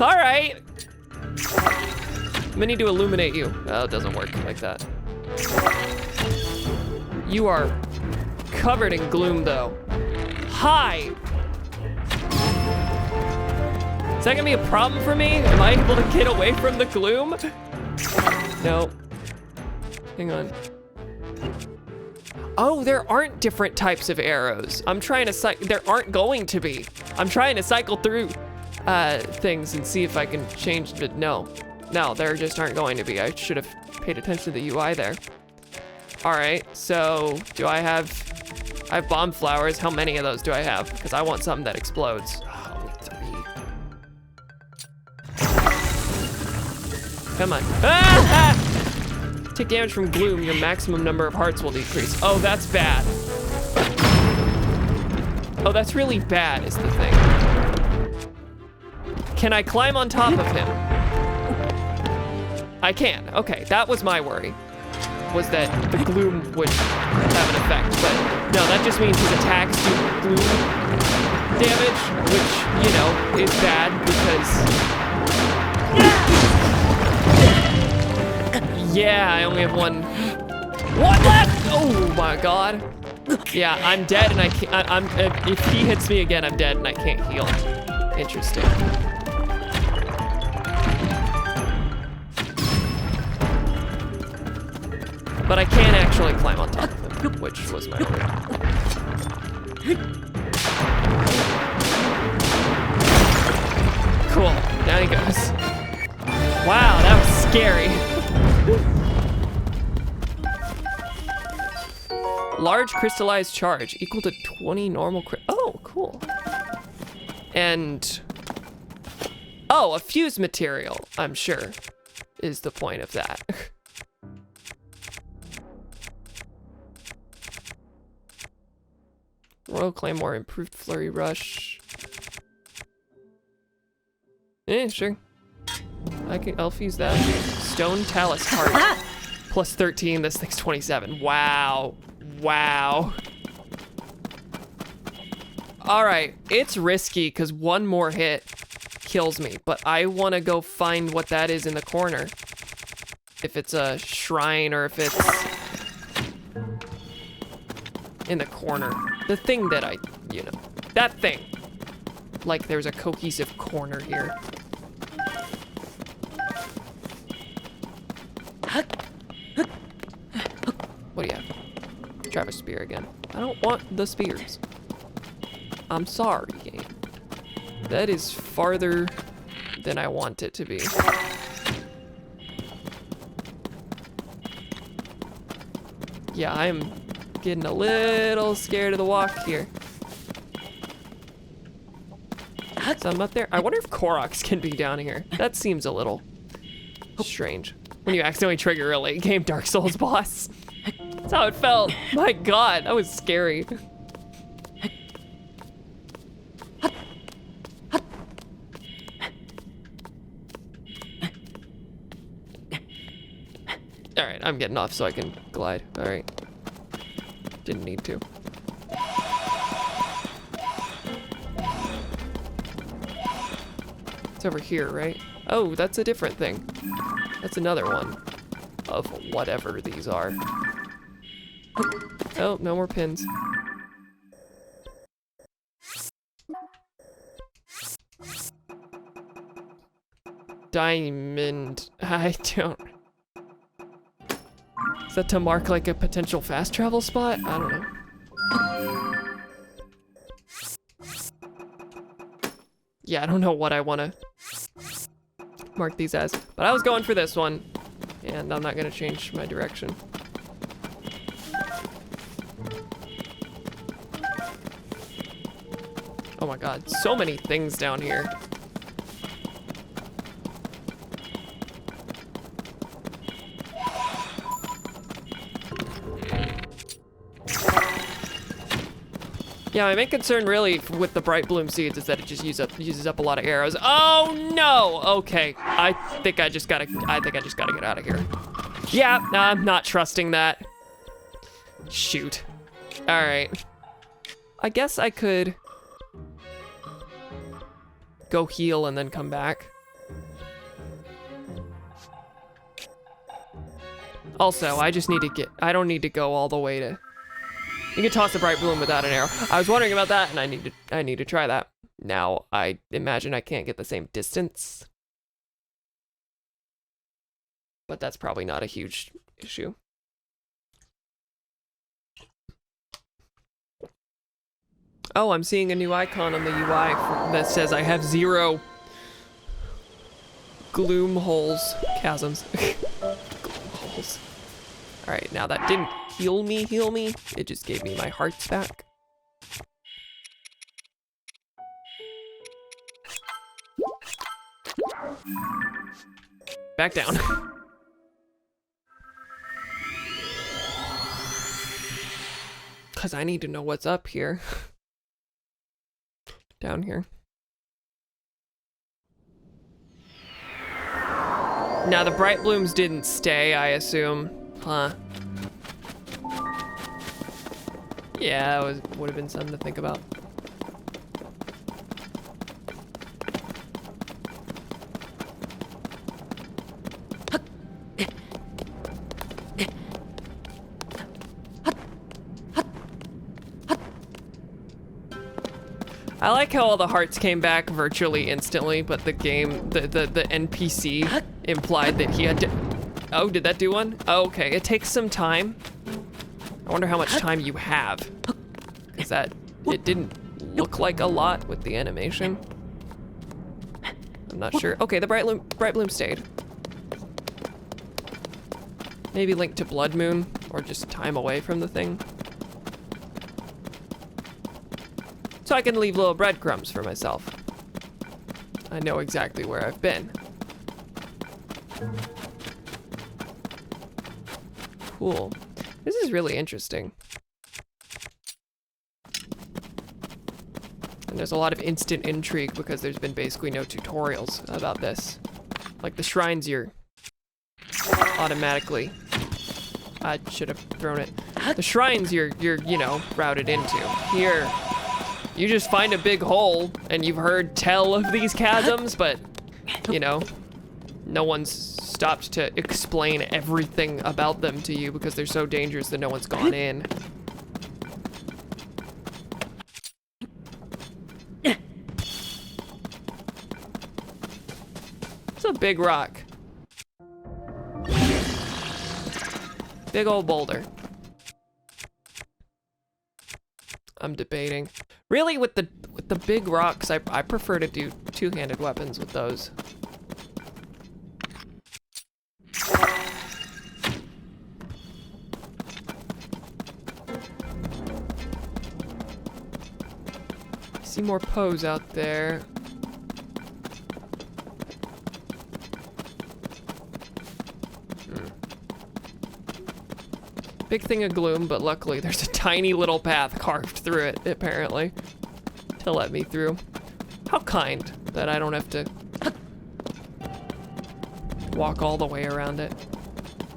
All right. I'm gonna need to illuminate you. Oh, it doesn't work like that. You are covered in gloom, though. Hi! Is that gonna be a problem for me? Am I able to get away from the gloom? No. Hang on. Oh, there aren't different types of arrows. I'm trying to there aren't going to be. I'm trying to cycle through things and see if I can change, but no. No, there just aren't going to be. I should have paid attention to the UI there. All right, so I have bomb flowers. How many of those do I have? Because I want something that explodes. Oh, 3. Come on. Ah! Take damage from gloom, your maximum number of hearts will decrease. Oh, that's bad. Oh, that's really bad is the thing. Can I climb on top of him? I can, okay, that was my worry. was that the gloom would have an effect, but no, that just means his attacks do gloom damage, which, you know, is bad because... Yeah, I only have one left! Oh my god. Yeah, I'm dead and I can't, if he hits me again, I'm dead and I can't heal. Interesting. But I can actually climb on top of him, which was my only. Cool, down he goes. Wow, that was scary. Large crystallized charge equal to 20 normal oh, cool. And, oh, a fused material, I'm sure, is the point of that. Royal Claymore, improved flurry rush. Sure. I'll fuse that. Stone Talus heart. Plus 13, this thing's 27. Wow. Wow. Alright, it's risky because one more hit kills me, but I want to go find what that is in the corner. If it's a shrine or if it's in the corner. The thing that I, you know, that thing. Like there's a cohesive corner here. What do you have? Drive a spear again. I don't want the spears. I'm sorry, game. That is farther than I want it to be. Yeah, I'm getting a little scared of the walk here. Something up there? I wonder if Koroks can be down here. That seems a little strange. When you accidentally trigger a late game Dark Souls boss. That's how it felt. My god, that was scary. Alright, I'm getting off so I can glide. Alright. Didn't need to. It's over here, right? Oh, that's a different thing. That's another one of whatever these are. Oh, no more pins. Diamond. I don't... Is that to mark like a potential fast travel spot? I don't know. Yeah, I don't know what I want to mark these as, but I was going for this one, and I'm not going to change my direction. Oh my god, so many things down here. Yeah, my main concern really with the bright bloom seeds is that it just uses up a lot of arrows. Oh no! Okay, I think I just gotta get out of here. Yeah, I'm not trusting that. Shoot. All right. I guess I could go heal and then come back. Also, I just need to I don't need to go all the way to... You can toss a bright bloom without an arrow. I was wondering about that, and I need to try that. Now, I imagine I can't get the same distance. But that's probably not a huge issue. Oh, I'm seeing a new icon on the UI that says I have 0 gloom holes, chasms. Gloom holes. All right, now that didn't heal me. It just gave me my hearts back. Back down. Because I need to know what's up here. Down here. Now the bright blooms didn't stay, I assume. Huh. Yeah, would have been something to think about. I like how all the hearts came back virtually instantly, but the game, the NPC implied that he had to... Oh, did that do one? Oh, okay, it takes some time. I wonder how much time you have. Is that... It didn't look like a lot with the animation. I'm not sure. Okay, the bright bloom stayed. Maybe linked to Blood Moon, or just time away from the thing. So I can leave little breadcrumbs for myself. I know exactly where I've been. Cool. This is really interesting. And there's a lot of instant intrigue because there's been basically no tutorials about this. Like the shrines you're automatically... I should have thrown it. The shrines you're you know, routed into. Here, you just find a big hole and you've heard tell of these chasms, but, you know, no one's stopped to explain everything about them to you because they're so dangerous that no one's gone in. It's a big rock. Big old boulder. I'm debating. Really, with the big rocks, I prefer to do two-handed weapons with those. See more Poes out there. Big thing of gloom, but luckily there's a tiny little path carved through it, apparently, to let me through. How kind that I don't have to walk all the way around it.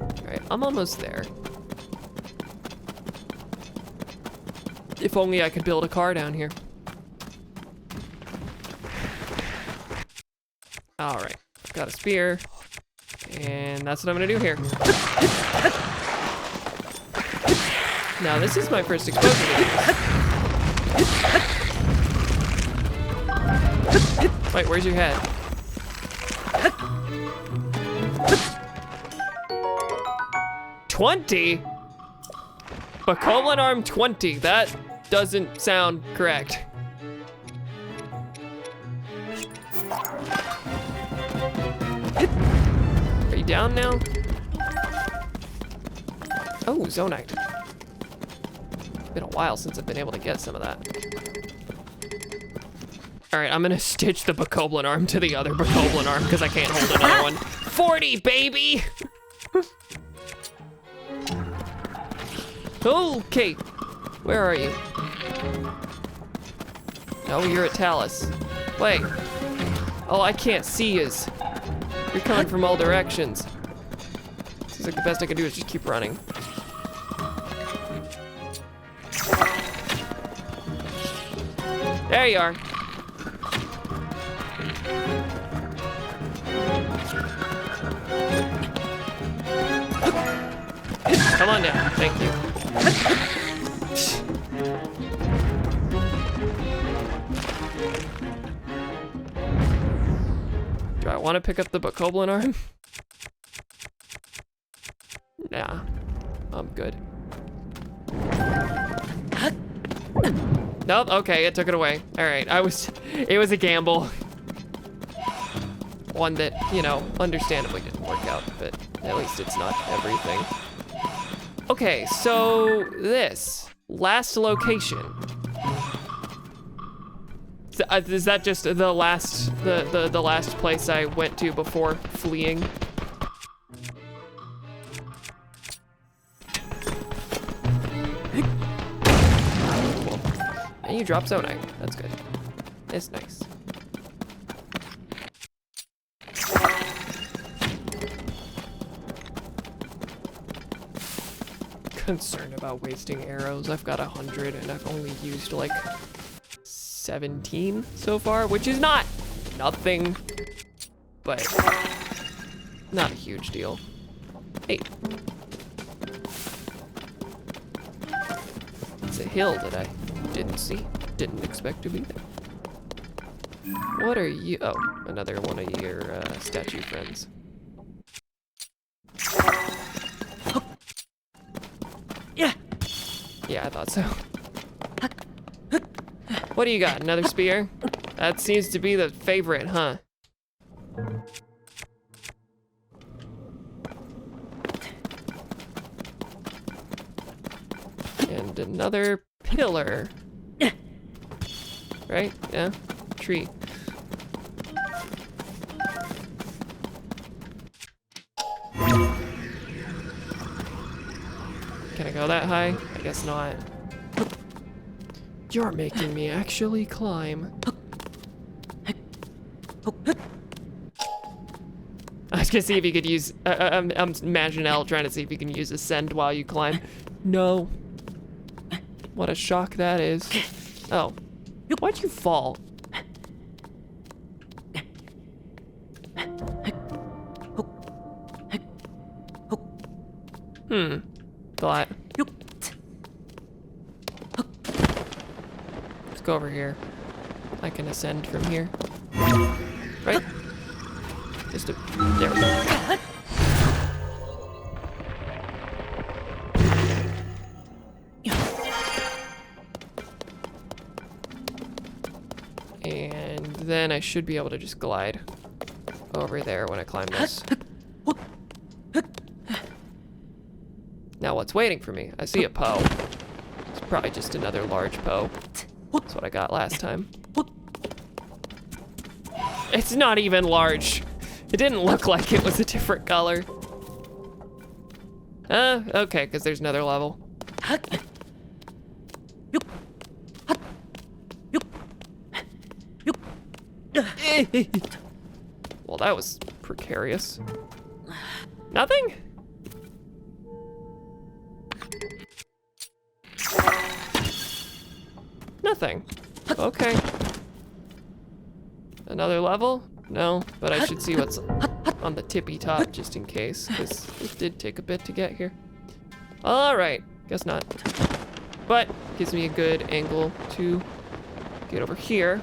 All right, I'm almost there. If only I could build a car down here. All right, I've got a spear, and that's what I'm gonna do here. Now, this is my first exposure to this. Wait, where's your head? $20? Bokoblin arm 20. That doesn't sound correct. Are you down now? Oh, Zonite. Been a while since I've been able to get some of that. All right, I'm gonna stitch the Bokoblin arm to the other Bokoblin arm because I can't hold another one. 40, baby! Okay, where are you? Oh, you're at Talus. Wait. Oh, I can't see yous. You're coming from all directions. Seems like the best I can do is just keep running. There you are. Come on down, thank you. Do I want to pick up the Bokoblin arm? Nah, I'm good. Nope, okay, it took it away. All right, it was a gamble. One that, you know, understandably didn't work out, but at least it's not everything. Okay, so this last location. Is that just the last, the last place I went to before fleeing? And you drop Zonite. That's good. It's nice. concerned about wasting arrows. I've got 100 and I've only used like 17 so far, which is not nothing, but not a huge deal. Hey. It's a hill that I didn't see, didn't expect to be there. What are you? Oh, another one of your statue friends. Yeah, I thought so. What do you got? Another spear? That seems to be the favorite, huh? And another pillar. Right? Yeah. Tree. Can I go that high? I guess not. You're making me actually climb. I was gonna see if you could use, I'm imagining Al trying to see if you can use ascend while you climb. No. What a shock that is. Oh. Why'd you fall? Thought. Let's go over here. I can ascend from here. Right? Just a, there we go. And then I should be able to just glide over there when I climb this. Now what's waiting for me? I see a Poe. It's probably just another large Poe. That's what I got last time. It's not even large. It didn't look like it was a different color. Okay, because there's another level. Well, that was precarious. Nothing? Nothing. Okay. Another level? No, but I should see what's on the tippy top just in case, because it did take a bit to get here. Alright, guess not. But gives me a good angle to get over here.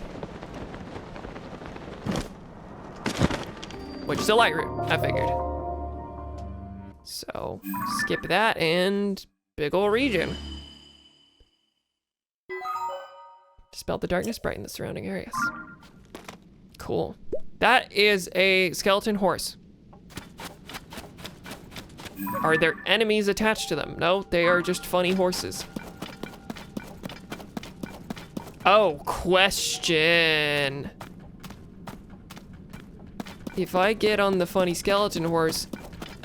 Which is a light route, I figured. So, skip that and big ol' region. Dispel the darkness, brighten the surrounding areas. Cool. That is a skeleton horse. Are there enemies attached to them? No, they are just funny horses. Oh, question. If I get on the funny skeleton horse,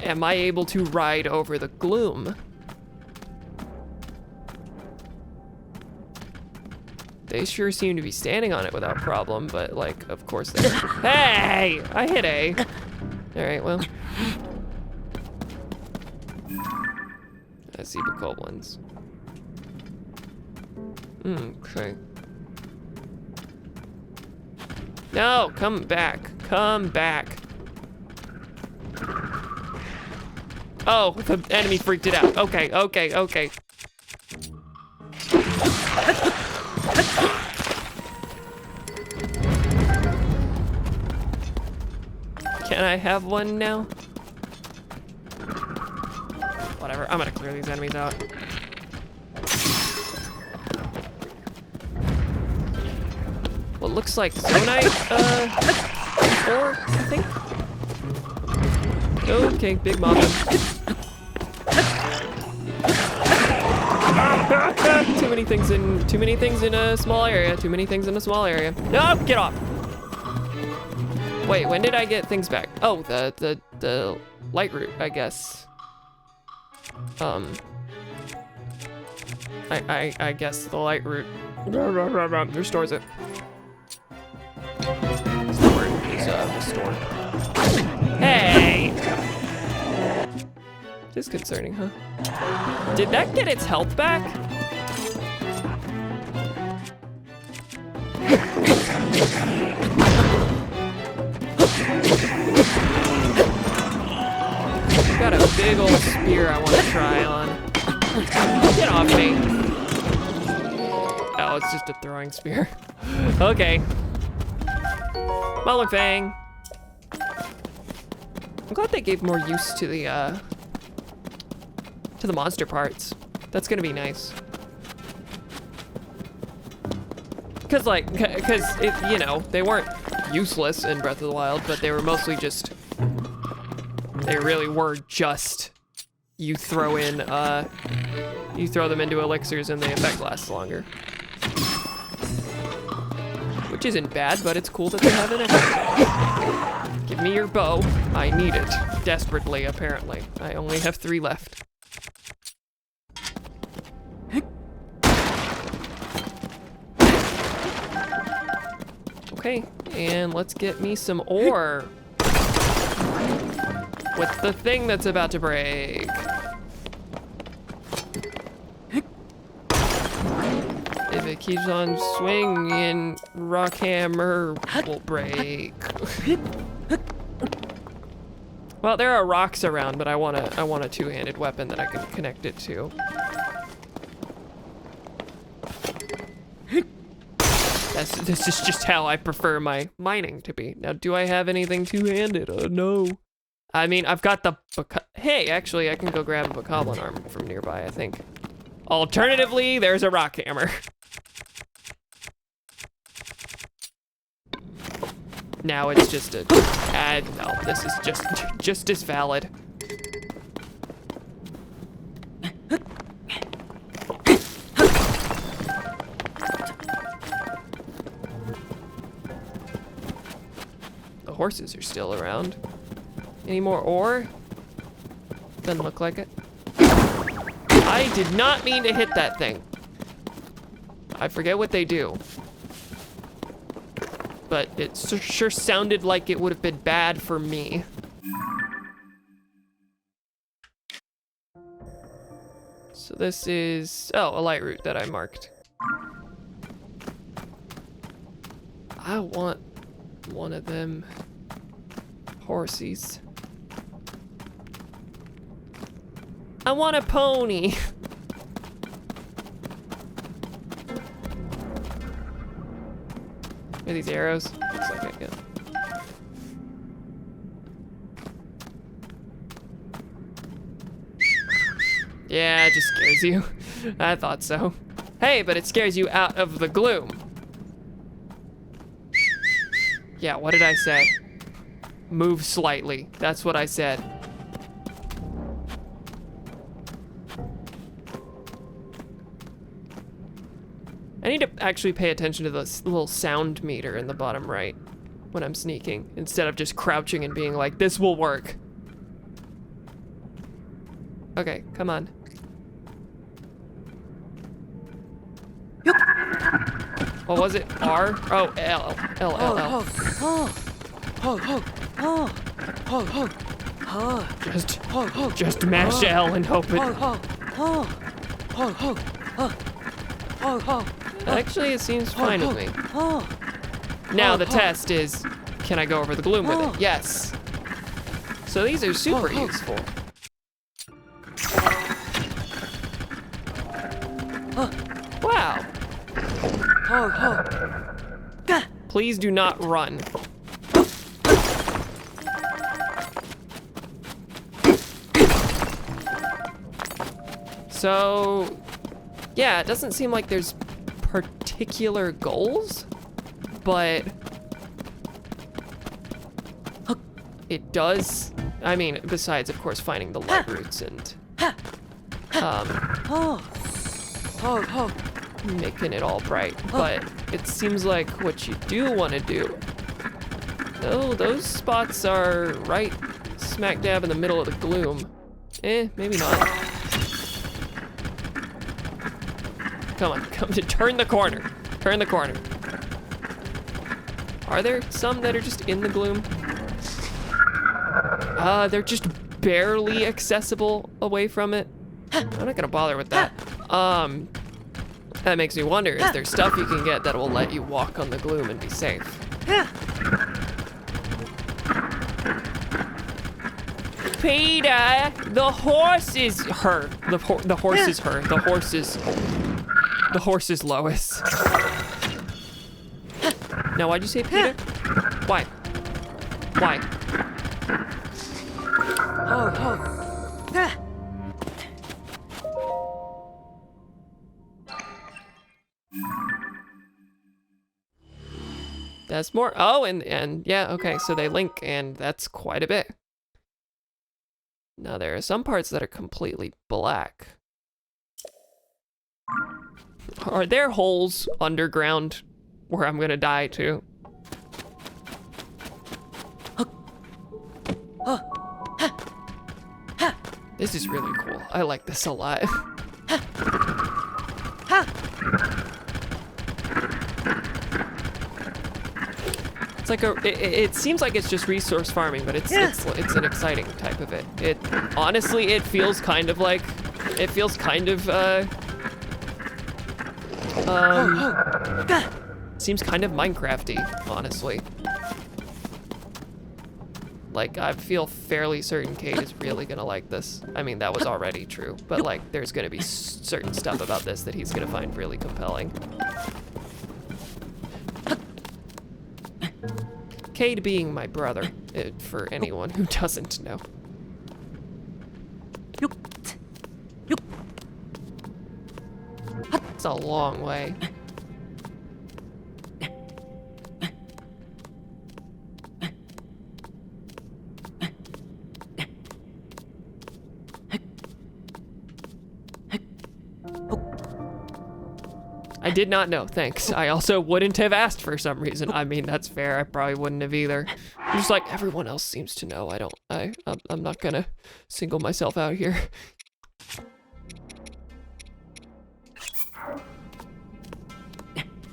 am I able to ride over the gloom? They sure seem to be standing on it without problem, but like, of course they Hey! I hit A. Alright, well. I see the goblins. Okay. No, come back. Come back. Oh, the enemy freaked it out. Okay, okay, okay. Can I have one now? Whatever, I'm gonna clear these enemies out. What looks like Zonite, 4, I think? Okay, big mama. Too many things in a small area. Too many things in a small area. No, get off. Wait, when did I get things back? Oh, the light route, I guess. I guess the light route restores it. Store is restored. Hey! Disconcerting, huh? Did that get its health back? Got a big old spear I want to try on. Get off me. Oh, it's just a throwing spear. Okay. Mullen Fang. I'm glad they gave more use to the monster parts. That's gonna be nice. Cause you know, they weren't useless in Breath of the Wild, but they were mostly just, they really were just, you throw them into elixirs and the effect lasts longer. Which isn't bad, but it's cool that they have an effect. Give me your bow. I need it. Desperately, apparently. I only have 3 left. Okay, and let's get me some ore. With the thing that's about to break. If it keeps on swinging, rock hammer will break. Well, there are rocks around, but I want a two-handed weapon that I can connect it to. This is just how I prefer my mining to be. Now, do I have anything two-handed? No. I mean, I've got the... Hey, actually, I can go grab a bokoblin arm from nearby, I think. Alternatively, there's a rock hammer. Now it's just a... no, this is just as valid. The horses are still around. Any more ore? Doesn't look like it. I did not mean to hit that thing. I forget what they do. But it sure sounded like it would have been bad for me. So this is, oh, a light route that I marked. I want one of them horsies. I want a pony. Are these arrows? Looks like it, yeah. Yeah, it just scares you. I thought so. Hey, but it scares you out of the gloom. Yeah, what did I say? Move slightly. That's what I said. I need to actually pay attention to this little sound meter in the bottom right when I'm sneaking, instead of just crouching and being like, this will work. Okay, come on. What was it? R? Oh, L. L, L, L. Just mash L and hope it... Actually, it seems fine with me. Now the test is, can I go over the gloom with it? Yes. So these are super useful. Wow. Please do not run. So, yeah, it doesn't seem like there's particular goals, but it does, I mean, besides, of course, finding the light routes and making it all bright, but it seems like what you do want to do, oh, those spots are right smack dab in the middle of the gloom. Maybe not. Come on, turn the corner. Turn the corner. Are there some that are just in the gloom? They're just barely accessible away from it. I'm not gonna bother with that. That makes me wonder, is there stuff you can get that will let you walk on the gloom and be safe? Peter, the horse is her. The horse is her. The horse is Lois. Now, why'd you say Peter? Why? Why? That's more. Oh, and yeah, okay, so they link, and that's quite a bit. Now, there are some parts that are completely black. Are there holes underground where I'm gonna die too? This is really cool. I like this a lot. It's like it seems like it's just resource farming, but it's an exciting type of it. It honestly, it feels kind of like, seems kind of Minecrafty, honestly. Like, I feel fairly certain Kate is really gonna like this. I mean, that was already true, but like, there's gonna be certain stuff about this that he's gonna find really compelling. Cade being my brother, for anyone who doesn't know. It's a long way. I did not know, thanks. I also wouldn't have asked for some reason. I mean, that's fair, I probably wouldn't have either. I'm just like, everyone else seems to know. I'm not gonna single myself out here.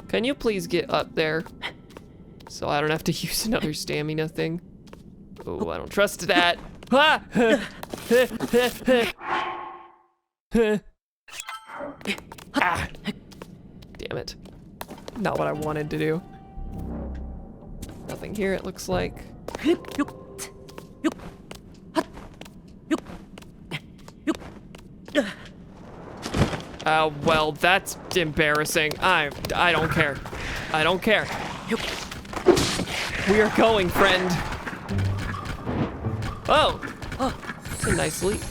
Can you please get up there so I don't have to use another stamina thing? Oh, I don't trust that. Ah! Ah! Damn it. Not what I wanted to do. Nothing here, it looks like. Well, that's embarrassing. I don't care. I don't care. We are going, friend. Oh! That's a nice leap.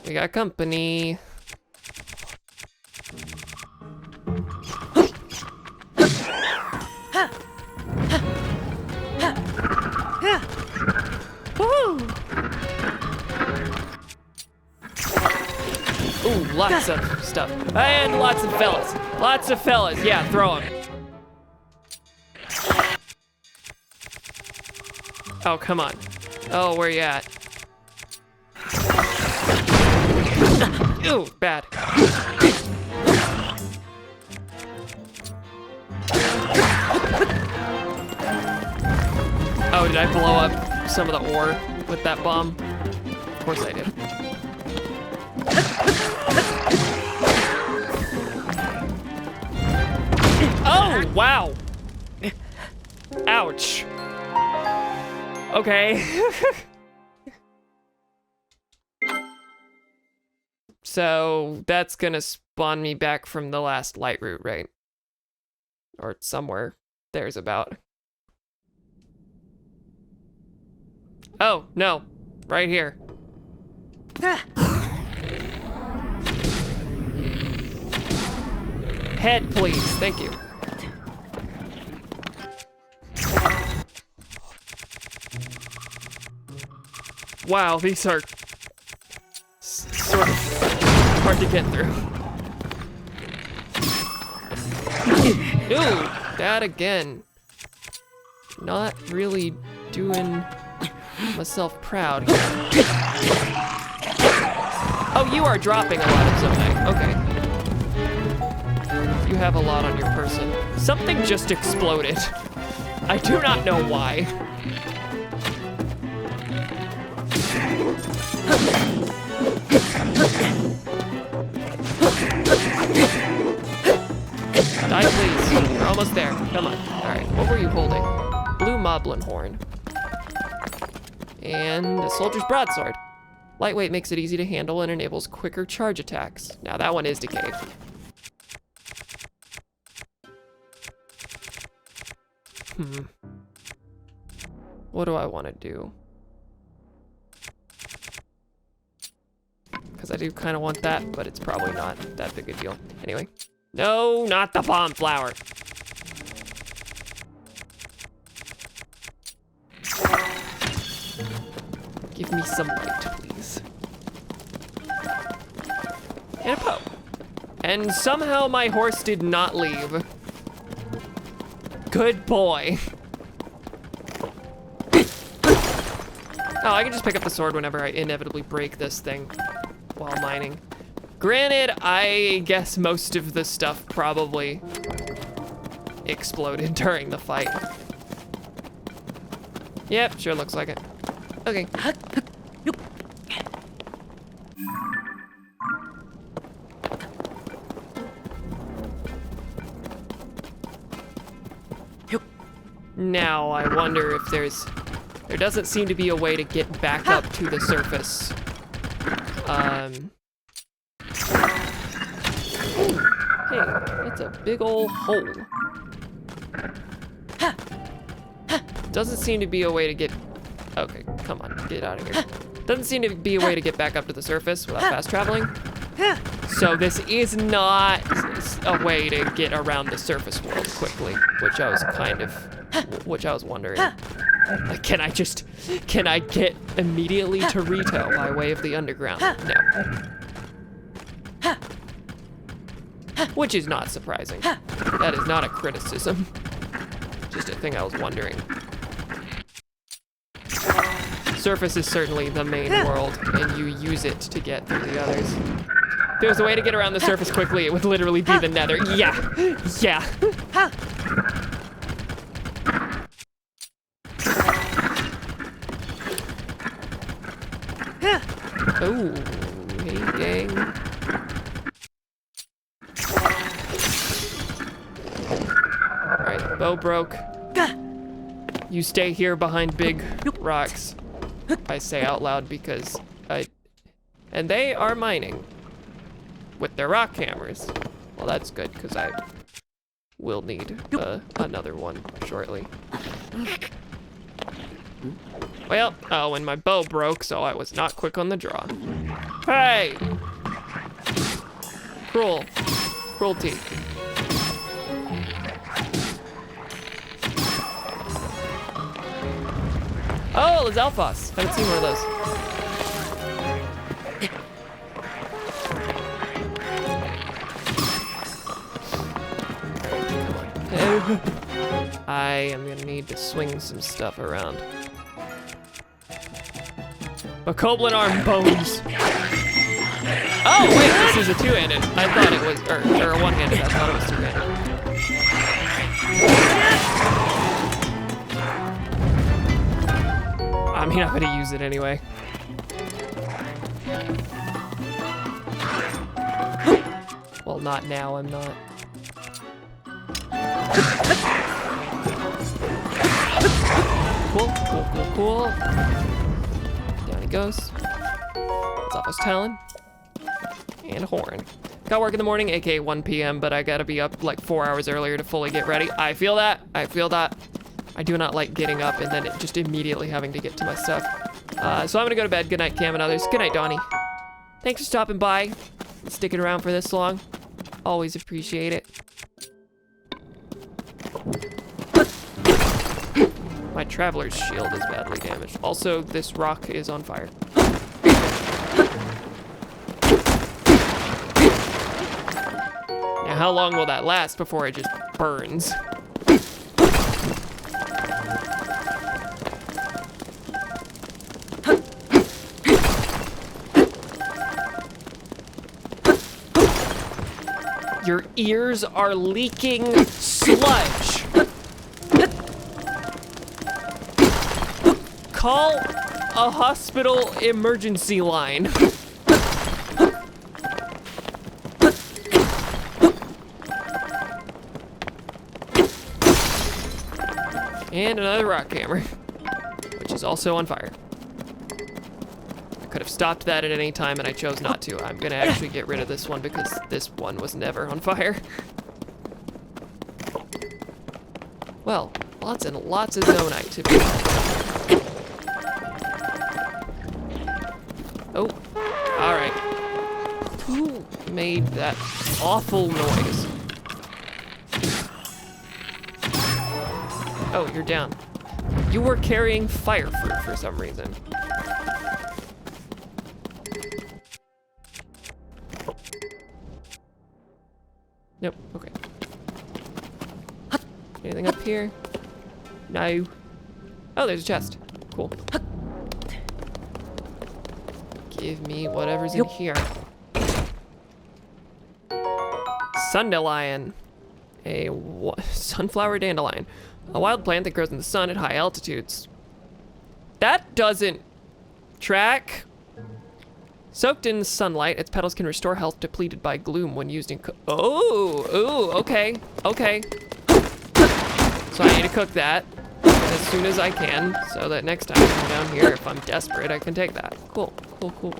We got company. Woo! Ooh, lots of stuff. And lots of fellas. Lots of fellas. Yeah, throw them. Oh, come on. Oh, where you at? Ooh, bad. Oh, did I blow up some of the ore with that bomb? Of course I did. Oh, wow. Ouch. Okay. So that's gonna spawn me back from the last light route, right? Or somewhere there's about. Oh, no. Right here. Head, please. Thank you. Wow, these are sort of hard to get through. Ooh, that again. Not really doing myself proud here. Oh, you are dropping a lot of something. Okay. You have a lot on your person. Something just exploded. I do not know why. Die, please. We're almost there. Come on. All right, what were you holding? Blue Moblin Horn. And a soldier's broadsword. Lightweight makes it easy to handle and enables quicker charge attacks. Now that one is decayed. What do I want to do? Because I do kind of want that, but it's probably not that big a deal. Anyway. No, not the bomb flower. Give me some light, please. And a Poe. And somehow my horse did not leave. Good boy. Oh, I can just pick up the sword whenever I inevitably break this thing while mining. Granted, I guess most of the stuff probably exploded during the fight. Yep, sure looks like it. Okay. Now, I wonder if there doesn't seem to be a way to get back up to the surface. Hey, that's a big old hole. Doesn't seem to be a way to get... Okay, come on, get out of here. Doesn't seem to be a way to get back up to the surface without fast traveling. So this is not a way to get around the surface world quickly, which I was wondering. Like, can I get immediately to Rito by way of the underground? No. Which is not surprising. That is not a criticism. Just a thing I was wondering. Surface is certainly the main world, and you use it to get through the others. If there was a way to get around the surface quickly, it would literally be the Nether. Yeah, yeah. Oh, hey gang. Alright, bow broke. You stay here behind big rocks. I say out loud because and they are mining with their rock hammers. Well, that's good because I will need another one shortly. Well, oh, and my bow broke, so I was not quick on the draw. Hey! Cruelty. Oh, it's Alphas. Haven't seen one of those. I am gonna need to swing some stuff around. A Koblin arm bones. Oh wait, this is a two-handed. I thought it was, or a one-handed. I thought it was two-handed. I mean, I'm gonna use it anyway. Well, not now. I'm not. Cool. Down he goes. It's off his talon. And a horn. Got work in the morning, aka 1 p.m., but I gotta be up like 4 hours earlier to fully get ready. I feel that. I do not like getting up and then just immediately having to get to my stuff. So I'm gonna go to bed. Good night, Cam and others. Good night, Donnie. Thanks for stopping by and sticking around for this long. Always appreciate it. My traveler's shield is badly damaged. Also, this rock is on fire. Now, how long will that last before it just burns? Your ears are leaking sludge. Call a hospital emergency line. And another rock hammer, which is also on fire. I could have stopped that at any time and I chose not to. I'm gonna actually get rid of this one because this one was never on fire. Well, lots and lots of zonite to be. Oh, all right. Who made that awful noise? Oh, you're down. You were carrying fire fruit for some reason. Nope, okay. Anything up here? No. Oh, there's a chest. Cool. Give me whatever's in here. Sundelion. A sunflower dandelion. A wild plant that grows in the sun at high altitudes. That doesn't track. Soaked in sunlight, its petals can restore health depleted by gloom when used in okay, okay. So I need to cook that as soon as I can, so that next time I come down here, if I'm desperate, I can take that. Cool, cool, cool.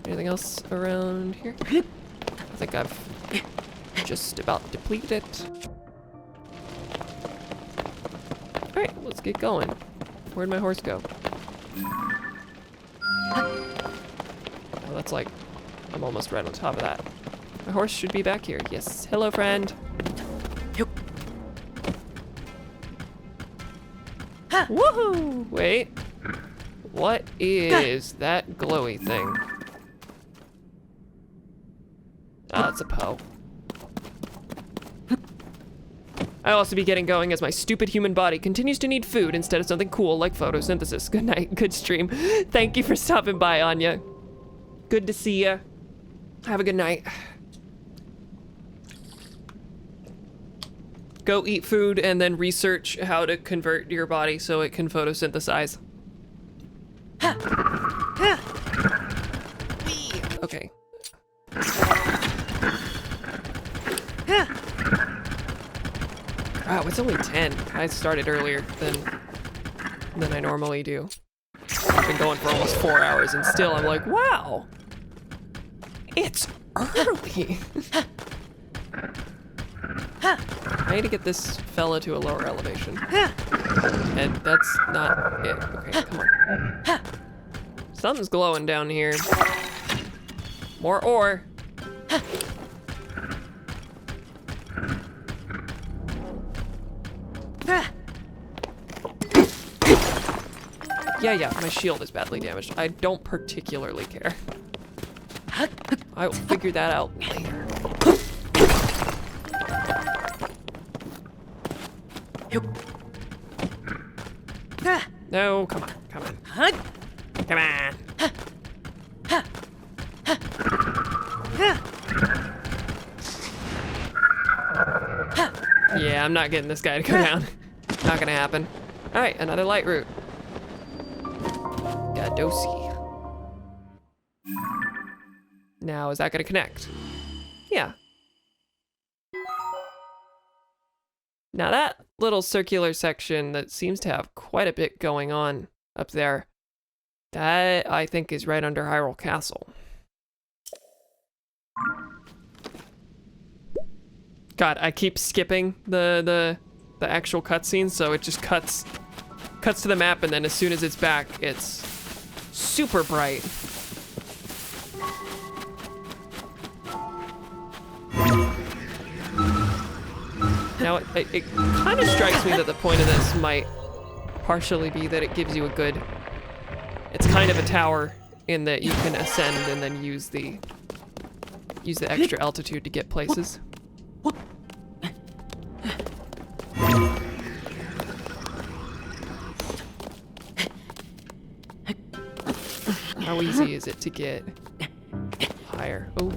Anything else around here? I think I've just about depleted it. All right, let's get going. Where'd my horse go? Oh, that's like, I'm almost right on top of that. My horse should be back here. Yes, hello friend. Woohoo! Wait, what is that glowy thing? Ah, it's a Poe. I'll also be getting going as my stupid human body continues to need food instead of something cool like photosynthesis. Good night, good stream. Thank you for stopping by, Anya. Good to see ya. Have a good night. Go eat food and then research how to convert your body so it can photosynthesize. Okay. Wow, it's only 10. I started earlier than I normally do. I've been going for almost 4 hours and still I'm like, wow, it's early. I need to get this fella to a lower elevation. And that's not it. Okay, come on. Something's glowing down here. More ore. Yeah, my shield is badly damaged. I don't particularly care. I will figure that out later. No, come on, come on. Come on. Yeah, I'm not getting this guy to go down. Not gonna happen. All right, another light route. Gadosi. Now, is that gonna connect? Yeah. Now that little circular section that seems to have quite a bit going on up there, that I think is right under Hyrule Castle. God, I keep skipping the actual cutscene, so it just cuts to the map, and then as soon as it's back, it's super bright. Now, it kind of strikes me that the point of this might partially be that it gives you a good... It's kind of a tower in that you can ascend and then use the extra altitude to get places. How easy is it to get higher? Oh,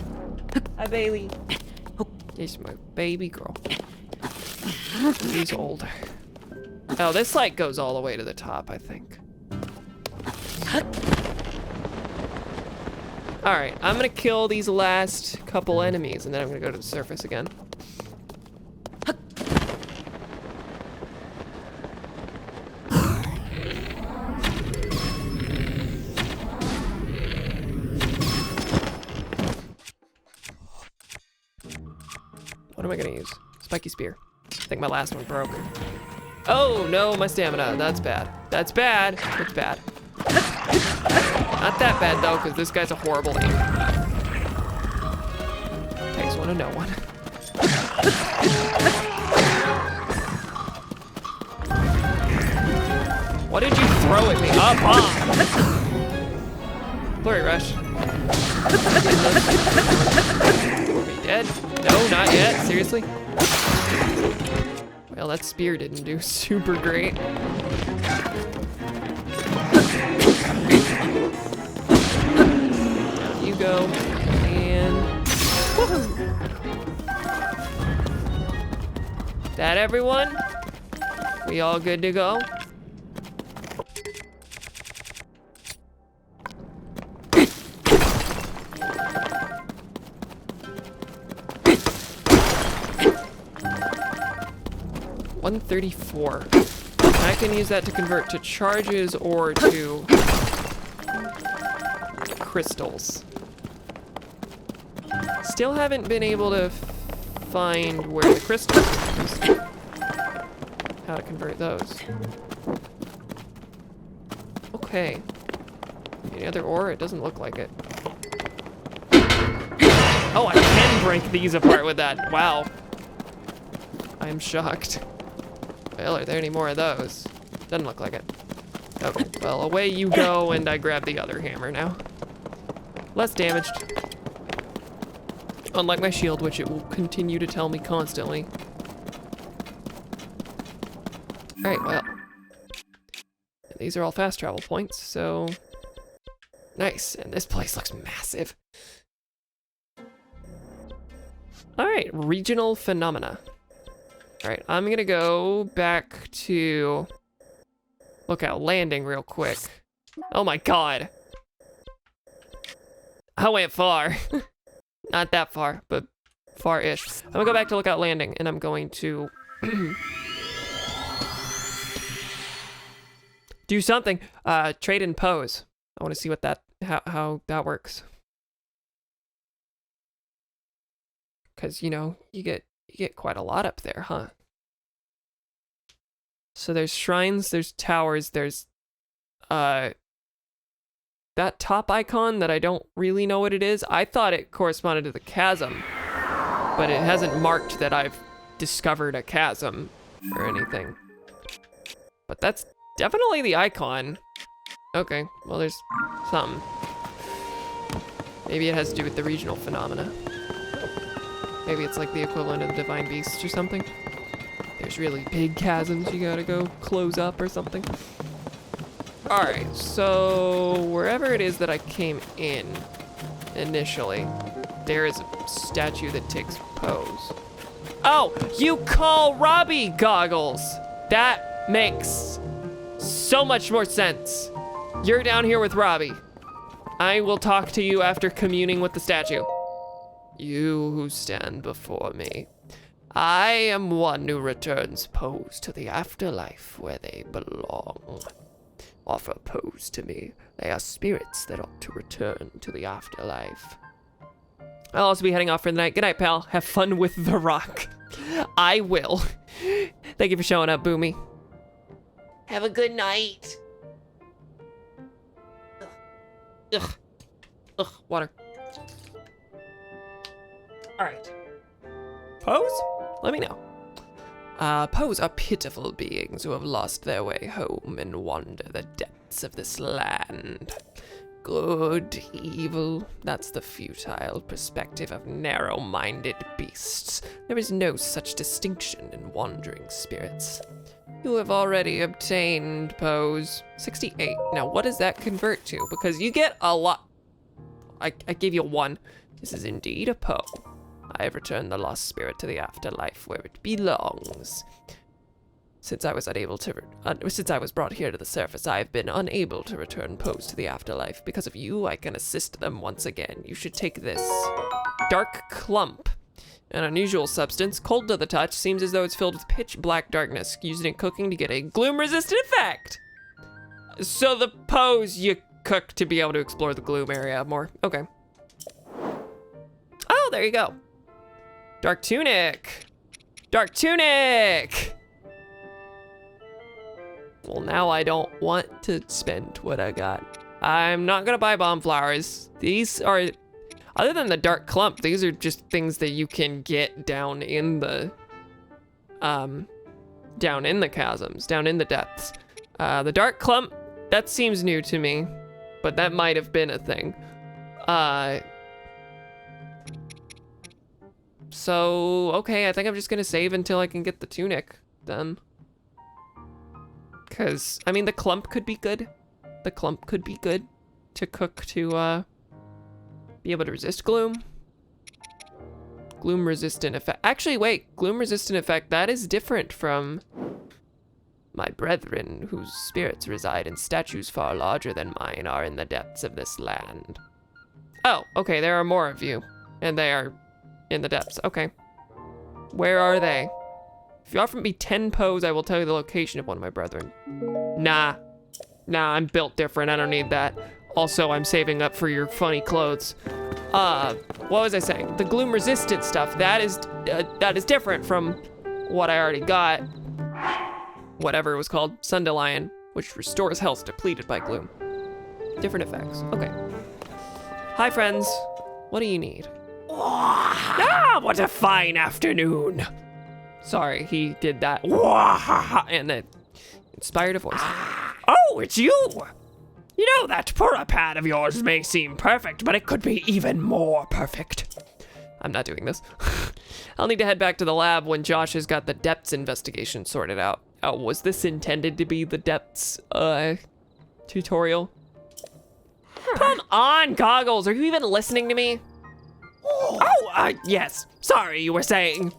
Hi, Bailey. This is my baby girl. He's old. Oh, this like goes all the way to the top, I think. All right, I'm gonna kill these last couple enemies and then I'm gonna go to the surface again. What am I gonna use? Spiky spear. I think my last one broke. Oh no, my stamina. That's bad. That's bad. It's bad. Not that bad though, because this guy's a horrible aim. Takes one to know one. What did you throw at me? A bomb! Blurry rush. Are we dead? No, not yet. Seriously? Well, that spear didn't do super great. Down you go. And woohoo! That everyone? We all good to go? $134. I can use that to convert to charges or to crystals. Still haven't been able to find where the crystals are. How to convert those. Okay. Any other ore? It doesn't look like it. Oh, I can break these apart with that. Wow. I'm shocked. Well, are there any more of those? Doesn't look like it. Okay, well, away you go, and I grab the other hammer now. Less damaged. Unlike my shield, which it will continue to tell me constantly. Alright, well. These are all fast travel points, so... Nice, and this place looks massive. Alright, regional phenomena. Alright, I'm gonna go back to Lookout Landing real quick. Oh my god. I went far. Not that far, but far-ish. I'm gonna go back to Lookout Landing and I'm going to do something. Trade and pose. I wanna see what that how that works. Cause you know, you get quite a lot up there, huh? So there's shrines, there's towers, there's that top icon that I don't really know what it is. I thought it corresponded to the chasm, but it hasn't marked that I've discovered a chasm or anything. But that's definitely the icon. Okay, well there's something. Maybe it has to do with the regional phenomena. Maybe it's like the equivalent of the divine beasts or something. There's really big chasms you gotta go close up or something. Alright, so wherever it is that I came in initially, there is a statue that takes pose. Oh, you call Robbie goggles! That makes so much more sense. You're down here with Robbie. I will talk to you after communing with the statue. You who stand before me, I am one who returns pose to the afterlife where they belong. Offer pose to me. They are spirits that ought to return to the afterlife. I'll also be heading off for the night. Good night, pal. Have fun with the rock. I will. Thank you for showing up, Boomy. Have a good night. Ugh. Ugh, water. All right. Pose? Let me know. Pose are pitiful beings who have lost their way home and wander the depths of this land. Good, evil, that's the futile perspective of narrow-minded beasts. There is no such distinction in wandering spirits. You have already obtained pose 68. Now, what does that convert to? Because you get a lot. I gave you 1. This is indeed a pose. I have returned the lost spirit to the afterlife where it belongs. Since I was brought here to the surface, I have been unable to return Pose to the afterlife. Because of you, I can assist them once again. You should take this. Dark Clump. An unusual substance, cold to the touch, seems as though it's filled with pitch black darkness. Used in cooking to get a gloom-resistant effect. So the Pose you cook to be able to explore the gloom area more. Okay. Oh, there you go. Dark Tunic. Dark Tunic! Well, now I don't want to spend what I got. I'm not gonna buy bomb flowers. These are, other than the dark clump, these are just things that you can get down in the chasms, down in the depths. The dark clump, that seems new to me, but that might have been a thing. So, okay, I think I'm just gonna save until I can get the tunic then. Because, I mean, the clump could be good. The clump could be good to cook to be able to resist gloom. Gloom resistant effect. Actually, wait, gloom resistant effect, that is different from my brethren, whose spirits reside in statues far larger than mine, are in the depths of this land. Oh, okay, there are more of you, and they are in the depths. Okay. Where are they? If you offer me 10 Pose, I will tell you the location of one of my brethren. Nah, I'm built different. I don't need that. Also, I'm saving up for your funny clothes. What was I saying? The gloom resistant stuff, that is different from what I already got. Whatever it was called, Sundelion, which restores health depleted by gloom. Different effects. Okay. Hi, friends. What do you need? Ah, what a fine afternoon. Sorry, he did that. And it inspired a voice. Oh, it's you! You know, that purapad of yours may seem perfect, but it could be even more perfect. I'm not doing this. I'll need to head back to the lab when Josh has got the depths investigation sorted out. Oh, was this intended to be the depths tutorial? Come on, Goggles, are you even listening to me? Oh, yes. Sorry, you were saying.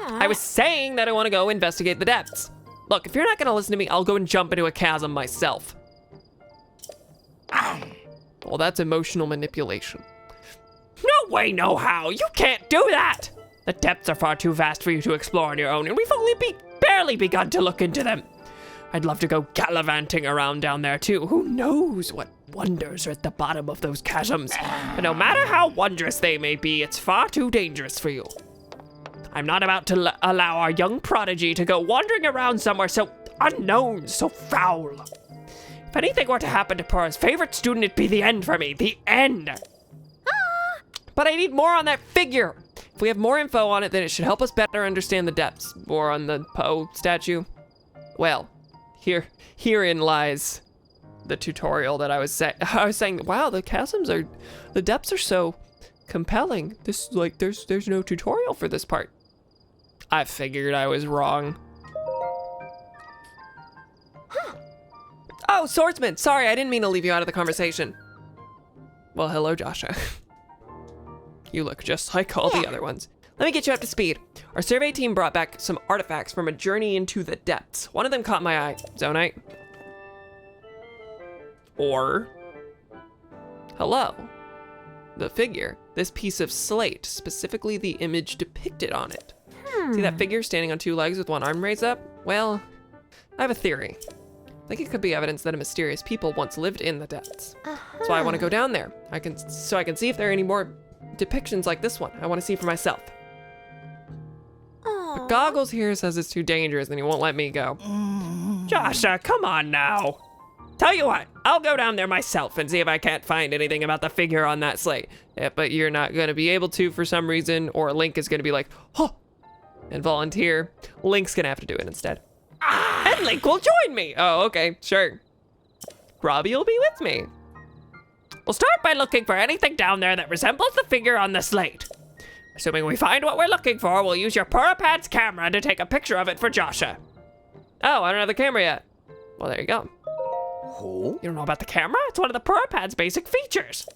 I was saying that I want to go investigate the depths. Look, if you're not gonna listen to me, I'll go and jump into a chasm myself. Well, that's emotional manipulation. No way, no how. You can't do that. The depths are far too vast for you to explore on your own, and we've only barely begun to look into them. I'd love to go gallivanting around down there too. Who knows what wonders are at the bottom of those chasms? But no matter how wondrous they may be, it's far too dangerous for you. I'm not about to allow our young prodigy to go wandering around somewhere so unknown, so foul. If anything were to happen to Purah's favorite student, it'd be the end for me. The end. But I need more on that figure. If we have more info on it, then it should help us better understand the depths. More on the Poe statue. Well, herein lies the tutorial that I was saying. I was saying, wow, the depths are so compelling. This, like, there's no tutorial for this part. I figured I was wrong. Oh, swordsman, sorry, I didn't mean to leave you out of the conversation. Well, hello, Joshua. You look just like all the other ones. Let me get you up to speed. Our survey team brought back some artifacts from a journey into the depths. One of them caught my eye. Zonite. Or, hello. The figure. This piece of slate, specifically the image depicted on it. See that figure standing on two legs with one arm raised up? Well, I have a theory. I think it could be evidence that a mysterious people once lived in the depths. That's why I want to go down there. So I can see if there are any more depictions like this one. I want to see for myself. But Goggles here says it's too dangerous and he won't let me go. Joshua, come on now. Tell you what, I'll go down there myself and see if I can't find anything about the figure on that slate. Yeah, but you're not gonna be able to for some reason, or Link is gonna be like, huh, and volunteer. Link's gonna have to do it instead. And Link will join me. Oh, okay, sure. Robbie will be with me. We'll start by looking for anything down there that resembles the figure on the slate. Assuming we find what we're looking for, we'll use your Purapad's camera to take a picture of it for Joshua. Oh, I don't have the camera yet. Well, there you go. You don't know about the camera? It's one of the Purapad's basic features.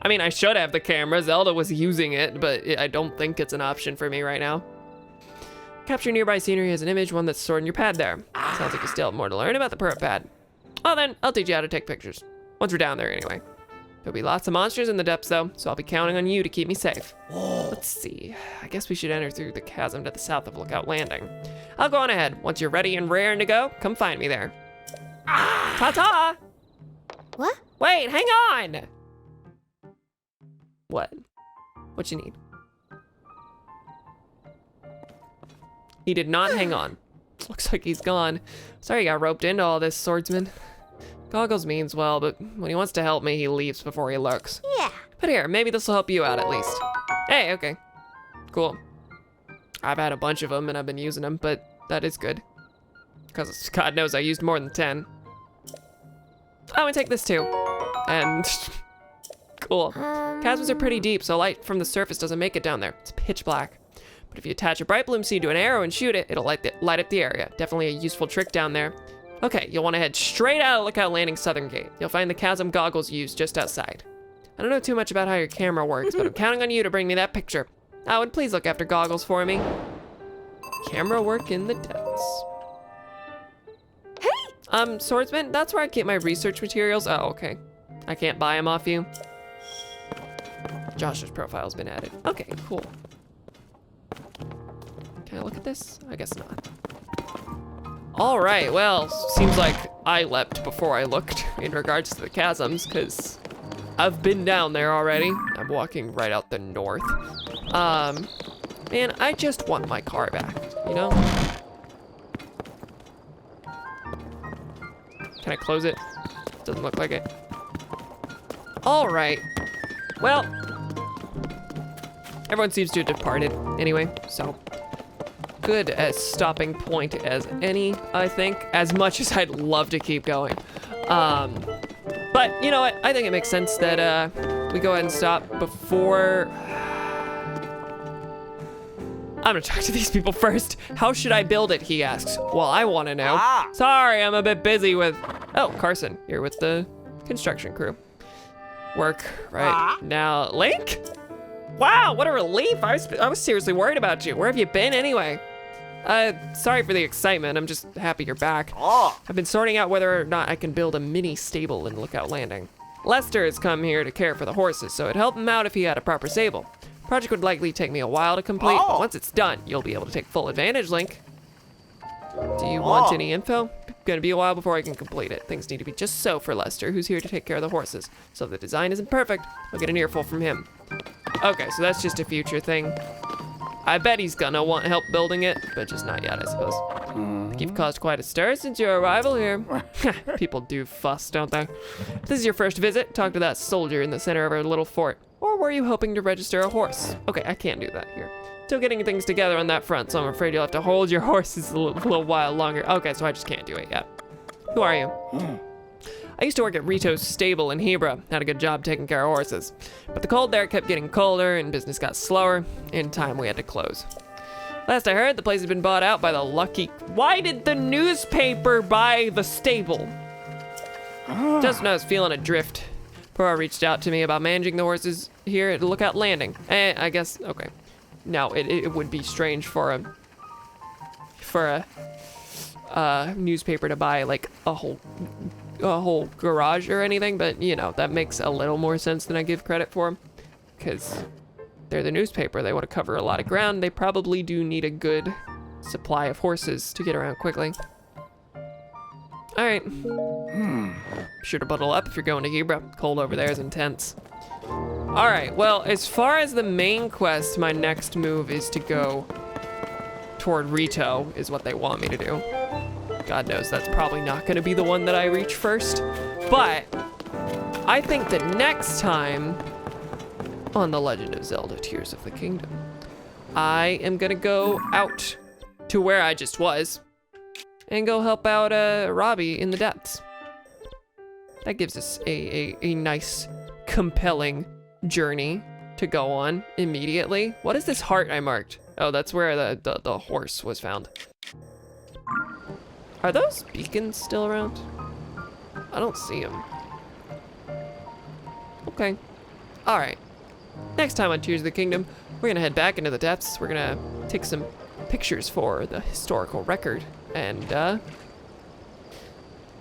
I mean, I should have the camera. Zelda was using it, but I don't think it's an option for me right now. Capture nearby scenery as an image, one that's stored in your pad there. Sounds like you still have more to learn about the perp pad. Well then, I'll teach you how to take pictures. Once we're down there anyway. There'll be lots of monsters in the depths though, so I'll be counting on you to keep me safe. Let's see, I guess we should enter through the chasm to the south of Lookout Landing. I'll go on ahead. Once you're ready and raring to go, come find me there. Ta-ta! What? Wait, hang on! What? What you need? He did not hang on. Looks like he's gone. Sorry you got roped into all this, swordsman. Goggles means well, but when he wants to help me, he leaves before he looks. Yeah. But here, maybe this will help you out at least. Hey, okay. Cool. I've had a bunch of them and I've been using them, but that is good. Because God knows I used more than 10. Oh, and take this too. And cool. Chasms are pretty deep, so light from the surface doesn't make it down there. It's pitch black. But if you attach a bright bloom seed to an arrow and shoot it, it'll light up the area. Definitely a useful trick down there. Okay, you'll want to head straight out of Lookout Landing Southern Gate. You'll find the chasm goggles used just outside. I don't know too much about how your camera works, but I'm counting on you to bring me that picture. Oh, and please look after goggles for me. Camera work in the depths. Hey! Swordsman, that's where I keep my research materials. Oh, okay. I can't buy them off you. Josh's profile's been added. Okay, cool. Can I look at this? I guess not. All right, well, seems like I leapt before I looked in regards to the chasms, because I've been down there already. I'm walking right out the north. Man, I just want my car back, you know? Can I close it? Doesn't look like it. All right, well, everyone seems to have departed anyway, so good as stopping point as any, I think, as much as I'd love to keep going. But you know what? I think it makes sense that we go ahead and stop before. I'm gonna talk to these people first. How should I build it, he asks. Well, I wanna know. Sorry, I'm a bit busy with, oh, Carson, you're with the construction crew. Work right now. Link? Wow, what a relief. I was seriously worried about you. Where have you been anyway? Sorry for the excitement. I'm just happy you're back. I've been sorting out whether or not I can build a mini stable in Lookout Landing. Lester has come here to care for the horses, so it'd help him out if he had a proper stable. Project would likely take me a while to complete, but once it's done, you'll be able to take full advantage, Link. Do you want any info? Gonna be a while before I can complete it. Things need to be just so for Lester, who's here to take care of the horses. So if the design isn't perfect, I'll get an earful from him. Okay, so that's just a future thing. I bet he's gonna want help building it, but just not yet, I suppose. You've caused quite a stir since your arrival here. People do fuss, don't they? If this is your first visit, talk to that soldier in the center of our little fort. Or were you hoping to register a horse? Okay, I can't do that here. Still getting things together on that front, so I'm afraid you'll have to hold your horses a little while longer. Okay, so I just can't do it yet. Who are you? I used to work at Rito's stable in Hebra. Had a good job taking care of horses. But the cold there kept getting colder and business got slower. In time, we had to close. Last I heard, the place had been bought out by the lucky... Why did the newspaper buy the stable? Just when I was feeling adrift, Pro reached out to me about managing the horses here at Lookout Landing. I guess, okay. No, it would be strange for a newspaper to buy like a whole garage or anything, but you know, that makes a little more sense than I give credit for, because they're the newspaper. They want to cover a lot of ground. They probably do need a good supply of horses to get around quickly. All right. Be sure to bundle up if you're going to Hebra. Cold over there is intense. All right, well, as far as the main quest, my next move is to go toward Rito, is what they want me to do. God knows that's probably not gonna be the one that I reach first, but I think that next time on The Legend of Zelda Tears of the Kingdom, I am gonna go out to where I just was and go help out Robbie in the depths. That gives us a nice, compelling journey to go on immediately. What is this heart I marked? Oh, that's where the horse was found. Are those beacons still around? I don't see them. Okay. All right. Next time on Tears of the Kingdom, we're gonna head back into the depths. We're gonna take some pictures for the historical record and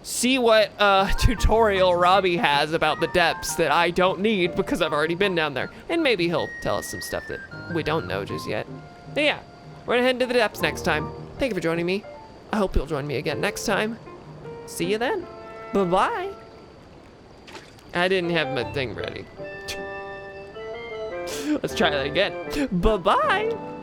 see what tutorial Robbie has about the depths that I don't need because I've already been down there. And maybe he'll tell us some stuff that we don't know just yet. But yeah, we're gonna head into the depths next time. Thank you for joining me. I hope you'll join me again next time. See you then. Bye-bye. I didn't have my thing ready. Let's try that again. Bye-bye.